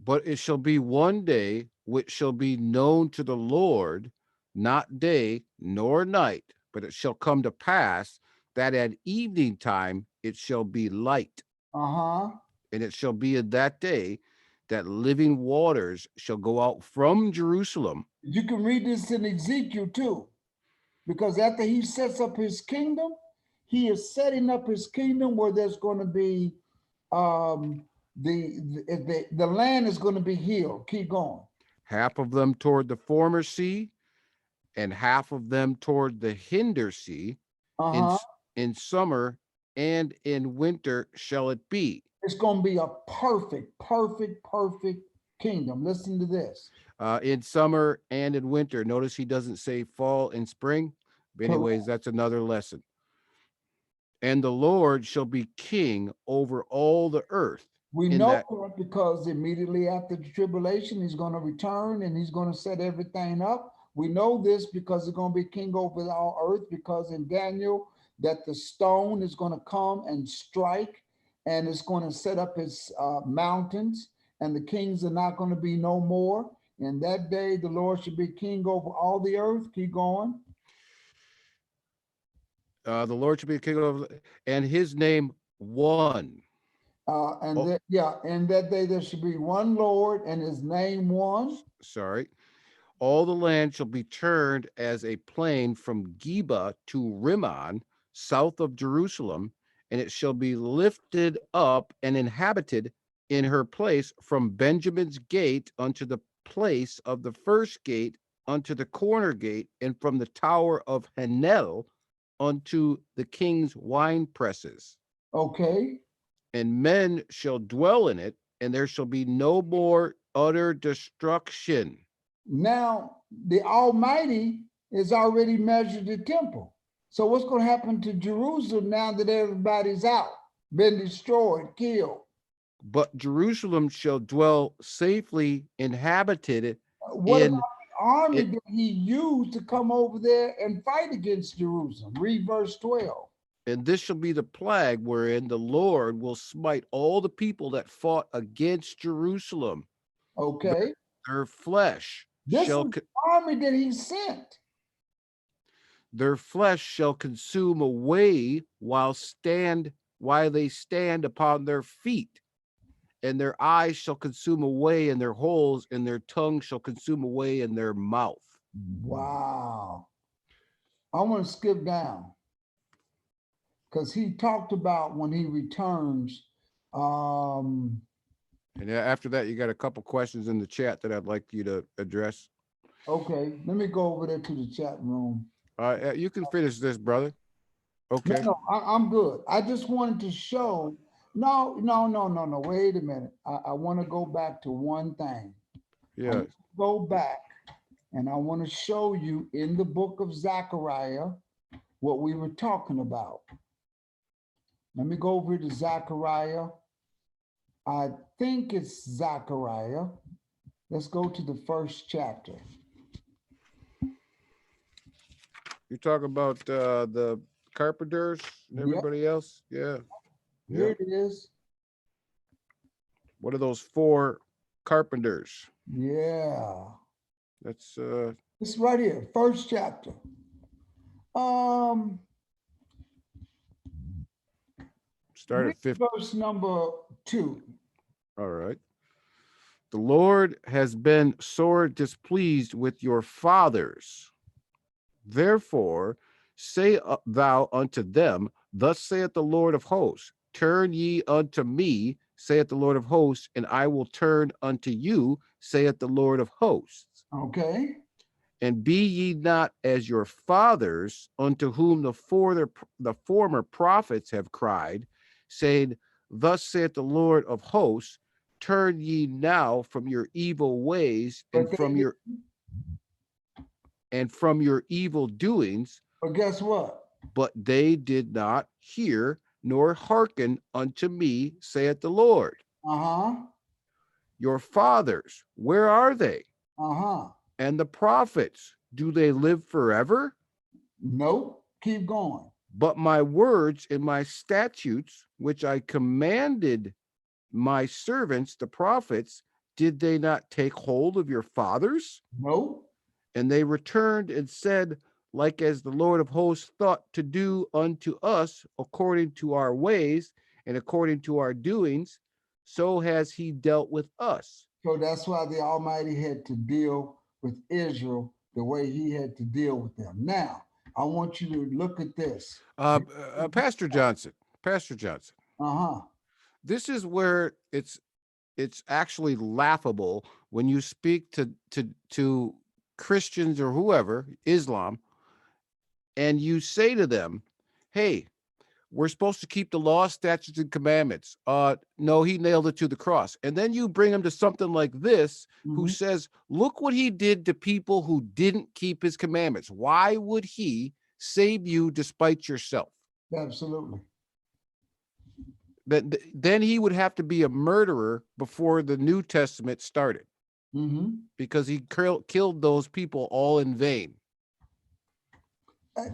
But it shall be one day which shall be known to the Lord, not day nor night, but it shall come to pass that at evening time it shall be light. And it shall be in that day that living waters shall go out from Jerusalem. You can read this in Ezekiel too, because after he sets up his kingdom, he is setting up his kingdom where there's going to be the land is going to be healed. Keep going. Half of them toward the former sea, and half of them toward the hinder sea. In summer and in winter shall it be. It's going to be a perfect kingdom. Listen to this. In summer and in winter. Notice he doesn't say fall and spring. But anyways, that's another lesson. And the Lord shall be king over all the earth. We in know that it because immediately after the tribulation, he's going to return and he's going to set everything up. We know this because he's going to be king over all earth, because in Daniel, that the stone is going to come and strike and it's going to set up his mountains, and the kings are not going to be no more. And that day, the Lord should be king over all the earth. Keep going. the Lord shall be king over, and his name one. And Oh, that, yeah, and that day there should be one Lord and his name one. sorry. All the land shall be turned as a plain from Geba to Rimmon, south of Jerusalem, and it shall be lifted up and inhabited in her place from Benjamin's gate unto the place of the first gate unto the corner gate, and from the tower of Hanel unto the king's wine presses. Okay. And men shall dwell in it, and there shall be no more utter destruction. Now, the Almighty has already measured the temple. So what's going to happen to Jerusalem now that everybody's out, been destroyed, killed? But Jerusalem shall dwell safely inhabited What about in the army it. that he used to come over there and fight against Jerusalem? Read verse 12. And this shall be the plague wherein the Lord will smite all the people that fought against Jerusalem. Okay. Their flesh This shall is the army that he sent. their flesh shall consume away while they stand upon their feet, and their eyes shall consume away in their holes, and their tongue shall consume away in their mouth. Wow. I want to skip down because he talked about when he returns. And after that, you got a couple questions in the chat that I'd like you to address. Okay, let me go over there to the chat room. You can finish this, brother. Okay. No, I'm good. I just wanted to show. No. Wait a minute. I want to go back to one thing. Yeah. Go back, and I want to show you in the book of Zechariah what we were talking about. Let me go over to Zechariah. I think it's Zechariah. Let's go to the first chapter. You talk about the carpenters and everybody else? Yeah. Here it is. What are those four carpenters? Yeah. That's It's right here, first chapter. start at 50. Verse number 2. All right. The Lord has been sore displeased with your fathers. Therefore, say thou unto them, thus saith the Lord of hosts, turn ye unto me, saith the Lord of hosts, and I will turn unto you, saith the Lord of hosts. Okay. And be ye not as your fathers, unto whom the former prophets have cried, saying, thus saith the Lord of hosts, turn ye now from your evil ways and from your evil doings. But guess what? But they did not hear nor hearken unto me, saith the Lord. Your fathers, where are they? And the prophets, do they live forever? Nope. Keep going. But my words and my statutes, which I commanded my servants, the prophets, did they not take hold of your fathers? Nope. And they returned and said, like as the Lord of hosts thought to do unto us, according to our ways and according to our doings, so has he dealt with us. So that's why the Almighty had to deal with Israel the way he had to deal with them. Now, I want you to look at this. Pastor Johnson. Uh-huh. This is where it's actually laughable when you speak to Christians or whoever, Islam, and you say to them, hey, we're supposed to keep the law, statutes, and commandments. No, he nailed it to the cross. And then you bring him to something like this, who says, look what he did to people who didn't keep his commandments. Why would he save you despite yourself? Absolutely. Then he would have to be a murderer before the New Testament started, because he killed those people all in vain.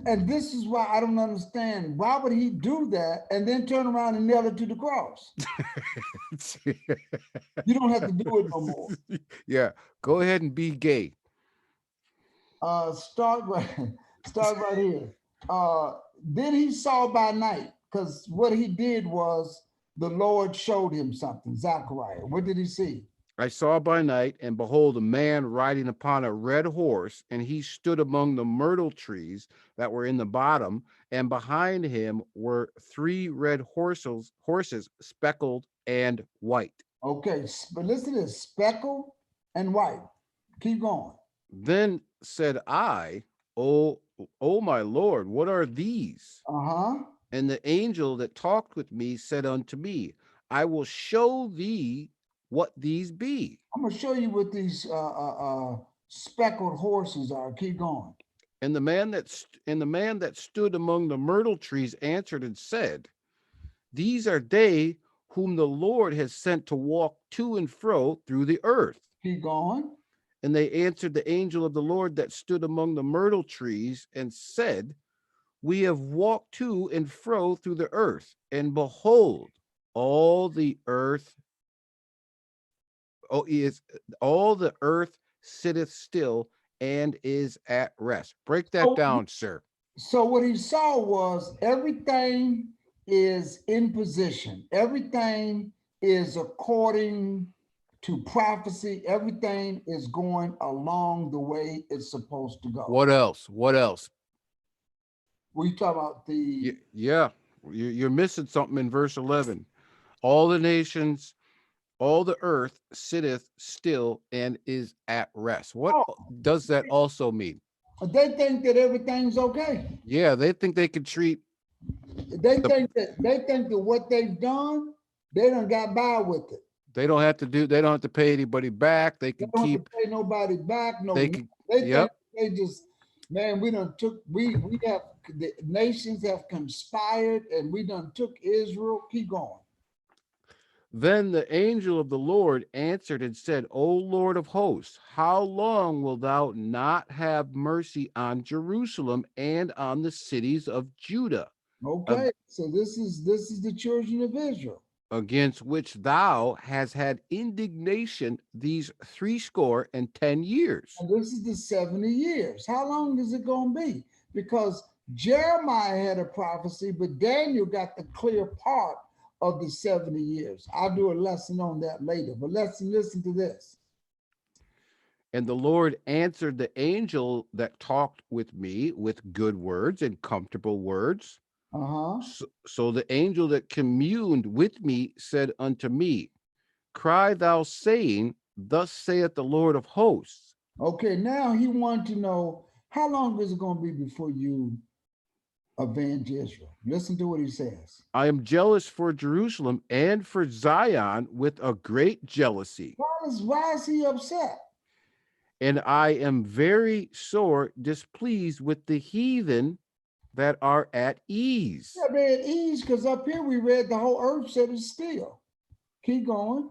And this is why I don't understand. Why would he do that and then turn around and nail it to the cross? You don't have to do it no more. Yeah, go ahead and be gay. Start right here. Then he saw by night, because what he did was the Lord showed him something. Zechariah, what did he see? I saw by night, and behold, a man riding upon a red horse, and he stood among the myrtle trees that were in the bottom, and behind him were 3 red horses, speckled and white. Okay, but listen to this, speckled and white. Keep going. Then said I, oh my Lord, what are these? And the angel that talked with me said unto me, I will show thee what these be. I'm going to show you what these speckled horses are. Keep going. And the man that stood among the myrtle trees answered and said, these are they whom the Lord has sent to walk to and fro through the earth. Keep going. And they answered the angel of the Lord that stood among the myrtle trees and said, we have walked to and fro through the earth, and behold, all the earth sitteth still and is at rest. Break that down, sir. So what he saw was everything is in position. Everything is according to prophecy. Everything is going along the way it's supposed to go. What else? We talk about the... Yeah, you're missing something in verse 11. All the nations, all the earth sitteth still and is at rest. What does that also mean? They think that everything's okay. Yeah, they think they can treat... They think that what they've done, they done got by with it. They don't have to pay anybody back. They can Have to pay nobody back. No, they just, man, we have, the nations have conspired and we done took Israel. Keep going. Then the angel of the Lord answered and said, O Lord of hosts, how long wilt thou not have mercy on Jerusalem and on the cities of Judah? Okay, so this is the children of Israel, against which thou hast had indignation these 70 years. And this is the 70 years. How long is it going to be? Because Jeremiah had a prophecy, but Daniel got the clear part of the 70 years. I'll do a lesson on that later, but let's listen to this. And the Lord answered the angel that talked with me with good words and comfortable words. So the angel that communed with me said unto me, cry thou, saying, thus saith the Lord of hosts. Okay, now he wanted to know, how long is it going to be before you avenge Israel? Listen to what he says. I am jealous for Jerusalem and for Zion with a great jealousy. Why is he upset? And I am very sore displeased with the heathen that are at ease. Yeah, they're at ease, because up here we read the whole earth said it's still. Keep going.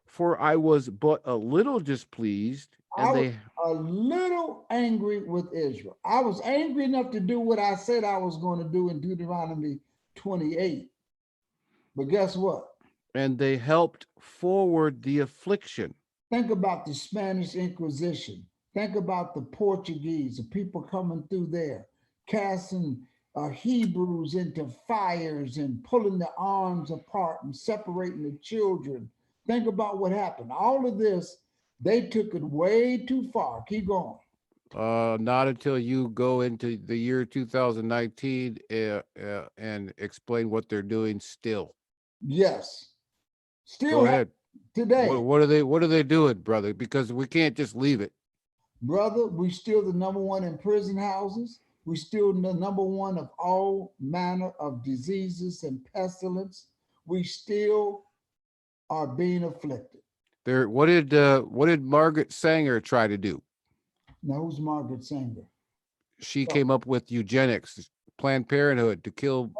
For I was but a little displeased, and I was a little angry with Israel. I was angry enough to do what I said I was going to do in Deuteronomy 28. But guess what? And they helped forward the affliction. Think about the Spanish Inquisition. Think about the Portuguese, the people coming through there, casting Hebrews into fires and pulling the arms apart and separating the children. Think about what happened. All of this, they took it way too far. Keep going. Not until you go into the year 2019 and explain what they're doing still. Yes. Still. Go ahead. Today. What are they doing, brother? Because we can't just leave it. Brother, we still the #1 in prison houses. We're still the number one of all manner of diseases and pestilence. We still are being afflicted. There, what did Margaret Sanger try to do? Now, who's Margaret Sanger? She Oh, came up with eugenics, Planned Parenthood to kill.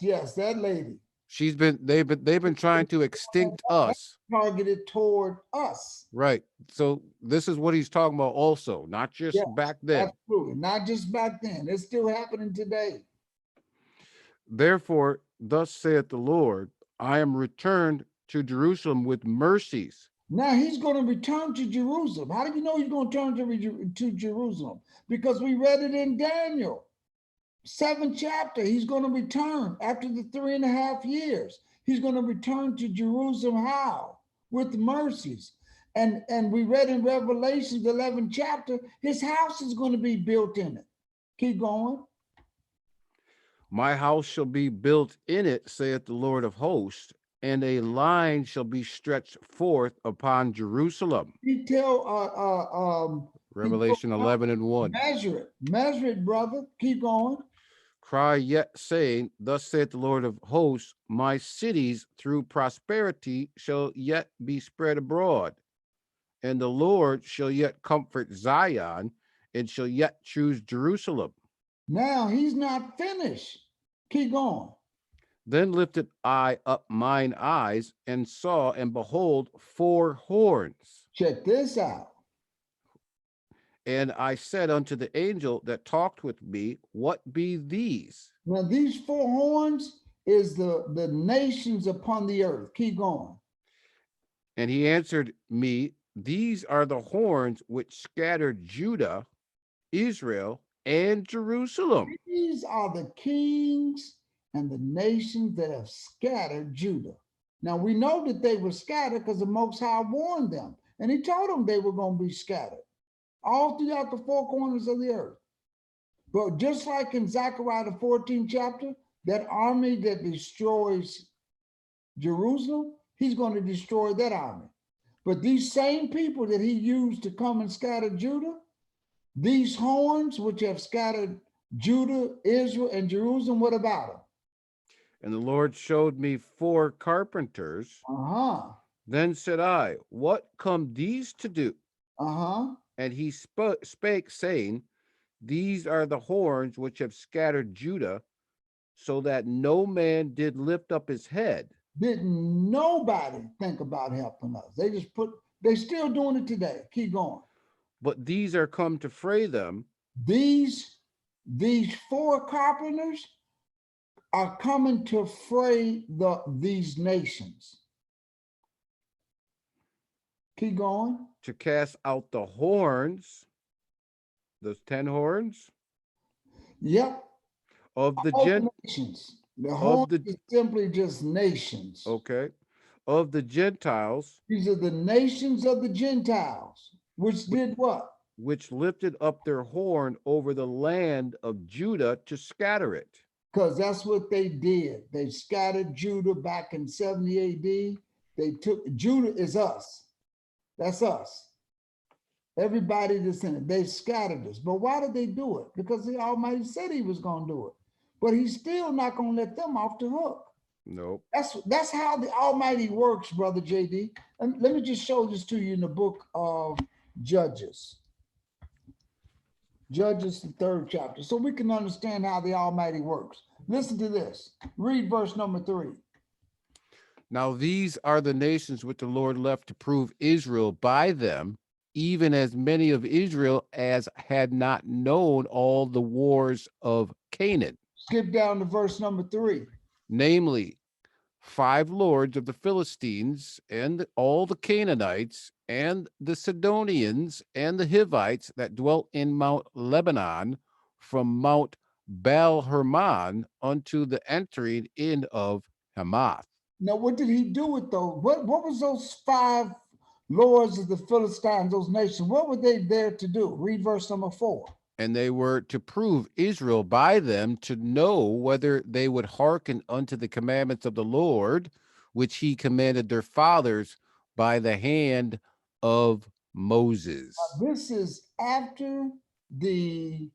yes, that lady. They've been trying to extinct us. Targeted toward us. Right. So this is what he's talking about also, not just Yes, back then. absolutely. Not just back then. It's still happening today. Therefore, thus saith the Lord, I am returned to Jerusalem with mercies. Now he's going to return to Jerusalem. How do you know he's going to turn to Jerusalem? Because we read it in Daniel, 7th chapter. He's going to return after the 3.5 years. He's going to return to Jerusalem. How? With mercies. And we read in Revelation, the 11th chapter, his house is going to be built in it. Keep going. My house shall be built in it, saith the Lord of hosts, and a line shall be stretched forth upon Jerusalem. He tell Revelation 11:1. Measure it, brother. Keep going. Cry yet, saying, thus saith the Lord of hosts, my cities through prosperity shall yet be spread abroad, and the Lord shall yet comfort Zion, and shall yet choose Jerusalem. Now he's not finished. Keep going. Then lifted I up mine eyes, and saw, and behold, 4 horns. Check this out. And I said unto the angel that talked with me, what be these? Now these 4 horns is the nations upon the earth. Keep going. And he answered me, these are the horns which scattered Judah, Israel, and Jerusalem. These are the kings and the nations that have scattered Judah. Now we know that they were scattered because the Most High warned them, and he told them they were going to be scattered all throughout the 4 corners of the earth. But just like in Zechariah the 14th chapter, that army that destroys Jerusalem, he's going to destroy that army. But these same people that he used to come and scatter Judah, these horns which have scattered Judah, Israel, and Jerusalem, what about them? And the Lord showed me 4 carpenters. Then said I, what come these to do? And he spake, saying, these are the horns which have scattered Judah, so that no man did lift up his head. Didn't nobody think about helping us. They still doing it today. Keep going. But these are come to fray them. These 4 carpenters are coming to fray these nations. Keep going. To cast out the horns, those 10 horns. Yep. Of the nations. The horns is simply just nations. Okay. Of the Gentiles. These are the nations of the Gentiles, which did what? Which lifted up their horn over the land of Judah to scatter it. Because that's what they did. They scattered Judah back in 70 AD. They took, Judah is us. That's us. Everybody that's in it. They scattered us. But why did they do it? Because the Almighty said he was going to do it. But he's still not going to let them off the hook. Nope. That's how the Almighty works, Brother JD. And let me just show this to you in the book of Judges. Judges, the 3rd chapter, so we can understand how the Almighty works. Listen to this. Read verse number 3. Now these are the nations which the Lord left to prove Israel by them, even as many of Israel as had not known all the wars of Canaan. Skip down to verse number 3. Namely, 5 lords of the Philistines, and all the Canaanites, and the Sidonians, and the Hivites that dwelt in Mount Lebanon, from Mount Baal Hermon unto the entering in of Hamath. Now, what did he do with those? What was those 5 lords of the Philistines, those nations? What were they there to do? Read verse number 4. And they were to prove Israel by them, to know whether they would hearken unto the commandments of the Lord, which he commanded their fathers by the hand of Moses. This is after the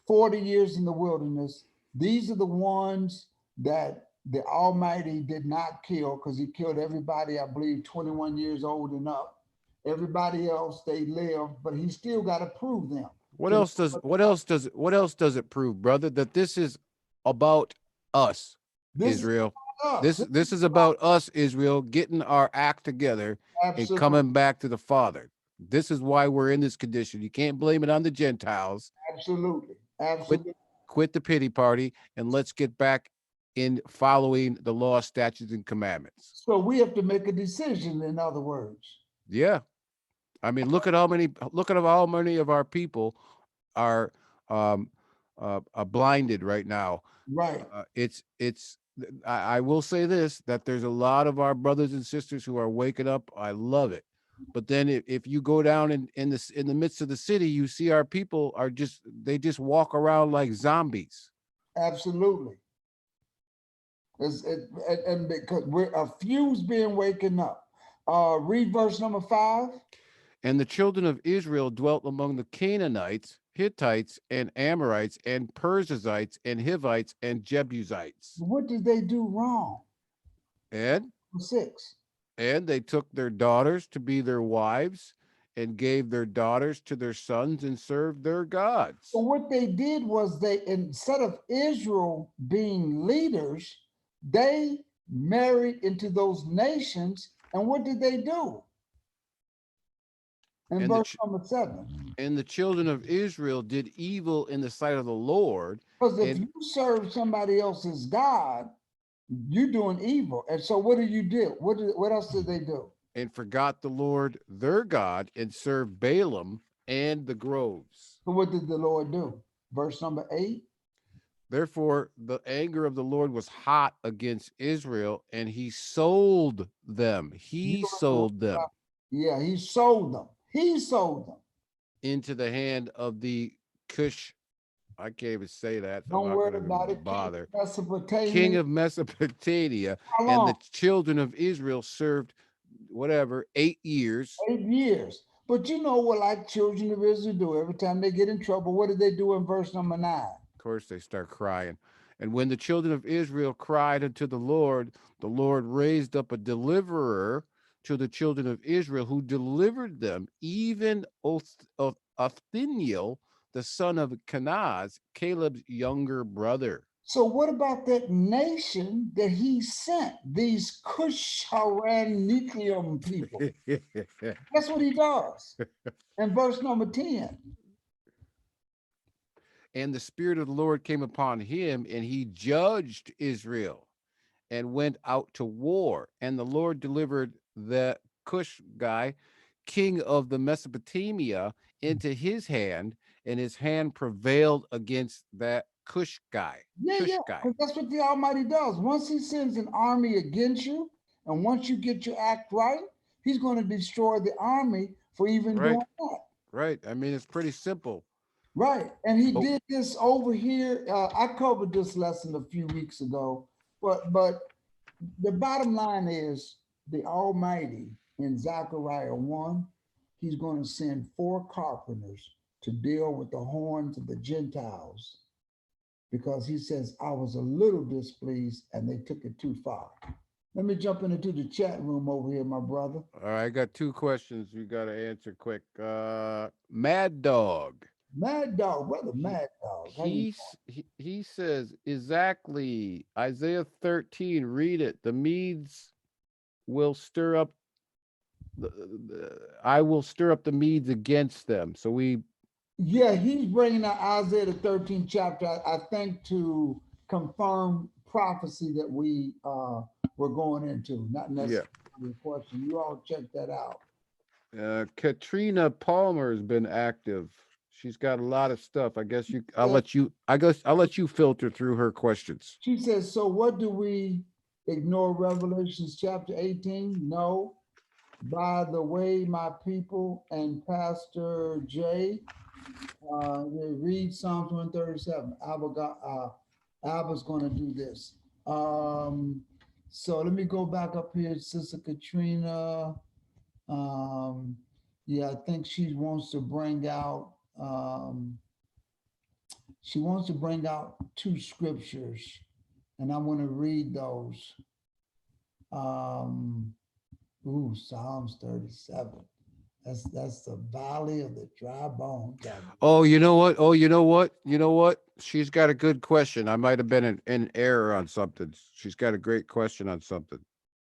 40 years in the wilderness. These are the ones that the Almighty did not kill, because he killed everybody, I believe, 21 years old and up. Everybody else, they lived, but he still got to prove them. What else does it prove, brother? That this is about us, This is Israel. us. This is about us, Israel, getting our act together and Absolutely. coming back to the Father. This is why we're in this condition. You can't blame it on the Gentiles. Absolutely. Quit, Absolutely. quit the pity party and let's get back in following the law, statutes, and commandments. So we have to make a decision, in other words. Yeah. I mean, look at how many of our people are blinded right now. Right. I will say this, that there's a lot of our brothers and sisters who are waking up. I love it. But then if you go down in the midst of the city, you see our people they just walk around like zombies. Absolutely. And because we're a few's being waken up. Read verse number 5. And the children of Israel dwelt among the Canaanites, Hittites, and Amorites, and Perizzites, and Hivites, and Jebusites. What did they do wrong? And 6. And they took their daughters to be their wives, and gave their daughters to their sons, and served their gods. So what they did was, they, instead of Israel being leaders, they married into those nations. And what did they do? In verse number 7. And the children of Israel did evil in the sight of the Lord. Because if you serve somebody else's God, you're doing evil. And so what do you do? What else did they do? And forgot the Lord their God, and served Balaam and the groves. So what did the Lord do? Verse number 8. Therefore, the anger of the Lord was hot against Israel, and he sold them. He sold them. Yeah, he sold them. He sold them into the hand of the Cush. I can't even say that. Don't worry about it. Bother. King of Mesopotamia. And the children of Israel served 8 years. 8 years. But you know what, like children of Israel do every time they get in trouble, what did they do in verse number 9? Of course, they start crying. And when the children of Israel cried unto the Lord raised up a deliverer to the children of Israel, who delivered them, even Othniel, the son of Kenaz, Caleb's younger brother. So what about that nation that he sent, these Cush-Haran-Nikium people? That's what he does. In verse number 10. And the Spirit of the Lord came upon him, and he judged Israel and went out to war. And the Lord delivered the Cush guy, king of the Mesopotamia, into his hand, and his hand prevailed against that Cush guy. Yeah, because that's what the Almighty does. Once he sends an army against you, and once you get your act right, he's going to destroy the army for even doing that. Right. I mean, it's pretty simple. Right. And he did this over here. I covered this lesson a few weeks ago, but the bottom line is, the Almighty in Zechariah 1, he's going to send 4 carpenters to deal with the horns of the Gentiles, because he says, I was a little displeased and they took it too far. Let me jump into the chat room over here, my brother. All right, I got 2 questions you got to answer quick. Mad Dog. Mad Dog, brother, Mad Dog. He says, exactly, Isaiah 13, read it. The Medes will stir up, I will stir up the Medes against them. So yeah, he's bringing out Isaiah the 13th chapter, I think, to confirm prophecy that we were going into, not necessarily a question. You all check that out. Katrina Palmer has been active. She's got a lot of stuff. I'll let you filter through her questions. She says, so what do we ignore Revelations chapter 18? No. By the way, my people and Pastor Jay, they read Psalms 137. Abba's going to do this. So let me go back up here, Sister Katrina. Yeah, I think she wants to bring out She wants to bring out two scriptures, and I want to read those. Um, Psalms 37. That's the valley of the dry bones. Oh, you know what? Oh, you know what? You know what? She's got a good question. I might have been in error on something. She's got a great question on something.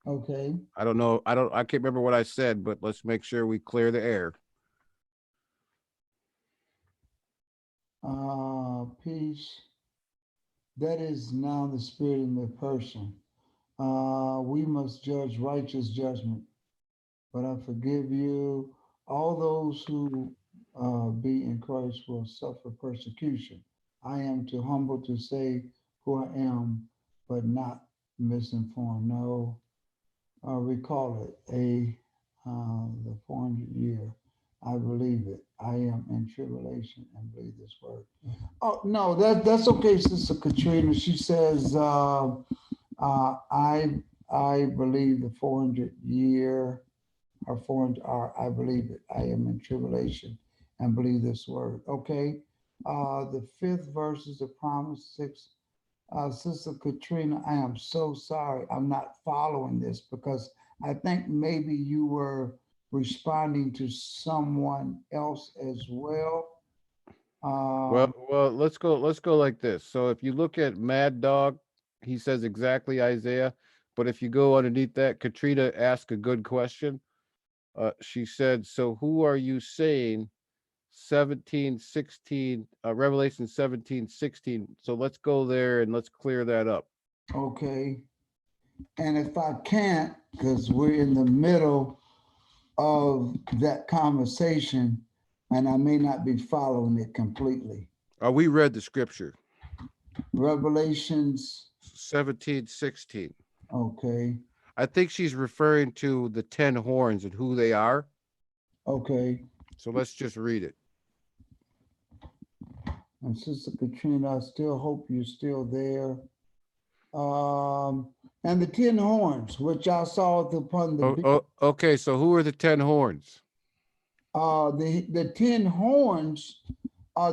Okay. I don't know. I can't remember what I said, but let's make sure we clear the air. Peace. That is now the spirit in the person. We must judge righteous judgment, but I forgive you. All those who be in Christ will suffer persecution. I am too humble to say who I am, but not misinformed. No, recall it. The 400 year. I believe it. I am in tribulation and believe this word. Oh no, that's okay, Sister Katrina. She says, I believe the 400 year or 400 I believe it. I am in tribulation and believe this word. Okay. The fifth verse is the promise. Six. Sister Katrina, I am so sorry. I'm not following this because I think maybe you were responding to someone else as well. Well, let's go like this. So if you look at Mad Dog, he says exactly Isaiah, but if you go underneath that, Katrina asked a good question. She said, "So who are you saying 17:16, Revelation 17:16?" So let's go there and let's clear that up. Okay. And if I can't, because we're in the middle of that conversation and I may not be following it completely. We read the scripture. Revelations, 17:16. okay, I think she's referring to the 10 horns and who they are. okay. So let's just read it. And Sister Katrina, I still hope you're still there. And the 10 horns, which I saw upon the Okay, so who are the 10 horns? the 10 horns,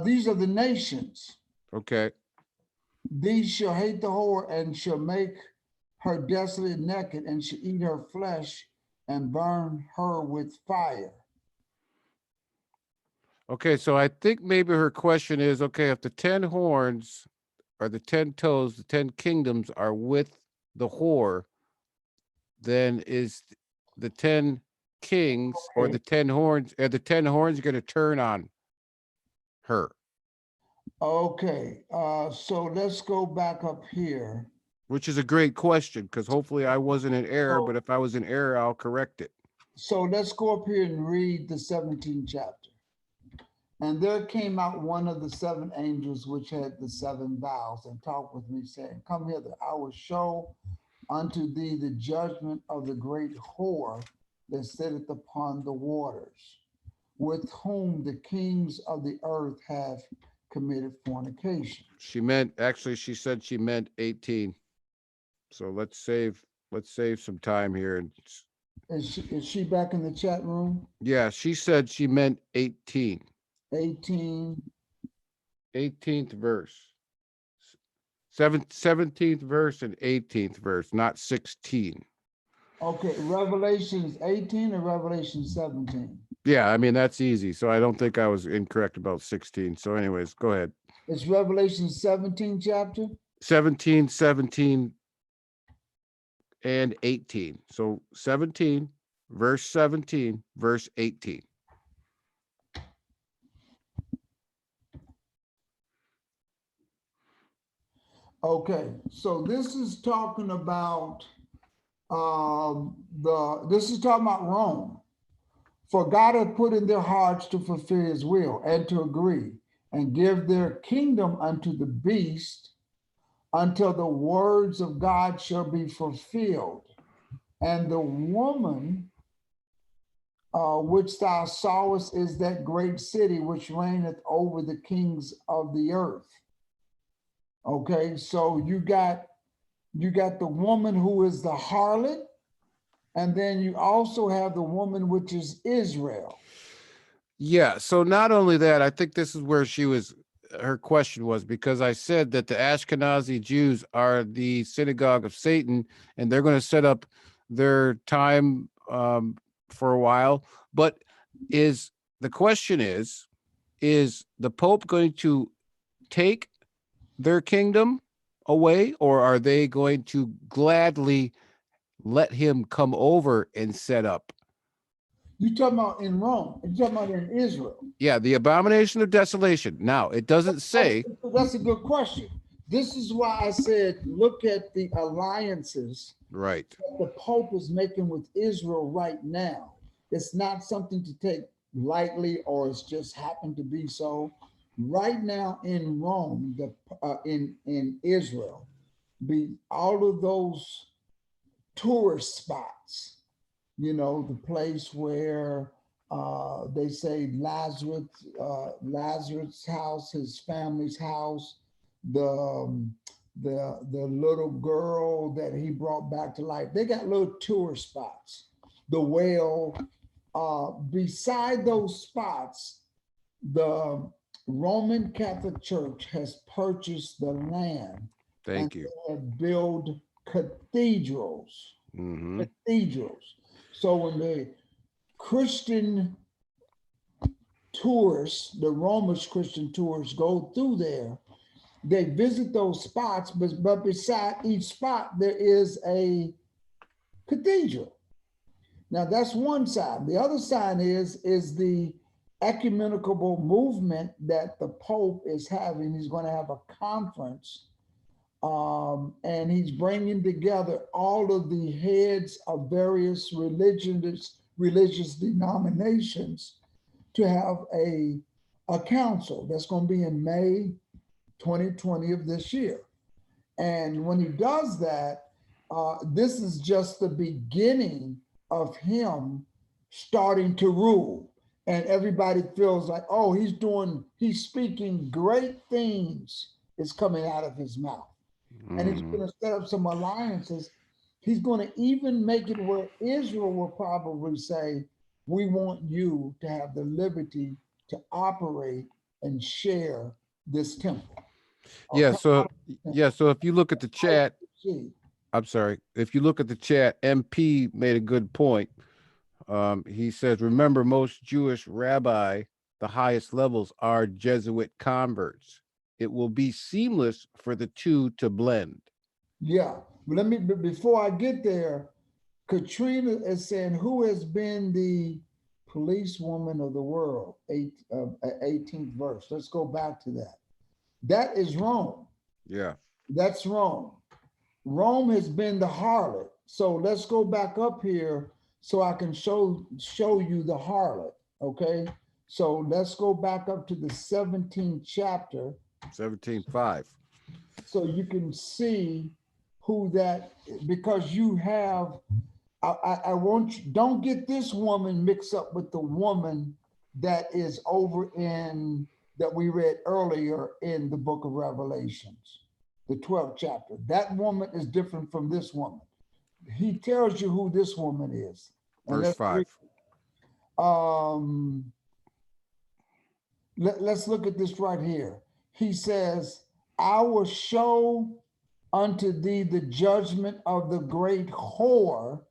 these are the nations. Okay. These shall hate the whore and shall make her desolate naked and shall eat her flesh and burn her with fire. Okay, so I think maybe her question is, okay, if the 10 horns or the 10 toes, the 10 kingdoms are with the whore, then is the 10 kings or the 10 horns, are the 10 horns going to turn on her? Okay, so let's go back up here. Which is a great question because hopefully I wasn't in error, but if I was in error, I'll correct it. So let's go up here and read the 17th chapter. And there came out one of the seven angels which had the seven vials and talked with me, saying, Come hither, I will show unto thee the judgment of the great whore that sitteth upon the waters, with whom the kings of the earth have committed fornication. She said she meant 18. So let's save some time here. And Is she back in the chat room? yeah, she said she meant 18. 18. 18th verse. 17th verse and 18th verse, not 16. Okay, Revelation is 18 or Revelation 17? Yeah, I mean, that's easy. So I don't think I was incorrect about 16. So anyways, go ahead. It's Revelation 17 chapter? 17, 17, and 18. So 17, verse 17, verse 18. Okay, so this is talking about this is talking about Rome. For God hath put in their hearts to fulfill his will and to agree and give their kingdom unto the beast until the words of God shall be fulfilled. And the woman which thou sawest is that great city which reigneth over the kings of the earth. Okay, so you got the woman who is the harlot, and then you also have the woman which is Israel. Yeah, so not only that, I think this is where she was her question was, because I said that the Ashkenazi Jews are the synagogue of Satan, and they're going to set up their time for a while. But the question is the Pope going to take their kingdom away, or are they going to gladly let him come over and set up? You talking about in Rome? You talking about in Israel? Yeah, the abomination of desolation. Now, it doesn't say. That's a good question. This is why I said, look at the alliances Right. that the Pope is making with Israel right now. It's not something to take lightly, or it's just happened to be so. Right now in Rome, in Israel, all of those tourist spots, the place where they say Lazarus' house, his family's house, the little girl that he brought back to life. They got little tourist spots. The well. Beside those spots, the Roman Catholic Church has purchased the land. Thank you. And built cathedrals. Mm-hmm. Cathedrals. So when the Christian tourists, the Romish Christian tourists go through there, they visit those spots, but beside each spot, there is a cathedral. Now that's one side. The other side is the ecumenical movement that the Pope is having. He's going to have a conference, and he's bringing together all of the heads of various religious denominations to have a council that's going to be in May 2020 of this year. And when he does that, this is just the beginning of him starting to rule. And everybody feels like, oh, he's speaking great things is coming out of his mouth. Mm-hmm. And he's going to set up some alliances. He's going to even make it where Israel will probably say, we want you to have the liberty to operate and share this temple. Yeah, so if you look at the chat, I'm sorry, if you look at the chat, MP made a good point. He says, remember, most Jewish rabbi, the highest levels, are Jesuit converts. It will be seamless for the two to blend. Yeah, but before I get there, Katrina is saying, who has been the policewoman of the world? 18th verse. Let's go back to that. That is Rome. Yeah. That's Rome. Rome has been the harlot. So let's go back up here so I can show you the harlot. Okay. So let's go back up to the 17th chapter. 17:5. So you can see who that, because you have, I want you, don't get this woman mixed up with the woman that is over that we read earlier in the book of Revelations, the 12th chapter. That woman is different from this woman. He tells you who this woman is. Verse 5. Let's look at this right here. He says, I will show unto thee the judgment of the great whore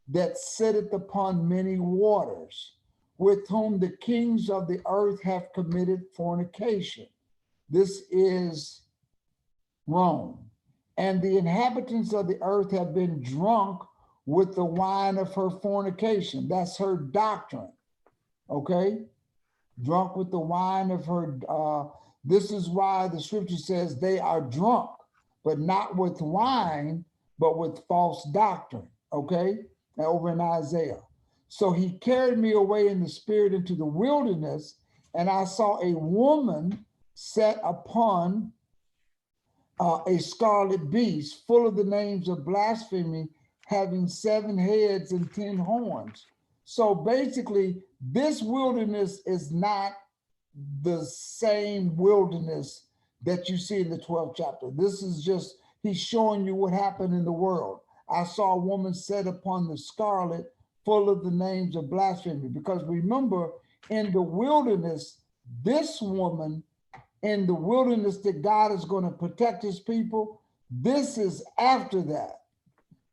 that sitteth upon many waters, with whom the kings of the earth have committed fornication. This is Rome. And the inhabitants of the earth have been drunk with the wine of her fornication. That's her doctrine. Okay? Drunk with the wine of her. This is why the scripture says they are drunk, but not with wine, but with false doctrine. Okay? Now, over in Isaiah. So he carried me away in the spirit into the wilderness, and I saw a woman set upon a scarlet beast, full of the names of blasphemy, having 7 heads and 10 horns. So basically, this wilderness is not the same wilderness that you see in the 12th chapter. This is just, he's showing you what happened in the world. I saw a woman set upon the scarlet, full of the names of blasphemy. Because remember, in the wilderness, this woman in the wilderness that God is going to protect his people. This is after that.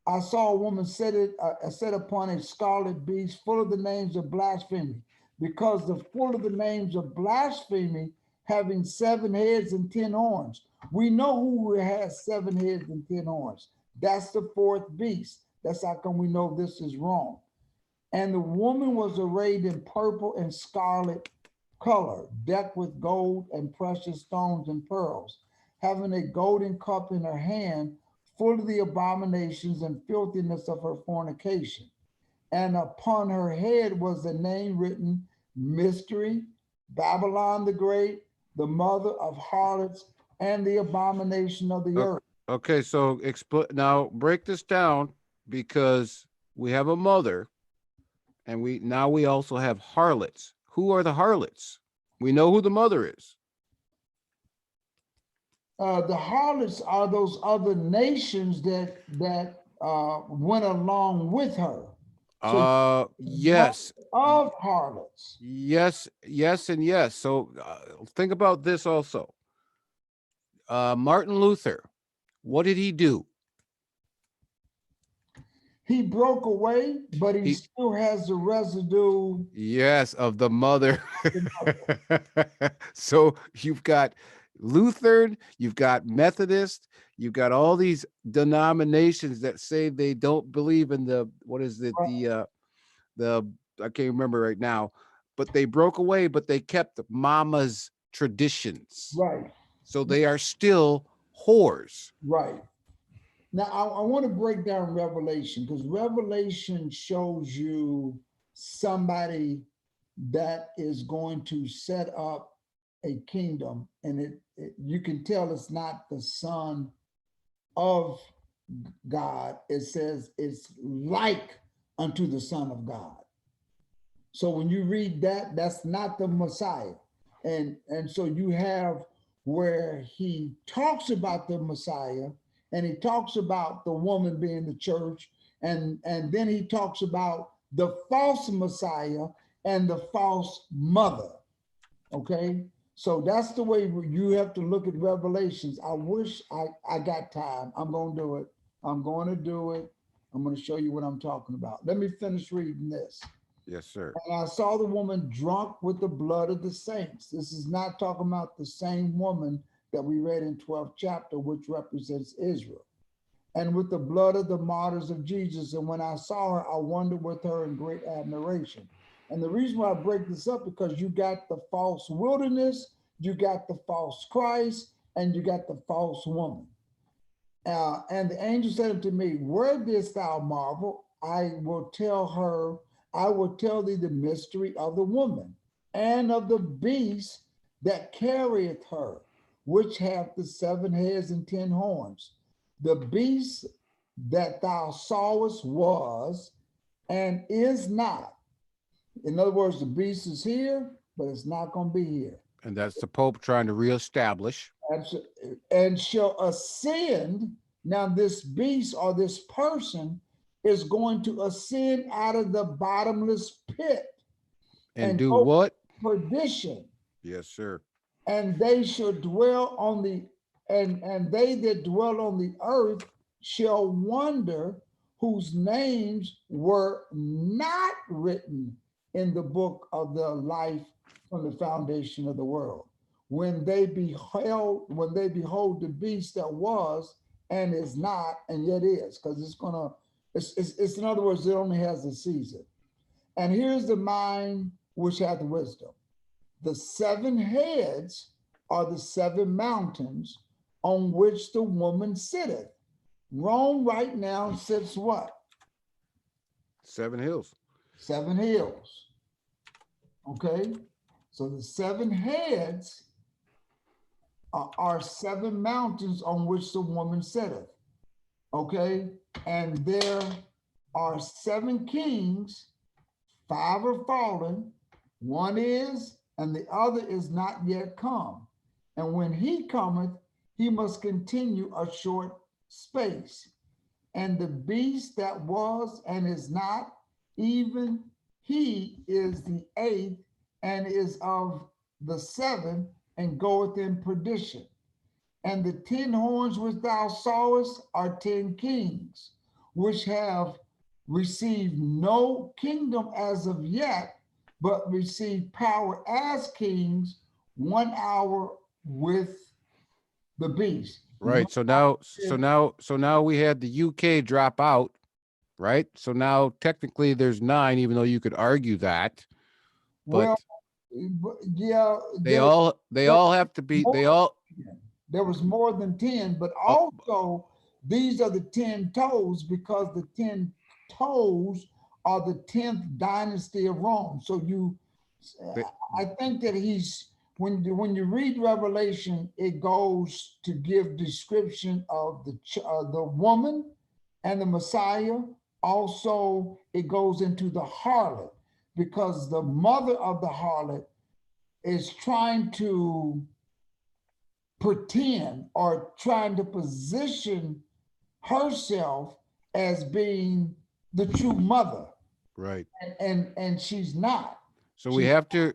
I saw a woman set upon a scarlet beast full of the names of blasphemy, because the full of the names of blasphemy, having 7 heads and 10 horns. We know who has 7 heads and 10 horns. That's the 4th beast. That's how come we know this is wrong. And the woman was arrayed in purple and scarlet color, decked with gold and precious stones and pearls, having a golden cup in her hand, full of the abominations and filthiness of her fornication. And upon her head was the name written, Mystery, Babylon the Great, the mother of harlots and the abomination of the earth. Okay, so now break this down, because we have a mother, and we also have harlots. Who are the harlots? We know who the mother is. The harlots are those other nations that went along with her. So yes. Of harlots. Yes, and yes. So think about this also. Martin Luther, what did he do? He broke away, but he still has the residue. Yes, of the mother. So you've got Lutheran, you've got Methodist, you've got all these denominations that say they don't believe in the, what is it, Right. the I can't remember right now, but they broke away, but they kept mama's traditions. Right. So they are still whores. Right. Now, I want to break down Revelation, because Revelation shows you somebody that is going to set up a kingdom, and you can tell it's not the son of God. It says it's like unto the Son of God. So when you read that, that's not the Messiah. And so you have where he talks about the Messiah, and he talks about the woman being the church, and then he talks about the false Messiah and the false mother. Okay, so that's the way you have to look at Revelations. I wish I got time. I'm going to do it. I'm going to do it. I'm going to show you what I'm talking about. Let me finish reading this. Yes, sir. And I saw the woman drunk with the blood of the saints. This is not talking about the same woman that we read in 12th chapter, which represents Israel. And with the blood of the martyrs of Jesus. And when I saw her, I wondered with her in great admiration. And the reason why I break this up, because you got the false wilderness, you got the false Christ, and you got the false woman. And the angel said unto me, where didst thou marvel? I will tell thee the mystery of the woman and of the beast that carrieth her, which hath the 7 heads and 10 horns. The beast that thou sawest was and is not. In other words, the beast is here, but it's not going to be here. And that's the Pope trying to reestablish. And shall ascend. Now this beast or this person is going to ascend out of the bottomless pit. And do what? Perdition. Yes, sir. And they shall dwell on the, and they that dwell on the earth shall wonder, whose names were not written in the book of the life from the foundation of the world, when they behold the beast that was and is not and yet is, because it's in other words, it only has a season. And here's the mind which hath wisdom. The 7 heads are the 7 mountains on which the woman sitteth. Rome right now sits what? 7 hills. 7 hills. Okay, so the 7 heads are 7 mountains on which the woman sitteth. Okay, and there are 7 kings, 5 are fallen, 1 is, and the other is not yet come. And when he cometh, he must continue a short space. And the beast that was and is not, even he is the 8th and is of the 7, and goeth in perdition. And the 10 horns which thou sawest are 10 kings, which have received no kingdom as of yet, but receive power as kings 1 hour with the beast. Right. So now we had the UK drop out, right? So now technically there's 9, even though you could argue that. But well, yeah, they all have to be there was more than 10, but Oh. also these are the 10 toes, because the 10 toes are the 10th dynasty of Rome. So I think that when you read Revelation, it goes to give description of the woman and the Messiah. Also, it goes into the harlot, because the mother of the harlot is trying to pretend or trying to position herself as being the true mother, right. and she's not. So we have to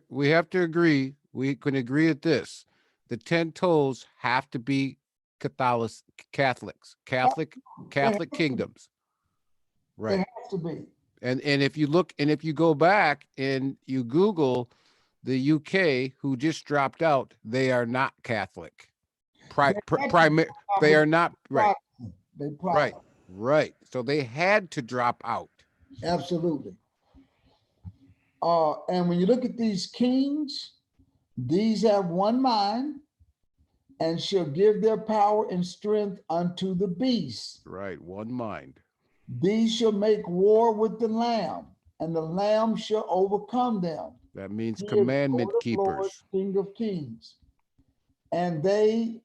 agree. We can agree at this: the 10 toes have to be Catholics, Catholic kingdoms, It right? has to be. And if you go back and you Google the UK, who just dropped out, they are not Catholic. They are not right. Right. So they had to drop out. Absolutely. And when you look at these kings, these have one mind, and shall give their power and strength unto the beast. Right, one mind. These shall make war with the Lamb, and the Lamb shall overcome them. That means He commandment Lord of keepers. Lords, King of kings. And they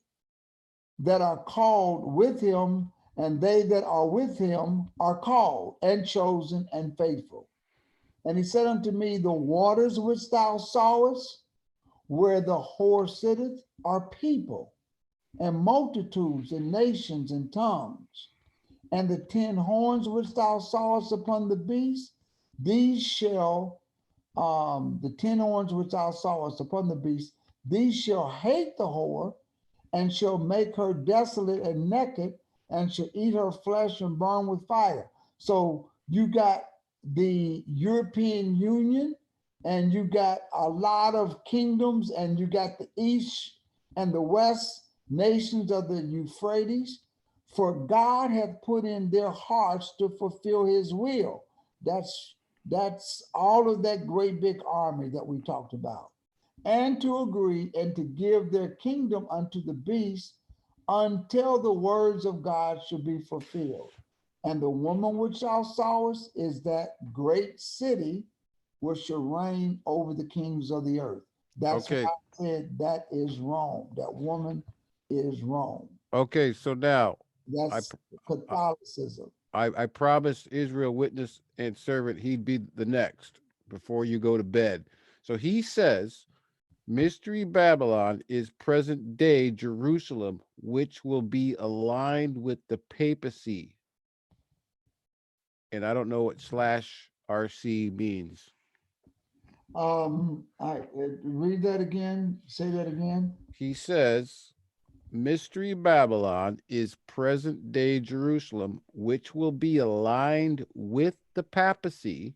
that are called with him, and they that are with him are called and chosen and faithful. And he said unto me, the waters which thou sawest, where the whore sitteth, are people, and multitudes, and nations, and tongues. And the 10 horns which thou sawest upon the beast, these shall, the 10 horns which thou sawest upon the beast, these shall hate the whore, and shall make her desolate and naked, and shall eat her flesh and burn with fire. So you got the European Union, and you got a lot of kingdoms, and you got the East and the West nations of the Euphrates. For God hath put in their hearts to fulfill his will. That's all of that great big army that we talked about. And to agree and to give their kingdom unto the beast until the words of God should be fulfilled. And the woman which thou sawest is that great city which shall reign over the kings of the earth. That's okay. Why I said that is Rome. That woman is Rome. Okay, so now that's Catholicism. I promised Israel witness and servant he'd be the next before you go to bed. So he says, Mystery Babylon is present day Jerusalem, which will be aligned with the papacy. And I don't know what /RC means. I read that again. Say that again. He says, Mystery Babylon is present day Jerusalem, which will be aligned with the papacy.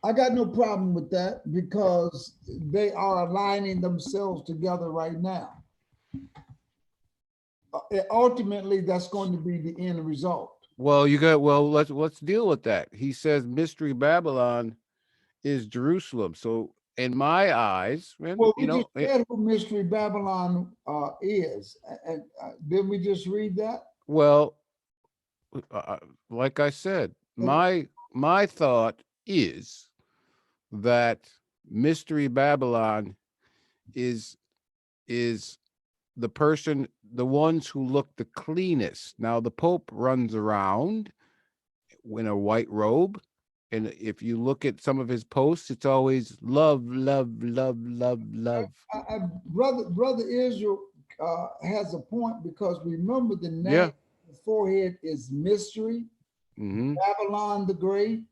I got no problem with that, because they are aligning themselves together right now. Ultimately, that's going to be the end result. Well, let's deal with that. He says Mystery Babylon is Jerusalem. So in my eyes, just said who Mystery Babylon is. And didn't we just read that? Well, like I said, my thought is that Mystery Babylon is the ones who look the cleanest. Now the Pope runs around in a white robe, and if you look at some of his posts, it's always love, love, love, love, love. Brother Israel has a point, because remember the name, the forehead is Mystery, Babylon the Great,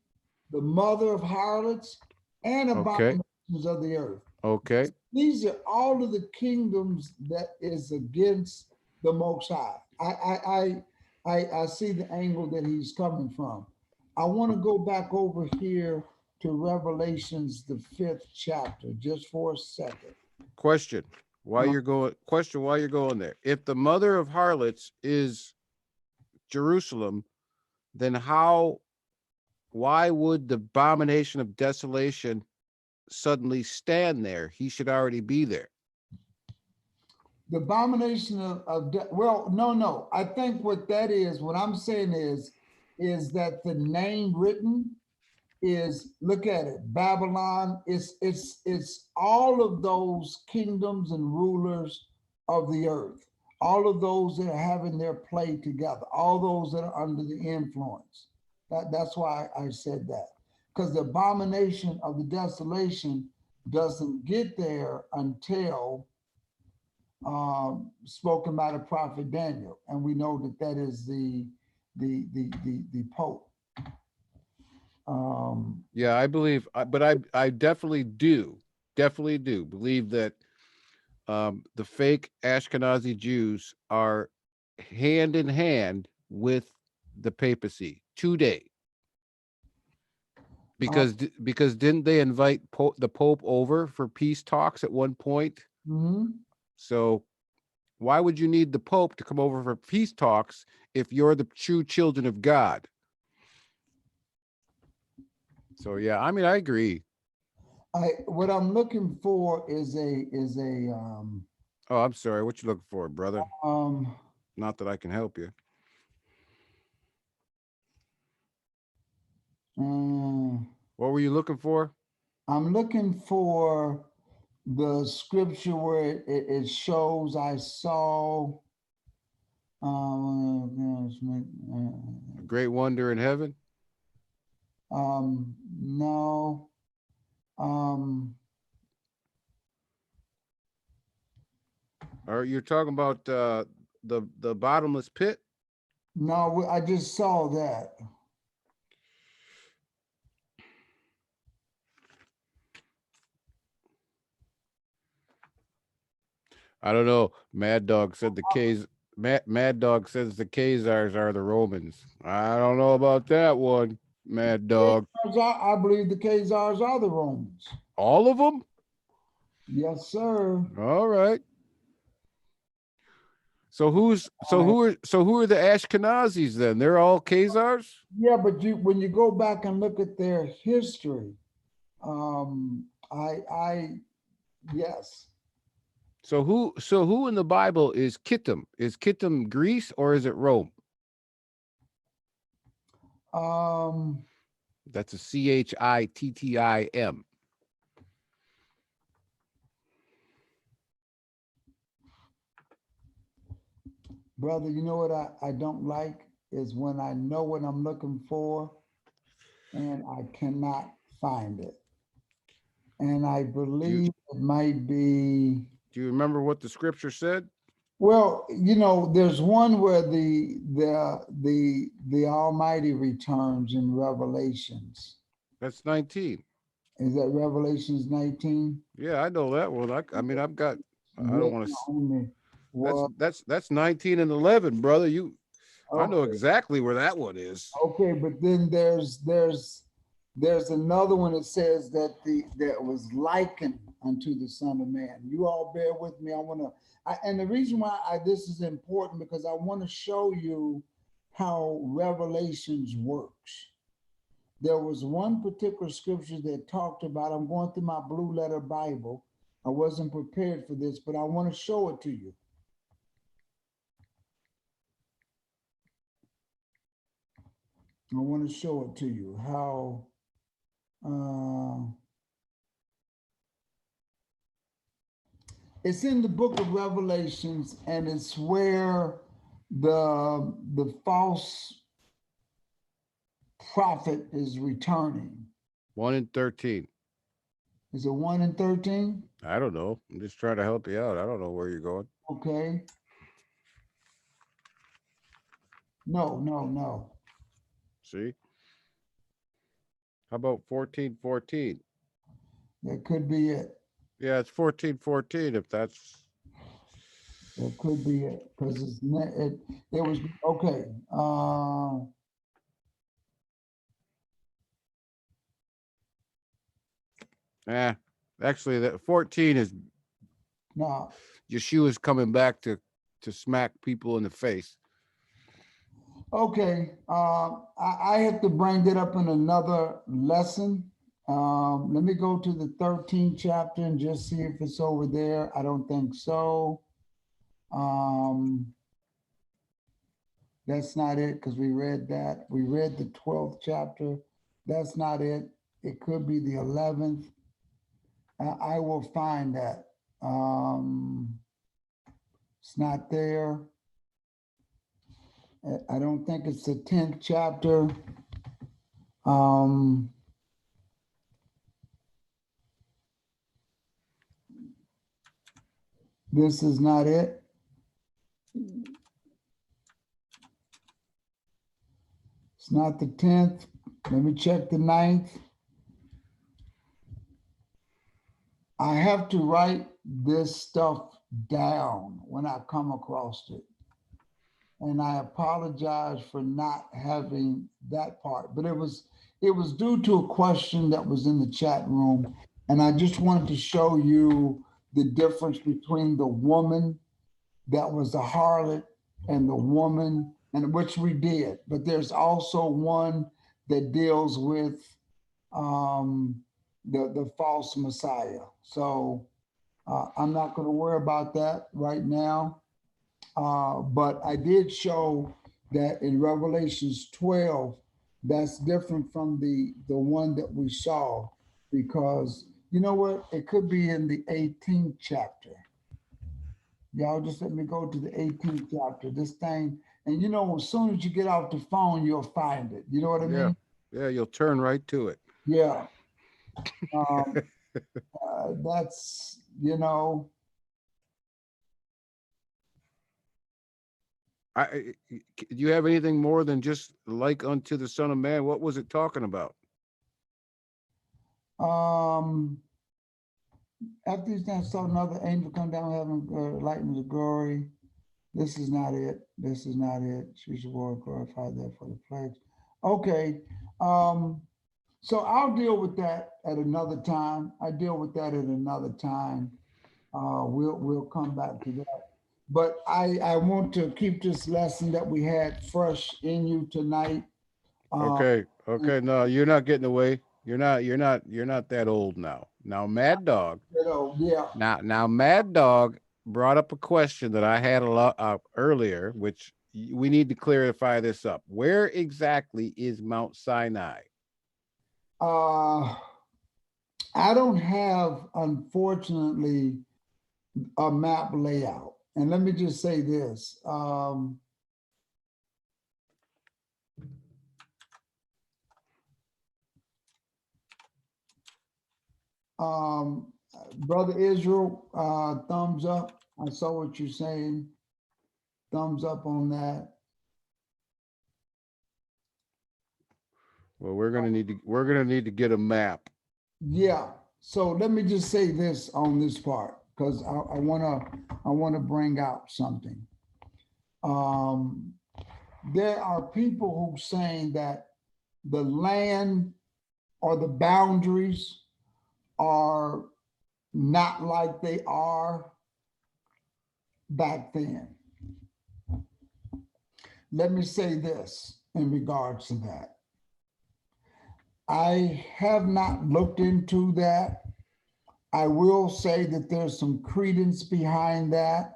the mother of harlots, and abominations of the earth. Okay. these are all of the kingdoms that is against the Most High. I see the angle that he's coming from. I want to go back over here to Revelations, the 5th chapter, just for a second. Question. Why you're going there? If the mother of harlots is Jerusalem, then why would the abomination of desolation suddenly stand there? He should already be there. The abomination well, no. I think what that is, what I'm saying is that the name written is, look at it, Babylon. It's all of those kingdoms and rulers of the earth, all of those that are having their play together, all those that are under the influence. That's why I said that, because the abomination of the desolation doesn't get there until spoken by the prophet Daniel, and we know that that is the Pope. Yeah, I believe, but I definitely do believe that the fake Ashkenazi Jews are hand in hand with the papacy today. Because didn't they invite the Pope over for peace talks at one point? Mm-hmm. So why would you need the Pope to come over for peace talks if you're the true children of God? So yeah, I mean, I agree. What I'm looking for is a Oh, I'm sorry. What you looking for, brother? um Not that I can help you. What were you looking for? I'm looking for the scripture where it shows I saw A great wonder in heaven. no. Or you're talking about the bottomless pit? No, I just saw that. I don't know. Mad Dog said the K's. Mad Dog says the Khazars are the Romans. I don't know about that one, Mad Dog. I believe the Khazars are the Romans. All of them? Yes, sir. All right. So who are the Ashkenazis then? They're all Khazars? Yeah, but when you go back and look at their history, yes. So who in the Bible is Kittim? Is Kittim Greece or is it Rome? That's a Chittim. Brother, you know what I don't like is when I know what I'm looking for and I cannot find it. And I believe it might be. Do you remember what the scripture said? Well, there's one where the Almighty returns in Revelations. That's 19. Is that Revelations 19? Yeah, I know that one. I mean, I've got. I don't want to. That's 19 and 11, brother. Okay. I know exactly where that one is. Okay, but then there's another one that says that was likened unto the Son of Man. You all bear with me. And the reason why this is important because I want to show you how Revelations works. There was one particular scripture that talked about, I'm going through my blue letter Bible. I wasn't prepared for this, but I want to show it to you. I want to show it to you how it's in the book of Revelations, and it's where the false prophet is returning. 1 and 13. Is it 1 and 13? I don't know. I'm just trying to help you out. I don't know where you're going. Okay. No. See? How about 14:14? That could be it. Yeah, it's 14:14. If that's That could be it, because it was, okay. actually that 14 is Now, Yeshua's coming back to smack people in the face. okay, I have to bring that up in another lesson. Let me go to the 13th chapter and just see if it's over there. I don't think so. That's not it, because we read that. We read the 12th chapter. That's not it. It could be the 11th. I will find that. It's not there. I don't think it's the 10th chapter. This is not it. It's not the 10th. Let me check the 9th. I have to write this stuff down when I come across it. And I apologize for not having that part, but it was due to a question that was in the chat room. And I just wanted to show you the difference between the woman that was a harlot and the woman, and which we did. But there's also one that deals with the false Messiah. So I'm not going to worry about that right now. But I did show that in Revelations 12, that's different from the one that we saw, because you know what? It could be in the 18th chapter. Y'all just let me go to the 18th chapter. This thing, and you know, as soon as you get off the phone, you'll find it. You know what I mean? Yeah, you'll turn right to it. Yeah. That's, you know. Do you have anything more than just like unto the Son of Man? What was it talking about? After these things, saw another angel come down having lightning of glory. This is not it. This is not it. She should glorify that for the plagues. Okay. So I'll deal with that at another time. I deal with that at another time. We'll come back to that. But I want to keep this lesson that we had fresh in you tonight. Okay. No, you're not getting away. You're not that old now. Now, Mad Dog. Yeah. Now, Mad Dog brought up a question that I had a lot earlier, which we need to clarify this up. Where exactly is Mount Sinai? I don't have, unfortunately, a map layout. And let me just say this. Brother Israel, thumbs up. I saw what you're saying. Thumbs up on that. Well, we're gonna need to get a map. Yeah. So let me just say this on this part, because I wanna bring out something. There are people who saying that the land or the boundaries are not like they are back then. Let me say this in regards to that. I have not looked into that. I will say that there's some credence behind that,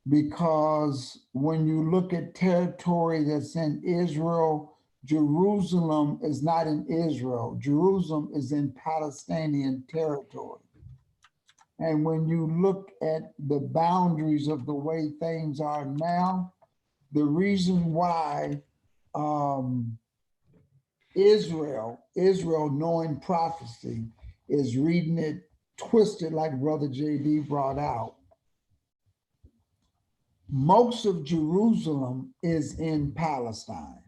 because when you look at territory that's in Israel, Jerusalem is not in Israel. Jerusalem is in Palestinian territory. And when you look at the boundaries of the way things are now, the reason why Israel, knowing prophecy, is reading it twisted, like Brother JD brought out. Most of Jerusalem is in Palestine.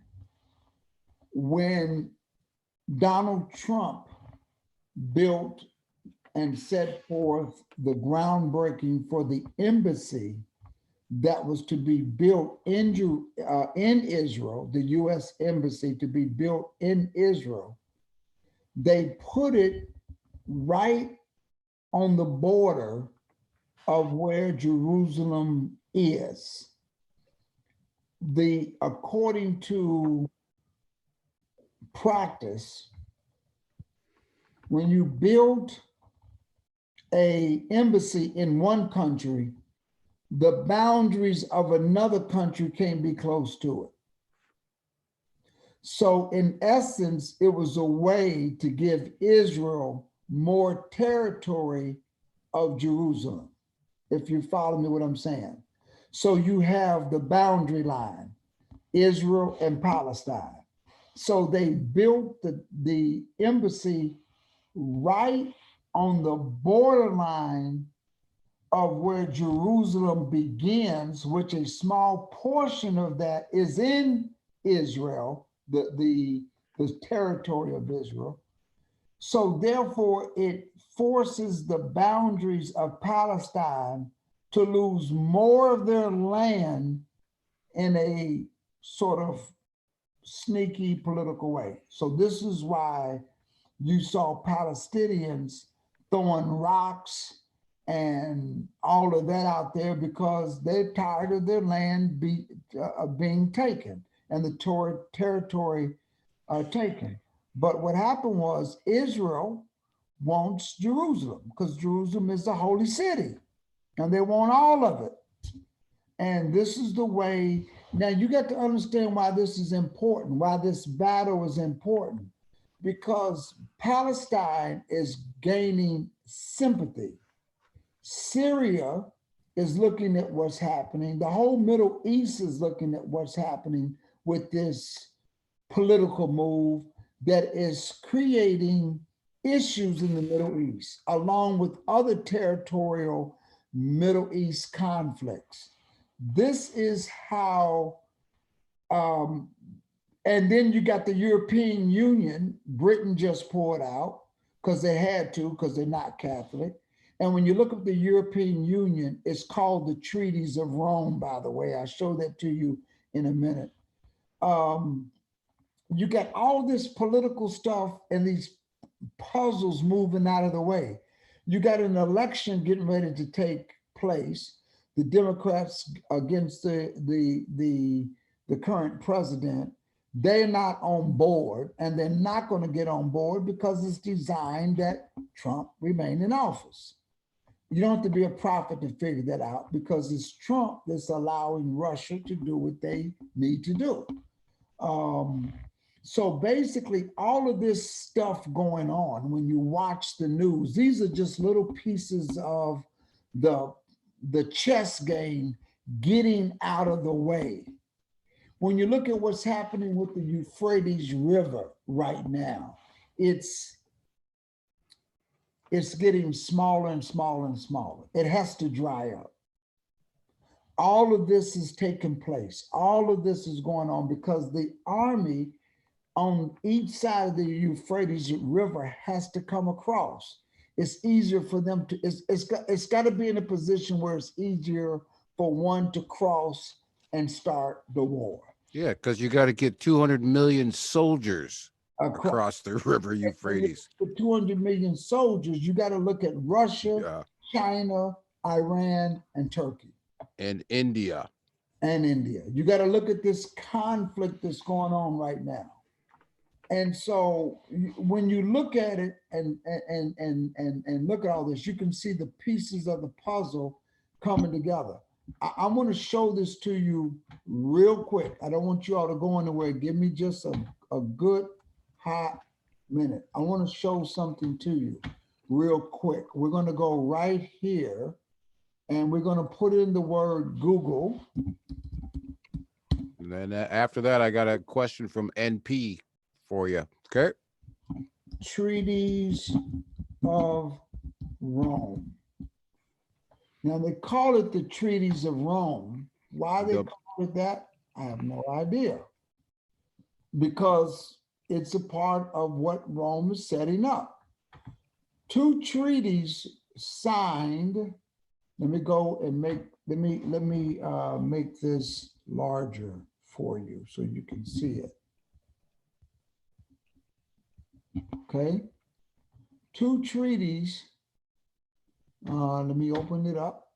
When Donald Trump built and set forth the groundbreaking for the embassy that was to be built in Israel, the U.S. embassy to be built in Israel. They put it right on the border of where Jerusalem is. According to practice, when you build a embassy in one country, the boundaries of another country can't be close to it. So in essence, it was a way to give Israel more territory of Jerusalem, if you follow me what I'm saying. So you have the boundary line, Israel and Palestine. So they built the embassy right on the borderline of where Jerusalem begins, which a small portion of that is in Israel, the territory of Israel. So therefore, it forces the boundaries of Palestine to lose more of their land in a sort of sneaky political way. So this is why you saw Palestinians throwing rocks and all of that out there, because they're tired of their land being taken and the territory taken. But what happened was Israel wants Jerusalem, because Jerusalem is the holy city and they want all of it. And this is the way. Now you got to understand why this is important, why this battle is important, because Palestine is gaining sympathy. Syria is looking at what's happening. The whole Middle East is looking at what's happening with this political move that is creating issues in the Middle East, along with other territorial Middle East conflicts. This is how, and then you got the European Union. Britain just poured out because they had to, because they're not Catholic. And when you look at the European Union, it's called the Treaties of Rome, by the way. I'll show that to you in a minute. You got all this political stuff and these puzzles moving out of the way. You got an election getting ready to take place. The Democrats against the current president. They're not on board, and they're not going to get on board because it's designed that Trump remain in office. You don't have to be a prophet to figure that out, because it's Trump that's allowing Russia to do what they need to do. So basically, all of this stuff going on, when you watch the news, these are just little pieces of the chess game getting out of the way. When you look at what's happening with the Euphrates River right now, it's getting smaller and smaller and smaller. It has to dry up. All of this is taking place. All of this is going on because the army on each side of the Euphrates River has to come across. It's easier for them to, it's got to be in a position where it's easier for one to cross and start the war. Yeah, because you got to get 200 million soldiers across the river Euphrates. For 200 million soldiers, you got to look at Russia, China, Iran, and Turkey. And India. You got to look at this conflict that's going on right now. And so when you look at it and look at all this, you can see the pieces of the puzzle coming together. I want to show this to you real quick. I don't want you all to go anywhere. Give me just a good hot minute. I want to show something to you real quick. We're going to go right here and we're going to put in the word Google. And then after that, I got a question from NP for you. Okay. Treaties of Rome. Now they call it the Treaties of Rome. Why they call it that, I have no idea. Because it's a part of what Rome is setting up. two treaties signed. Let me go and make this larger for you so you can see it. Okay, two treaties. Let me open it up.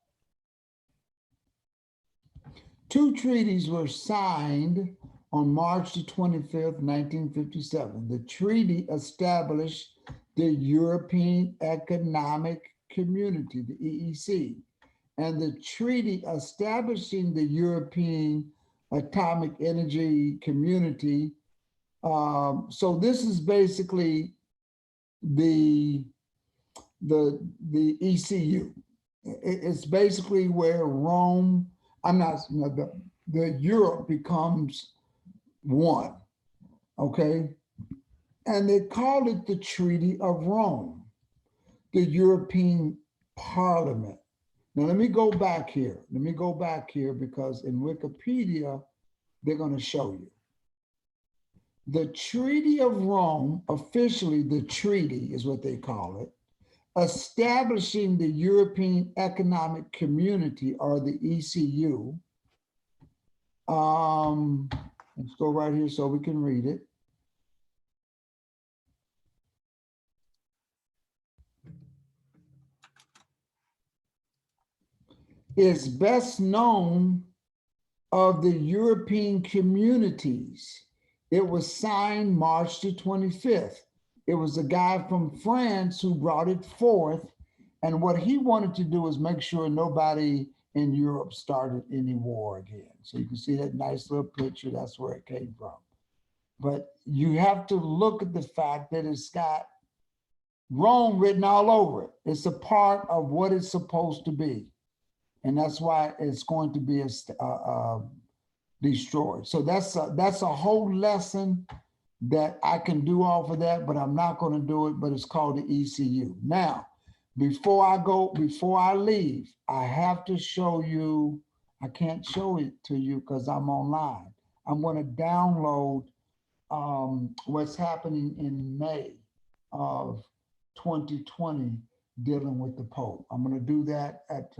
Two treaties were signed on March the 25th, 1957. The treaty established the European Economic Community, the EEC, and the treaty establishing the European Atomic Energy Community. So this is basically the ECU. It's basically where Rome, the Europe becomes one, okay? And they call it the Treaty of Rome, the European Parliament. Now, let me go back here. Let me go back here because in Wikipedia, they're going to show you. The Treaty of Rome, officially the treaty is what they call it, establishing the European Economic Community, or the ECU. Let's go right here so we can read it. Is best known of the European communities. It was signed March the 25th. It was a guy from France who brought it forth. And what he wanted to do is make sure nobody in Europe started any war again. So you can see that nice little picture. That's where it came from. But you have to look at the fact that it's got Rome written all over it. It's a part of what it's supposed to be. And that's why it's going to be destroyed. So that's a whole lesson that I can do off of that, but I'm not going to do it, but it's called the ECU. Now, before I leave, I have to show you, I can't show it to you because I'm online. I'm going to download what's happening in May of 2020 dealing with the Pope. I'm going to do that at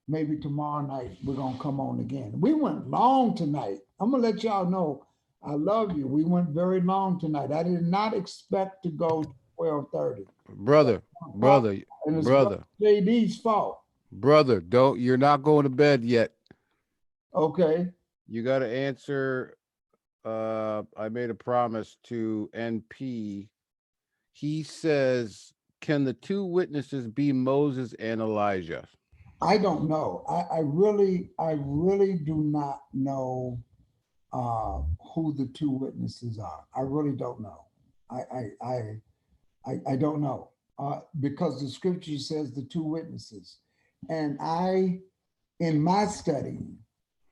maybe tomorrow night. We're going to come on again. We went long tonight. I'm going to let y'all know I love you. We went very long tonight. I did not expect to go 12:30. Brother, And it's brother. JD's fault. Brother, you're not going to bed yet. Okay. You got to answer. I made a promise to NP. He says, can the two witnesses be Moses and Elijah? I don't know. I really do not know who the two witnesses are. I really don't know. I don't know because the scripture says the two witnesses, and in my studying,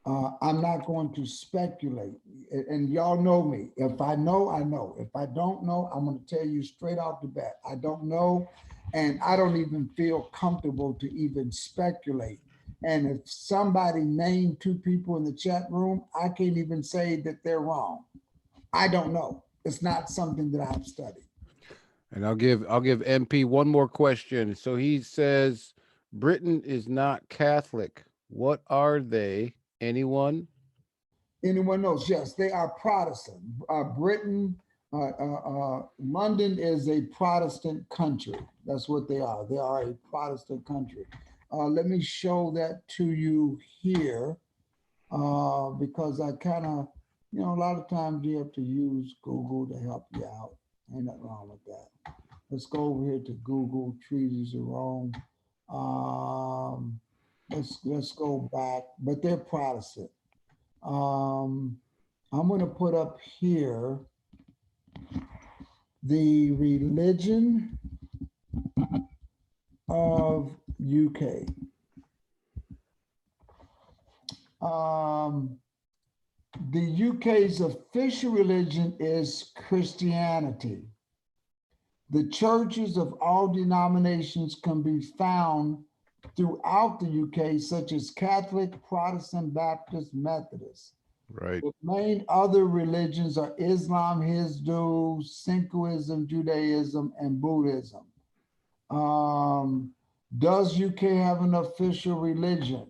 I'm not going to speculate. And y'all know me. If I know, I know. If I don't know, I'm going to tell you straight off the bat. I don't know, and I don't even feel comfortable to even speculate. And if somebody named two people in the chat room, I can't even say that they're wrong. I don't know. It's not something that I've studied. And I'll give MP one more question. So he says Britain is not Catholic. What are they? Anyone? Anyone knows? Yes, they are Protestant. Britain, London is a Protestant country. That's what they are. They are a Protestant country. Let me show that to you here because I kind of, a lot of times you have to use Google to help you out. Ain't nothing wrong with that. Let's go over here to Google, treaties of Rome. Let's go back, but they're Protestant. I'm going to put up here the religion of UK. The UK's official religion is Christianity. The churches of all denominations can be found throughout the UK, such as Catholic, Protestant, Baptist, Methodist. Right. The main other religions are Islam, Hindu, Sikhism, Judaism, and Buddhism. Does UK have an official religion?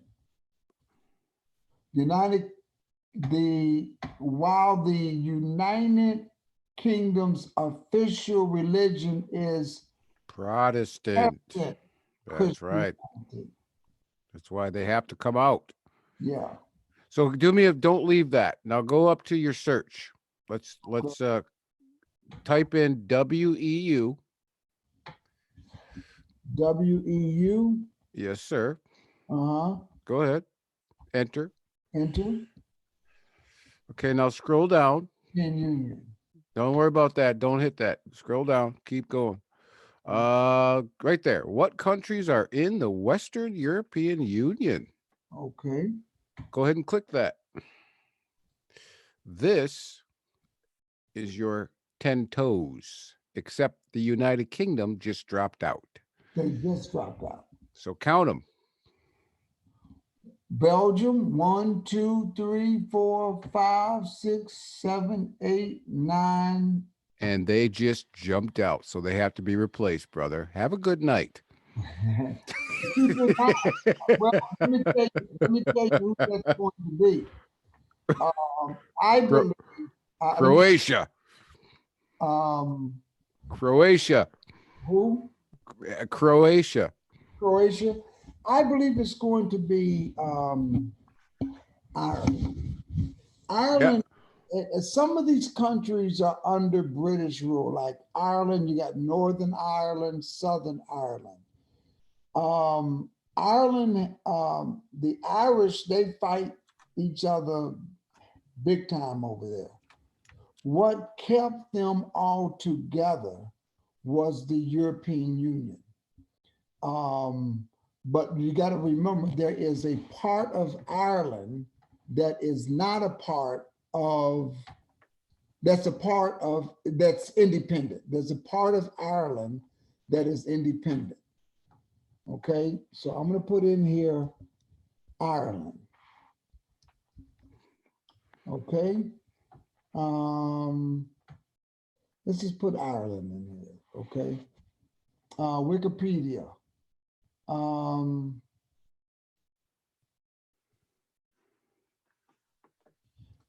While the United Kingdom's official religion is Protestant. Protestant That's right. Christianity. That's why they have to come out. Yeah. So don't leave that. Now go up to your search. Let's type in WEU. WEU. Yes, sir. Uh-huh. Go ahead. Enter. Enter. Okay, now scroll down. European Union. Don't worry about that. Don't hit that. Scroll down. Keep going. Right there. What countries are in the Western European Union? Okay. Go ahead and click that. This is your 10 toes, except the United Kingdom just dropped out. They just dropped out. So count them. Belgium, 1, 2, 3, 4, 5, 6, 7, 8, 9. And they just jumped out. So they have to be replaced, brother. Have a good night. Well, let me tell you who that's going to be. I believe Croatia. Croatia. Who? Croatia. Croatia. I believe it's going to be Ireland. Ireland. Yep. Some of these countries are under British rule, like Ireland. You got Northern Ireland, Southern Ireland. Ireland, the Irish, they fight each other big time over there. What kept them all together was the European Union. But you got to remember, there is a part of Ireland that is not a part of, that's independent. There's a part of Ireland that is independent. Okay, so I'm going to put in here Ireland. Okay, let's just put Ireland in here. Okay, Wikipedia.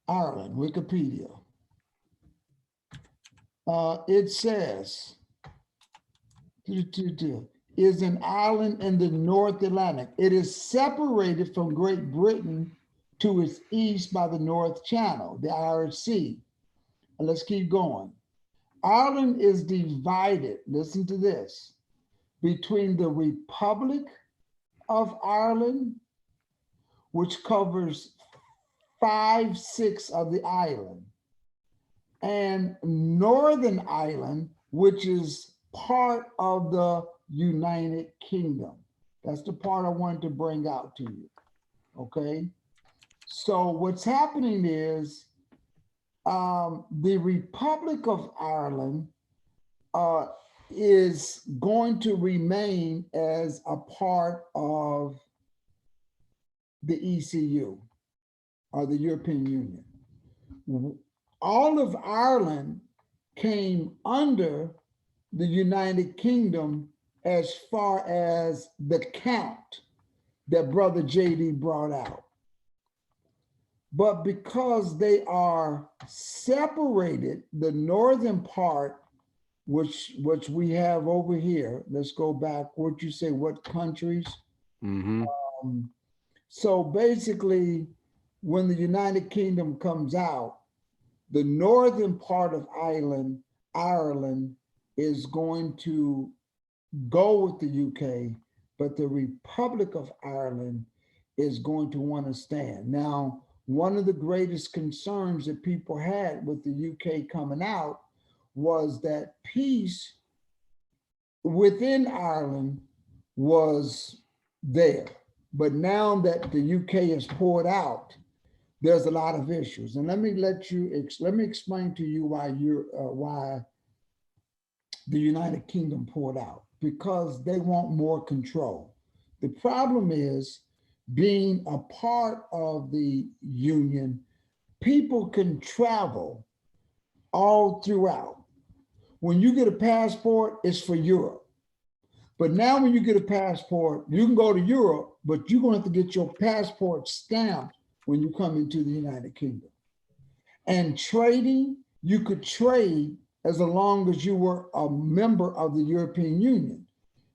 Ireland, Wikipedia. It says, is an island in the North Atlantic. It is separated from Great Britain to its east by the North Channel, the Irish Sea. And let's keep going. Ireland is divided, listen to this, between the Republic of Ireland, which covers 5/6 of the island, and Northern Ireland, which is part of the United Kingdom. That's the part I wanted to bring out to you. Okay. So what's happening is the Republic of Ireland is going to remain as a part of the ECU or the European Union. All of Ireland came under the United Kingdom as far as the count that Brother JD brought out. But because they are separated, the northern part, which we have over here, let's go back, what you say, what countries? Mm-hmm. So basically, when the United Kingdom comes out, the northern part of Ireland is going to go with the UK, but the Republic of Ireland is going to want to stand. Now, one of the greatest concerns that people had with the UK coming out was that peace within Ireland was there. But now that the UK is poured out, there's a lot of issues. And let me explain to you why the United Kingdom poured out, because they want more control. The problem is, being a part of the union, people can travel all throughout. When you get a passport, it's for Europe. But now when you get a passport, you can go to Europe, but you're going to have to get your passport stamped when you come into the United Kingdom. And trading, you could trade as long as you were a member of the European Union.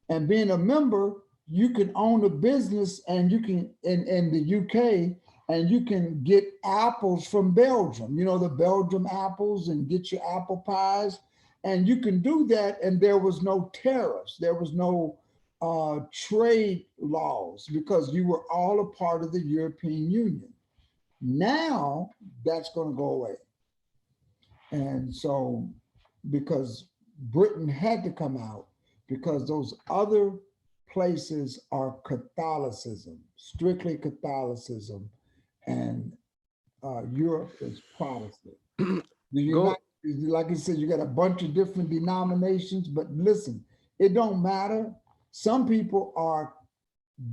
And being a member, you can own a business and you can, in the UK, and you can get apples from Belgium, the Belgium apples, and get your apple pies. And you can do that. And there was no tariffs. There was no trade laws because you were all a part of the European Union. Now that's going to go away. And so, because Britain had to come out, because those other places are Catholicism, strictly Catholicism, and Europe is Protestant. Like I said, you got a bunch of different denominations, but listen, it don't matter. Some people are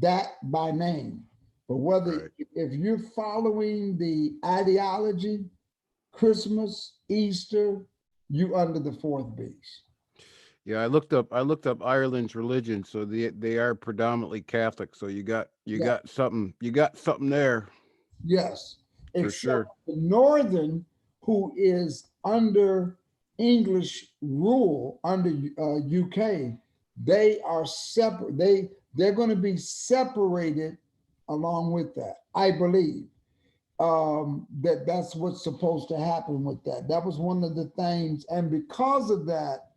that by name, but whether if you're following the ideology, Christmas, Easter, you under the fourth beast. Yeah, I looked up Ireland's religion, so they are predominantly Catholic. So you got something there. Yes, for sure. The Northern, who is under English rule, under UK, they are separate. They're going to be separated along with that, I believe. That's what's supposed to happen with that. That was one of the things, and because of that,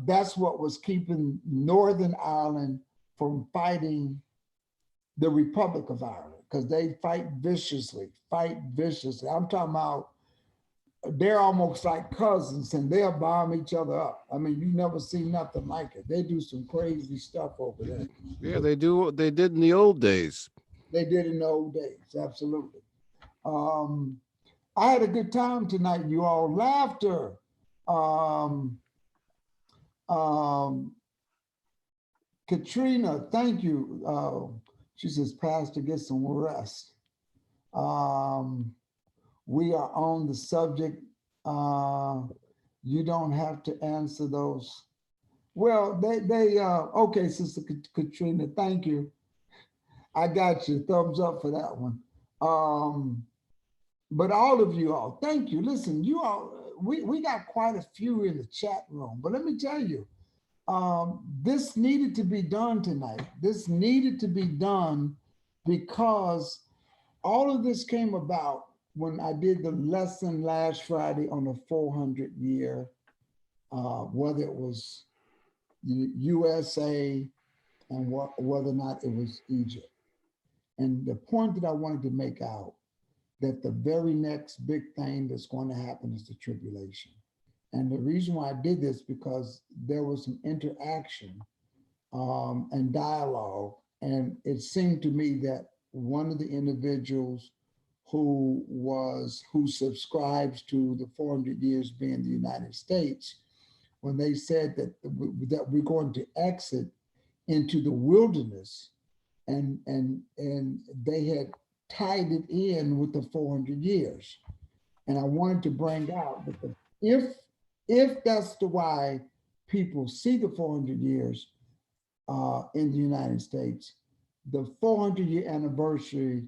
that's what was keeping Northern Ireland from fighting the Republic of Ireland, because they fight viciously. I'm talking about they're almost like cousins, and they'll bomb each other up. I mean, you never see nothing like it. They do some crazy stuff over there. Yeah, they do. They did in the old days. They did in the old days, absolutely. I had a good time tonight, you all. Laughter. Katrina, thank you. She says, Pastor, get some rest. We are on the subject. You don't have to answer those. Well, okay, Sister Katrina, thank you. I got you. Thumbs up for that one. But all of you all, thank you. Listen, you all, we got quite a few in the chat room, but let me tell you, this needed to be done tonight. This needed to be done because all of this came about when I did the lesson last Friday on the 400 year, whether it was the USA and whether or not it was Egypt. And the point that I wanted to make out, that the very next big thing that's going to happen is the tribulation. And the reason why I did this, because there was some interaction and dialogue. And it seemed to me that one of the individuals who subscribes to the 400 years being the United States, when they said that we're going to exit into the wilderness, and they had tied it in with the 400 years. And I wanted to bring out that if that's the why people see the 400 years in the United States, the 400-year anniversary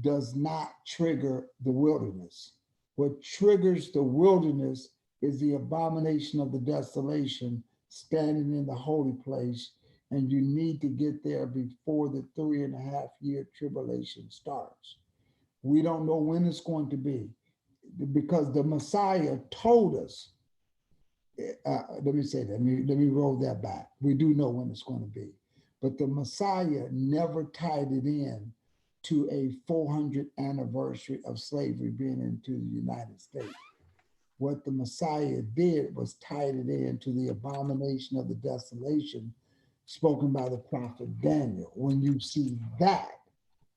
does not trigger the wilderness. What triggers the wilderness is the abomination of the desolation standing in the holy place, and you need to get there before the 3.5-year tribulation starts. We don't know when it's going to be, because the Messiah told us, let me roll that back. We do know when it's going to be, but the Messiah never tied it in to a 400th anniversary of slavery being into the United States. What the Messiah did was tied it into the abomination of the desolation spoken by the prophet Daniel. When you see that,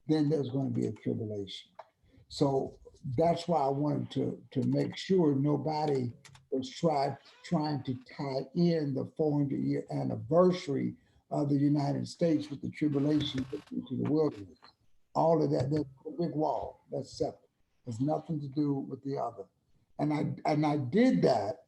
then there's going to be a tribulation. So that's why I wanted to make sure nobody was trying to tie in the 400-year anniversary of the United States with the tribulation into the wilderness. All of that, there's a big wall. That's separate. There's nothing to do with the other. And I did that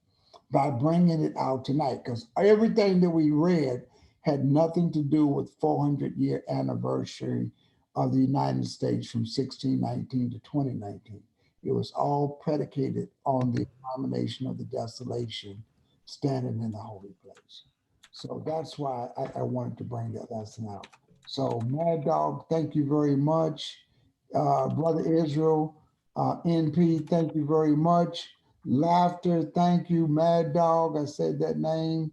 by bringing it out tonight, because everything that we read had nothing to do with 400-year anniversary of the United States from 1619 to 2019. It was all predicated on the abomination of the desolation standing in the holy place. So that's why I wanted to bring that lesson out. So Mad Dog, thank you very much. Brother Israel, NP, thank you very much. Laughter, thank you. Mad Dog, I said that name.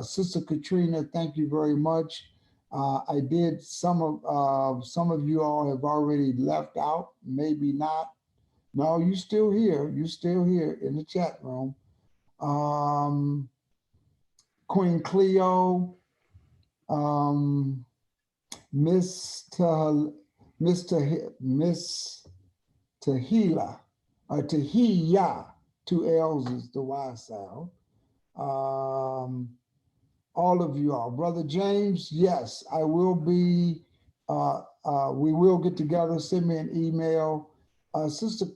Sister Katrina, thank you very much. I did some of you all have already left out, maybe not. No, you still here. You still here in the chat room. Queen Cleo, Miss Tahila, or Tahiyah, two L's is the Y sound. All of you all. Brother James, yes, I will be, we will get together, send me an email. Sister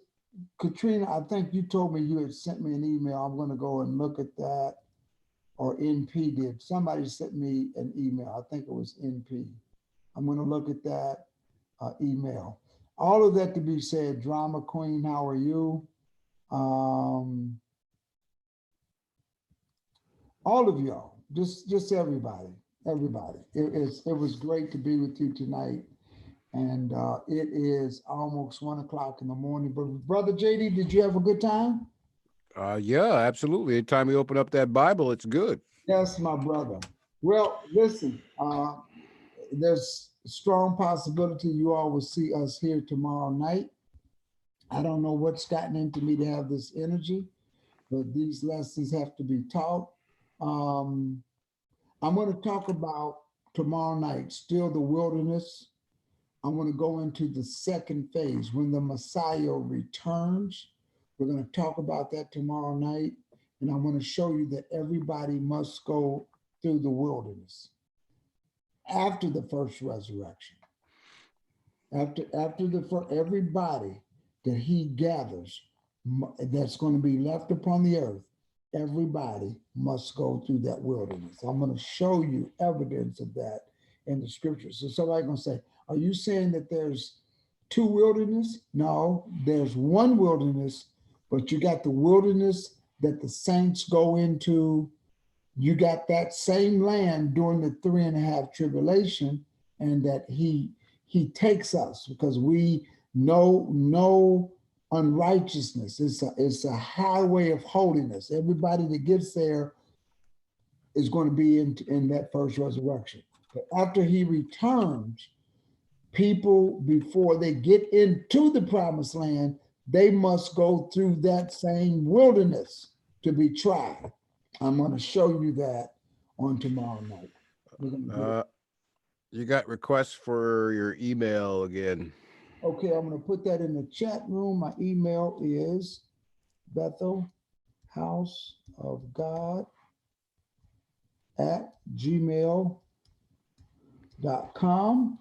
Katrina, I think you told me you had sent me an email. I'm gonna go and look at that, or NP did. Somebody sent me an email. I think it was NP. I'm gonna look at that email. All of that to be said, Drama Queen, how are you? All of y'all, just everybody. It was great to be with you tonight. And it is almost 1 o'clock in the morning. But Brother JD, did you have a good time? Yeah, absolutely. Anytime you open up that Bible, it's good. Yes, my brother. Well, listen, there's a strong possibility you all will see us here tomorrow night. I don't know what's gotten into me to have this energy, but these lessons have to be taught. I'm going to talk about tomorrow night, still the wilderness. I'm going to go into the second phase when the Messiah returns. We're going to talk about that tomorrow night. And I'm going to show you that everybody must go through the wilderness after the first resurrection. Everybody that he gathers that's going to be left upon the earth, everybody must go through that wilderness. I'm going to show you evidence of that in the scriptures. So somebody's going to say, are you saying that there's two wilderness? No, there's one wilderness, but you got the wilderness that the saints go into. You got that same land during the 3.5 tribulation, and that he takes us because we know no unrighteousness. It's a highway of holiness. Everybody that gets there is going to be in that first resurrection. But after he returns, people, before they get into the promised land, they must go through that same wilderness to be tried. I'm going to show you that on tomorrow night. You got requests for your email again. Okay, I'm going to put that in the chat room. My email is BethelHouseofGod @gmail.com.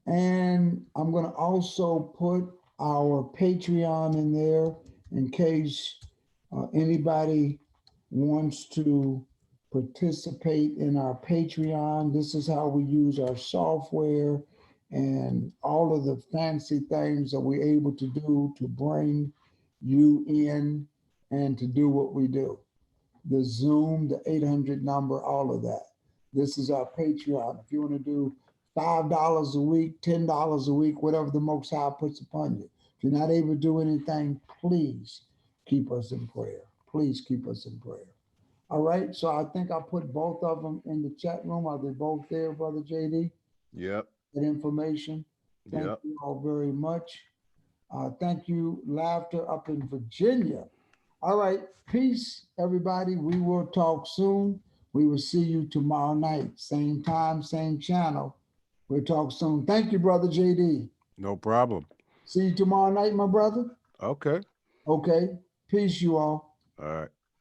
And I'm going to also put our Patreon in there in case anybody wants to participate in our Patreon. This is how we use our software and all of the fancy things that we're able to do to bring you in and to do what we do. The Zoom, the 800 number, all of that. This is our Patreon. If you want to do $5 a week, $10 a week, whatever the Most High puts upon you. If you're not able to do anything, please keep us in prayer. Please keep us in prayer. All right, so I think I put both of them in the chat room. Are they both there, Brother JD? Yep. That information. Thank you all very much. Thank you, Laughter up in Virginia. All right, peace, everybody. We will talk soon. We will see you tomorrow night. Same time, same channel. We'll talk soon. Thank you, Brother JD. No problem. See you tomorrow night, my brother. Okay. Okay. Peace, you all. All right.